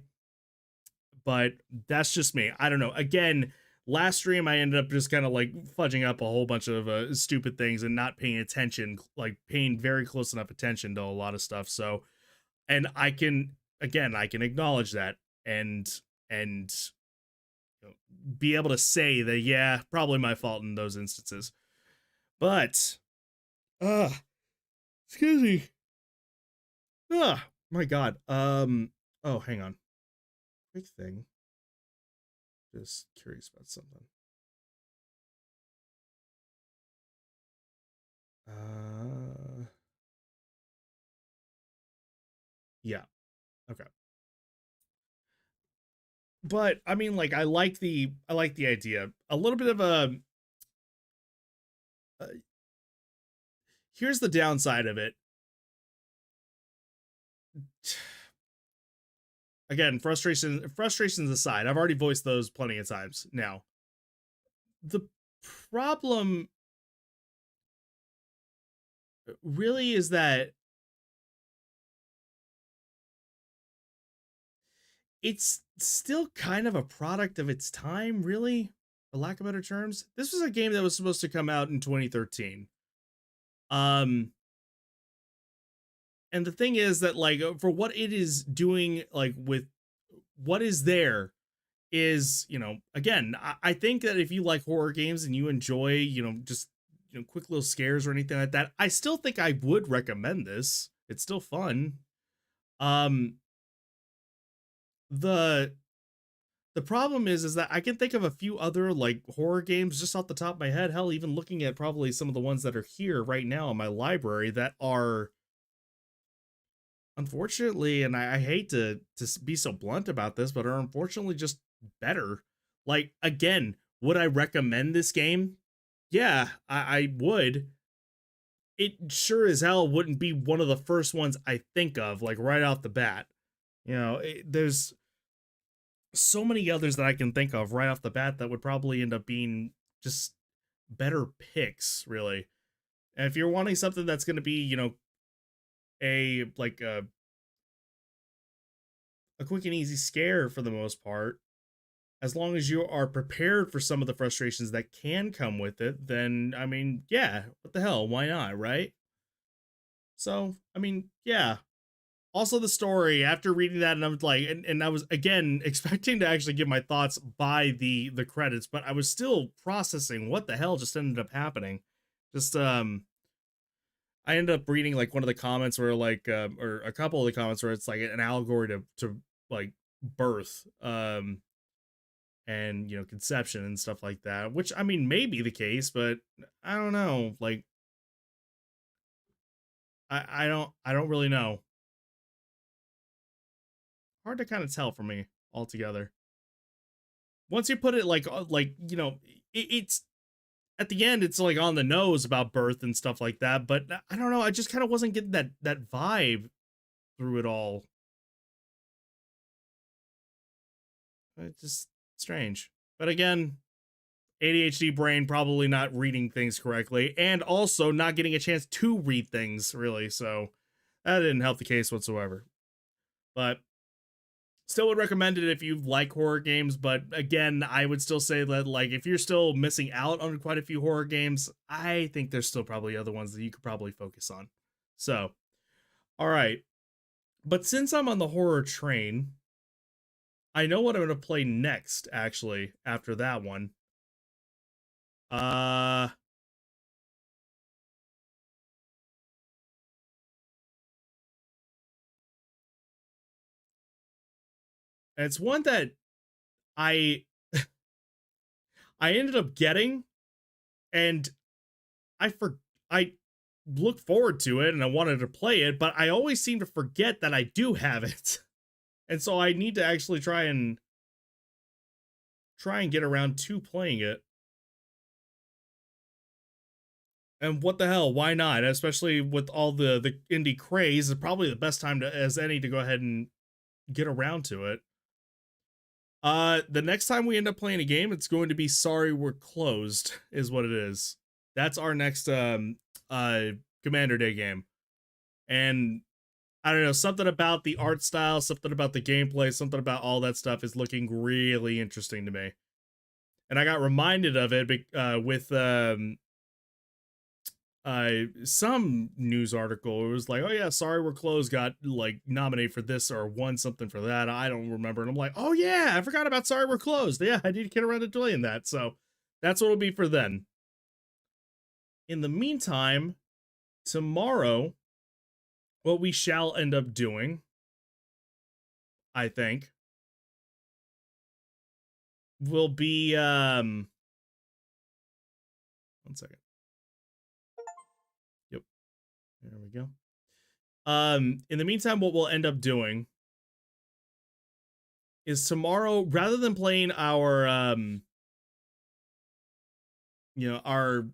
Speaker 5: But that's just me. I don't know. Again, last stream I ended up just kind of like fudging up a whole bunch of stupid things and not paying attention, like paying very close enough attention to a lot of stuff. So, and I can, again, I can acknowledge that and you know, be able to say that, yeah, probably my fault in those instances. But excuse me. My god. Oh, hang on. Quick thing. Just curious about something. Yeah. Okay. But I mean, like, I like the idea. A little bit of a here's the downside of it. Again, frustrations aside, I've already voiced those plenty of times now. The problem really is that it's still kind of a product of its time, really, for lack of better terms. This was a game that was supposed to come out in 2013. And the thing is that, like, for what it is doing, like, with what is there is, you know, again, I think that if you like horror games and you enjoy, you know, just, you know, quick little scares or anything like that, I still think I would recommend this. It's still fun. The problem is that I can think of a few other like horror games just off the top of my head. Hell, even looking at probably some of the ones that are here right now in my library that are, unfortunately, and I hate to be so blunt about this, but are unfortunately just better. Like, again, would I recommend this game? Yeah, I would. It sure as hell wouldn't be one of the first ones I think of, like right off the bat. You know, there's so many others that I can think of right off the bat that would probably end up being just better picks, really. And if you're wanting something that's going to be, you know, a like a quick and easy scare for the most part, as long as you are prepared for some of the frustrations that can come with it, then I mean, yeah, what the hell, why not, right? So, I mean, yeah. Also the story, after reading that, and I was like, and I was again expecting to actually give my thoughts by the credits, but I was still processing what the hell just ended up happening. Just I ended up reading like one of the comments where like or a couple of the comments where it's like an allegory to like birth and, you know, conception and stuff like that, which I mean may be the case, but I don't know. Like I don't really know. Hard to kind of tell for me altogether. Once you put it like, you know, it's at the end, it's like on the nose about birth and stuff like that, but I don't know, I just kind of wasn't getting that vibe through it all. It's just strange. But again, ADHD brain probably not reading things correctly, and also not getting a chance to read things, really, so that didn't help the case whatsoever. But still would recommend it if you like horror games, but again, I would still say that, like, if you're still missing out on quite a few horror games, I think there's still probably other ones that you could probably focus on. So, all right. But since I'm on the horror train, I know what I'm going to play next, actually, after that one. It's one that I I ended up getting, and I look forward to it and I wanted to play it, but I always seem to forget that I do have it. And so I need to actually try and get around to playing it. And what the hell, why not? Especially with all the indie craze, it's probably the best time as any to go ahead and get around to it. The next time we end up playing a game, it's going to be Sorry We're Closed, is what it is. That's our next Commander Day game. And I don't know, something about the art style, something about the gameplay, something about all that stuff is looking really interesting to me. And I got reminded of it with some news article. It was like, oh yeah, Sorry We're Closed got like nominated for this or won something for that. I don't remember. And I'm like, oh yeah, I forgot about Sorry We're Closed. Yeah, I need to get around to playing that. So that's what it'll be for then. In the meantime, tomorrow, what we shall end up doing, I think, will be one second. Yep. There we go. In the meantime, what we'll end up doing is tomorrow, rather than playing our our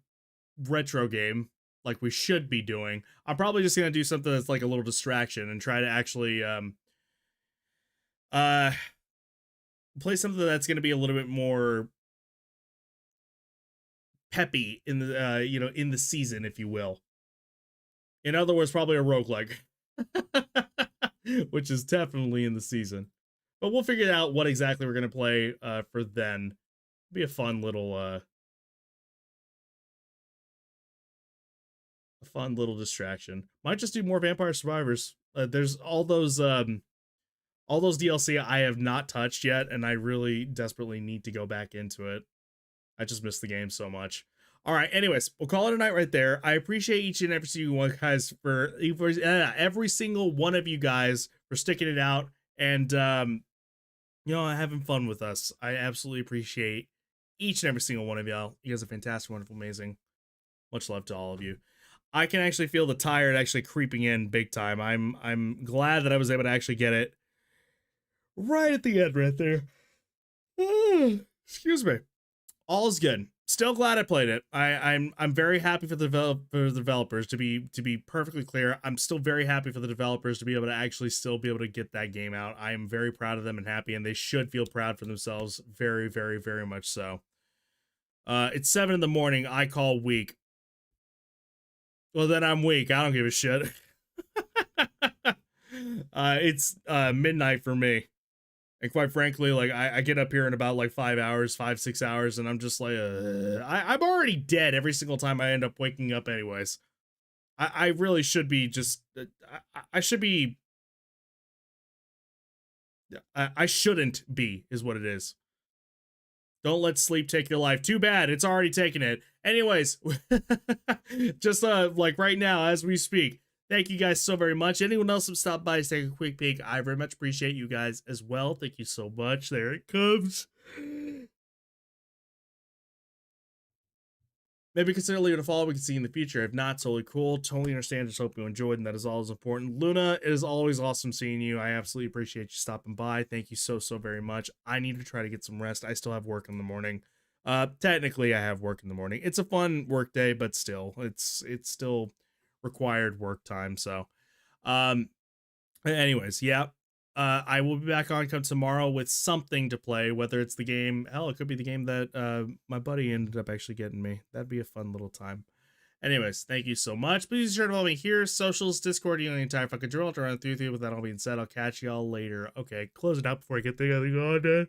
Speaker 5: retro game like we should be doing, I'm probably just gonna do something that's like a little distraction and try to actually play something that's gonna be a little bit more peppy in the in the season, if you will. In other words, probably a roguelike. Which is definitely in the season. But we'll figure out what exactly we're gonna play for then. It'll be a fun little distraction. Might just do more Vampire Survivors. There's all those DLC I have not touched yet, and I really desperately need to go back into it. I just miss the game so much. All right, anyways, we'll call it a night right there. I appreciate each and every single one, guys, for every single one of you guys for sticking it out and having fun with us. I absolutely appreciate each and every single one of y'all. You guys are fantastic, wonderful, amazing. Much love to all of you. I can actually feel the tired actually creeping in big time. I'm glad that I was able to actually get it right at the end right there. Excuse me. All's good. Still glad I played it. I'm very happy for the developers, to be perfectly clear. I'm still very happy for the developers to be able to actually still be able to get that game out. I am very proud of them and happy, and they should feel proud for themselves. Very, very, very much so. It's 7 in the morning. I call weak. Well, then I'm weak. I don't give a shit. It's midnight for me. And quite frankly, like, I get up here in about like 5-6 hours, and I'm just like, I'm already dead every single time I end up waking up anyways. I really should be just, I should be, I shouldn't be, is what it is. Don't let sleep take your life. Too bad, it's already taken it. Anyways, just like right now as we speak, thank you guys so very much. Anyone else who stopped by to take a quick peek, I very much appreciate you guys as well. Thank you so much. There it comes. Maybe consider leaving a follow. We can see you in the future. If not, totally cool. Totally understand. Just hope you enjoyed, and that is always important. Luna, it is always awesome seeing you. I absolutely appreciate you stopping by. Thank you so very much. I need to try to get some rest. I still have work in the morning. Technically, I have work in the morning. It's a fun work day, but still, it's still required work time. So, anyways, yeah. I will be back on come tomorrow with something to play, whether it's the game. Hell, it could be the game that my buddy ended up actually getting me. That'd be a fun little time. Anyways, thank you so much. Please be sure to follow me here, socials, Discord, you know, the entire fucking drill. To run through with that all being said, I'll catch y'all later. Okay, close it out before I get the other thing on,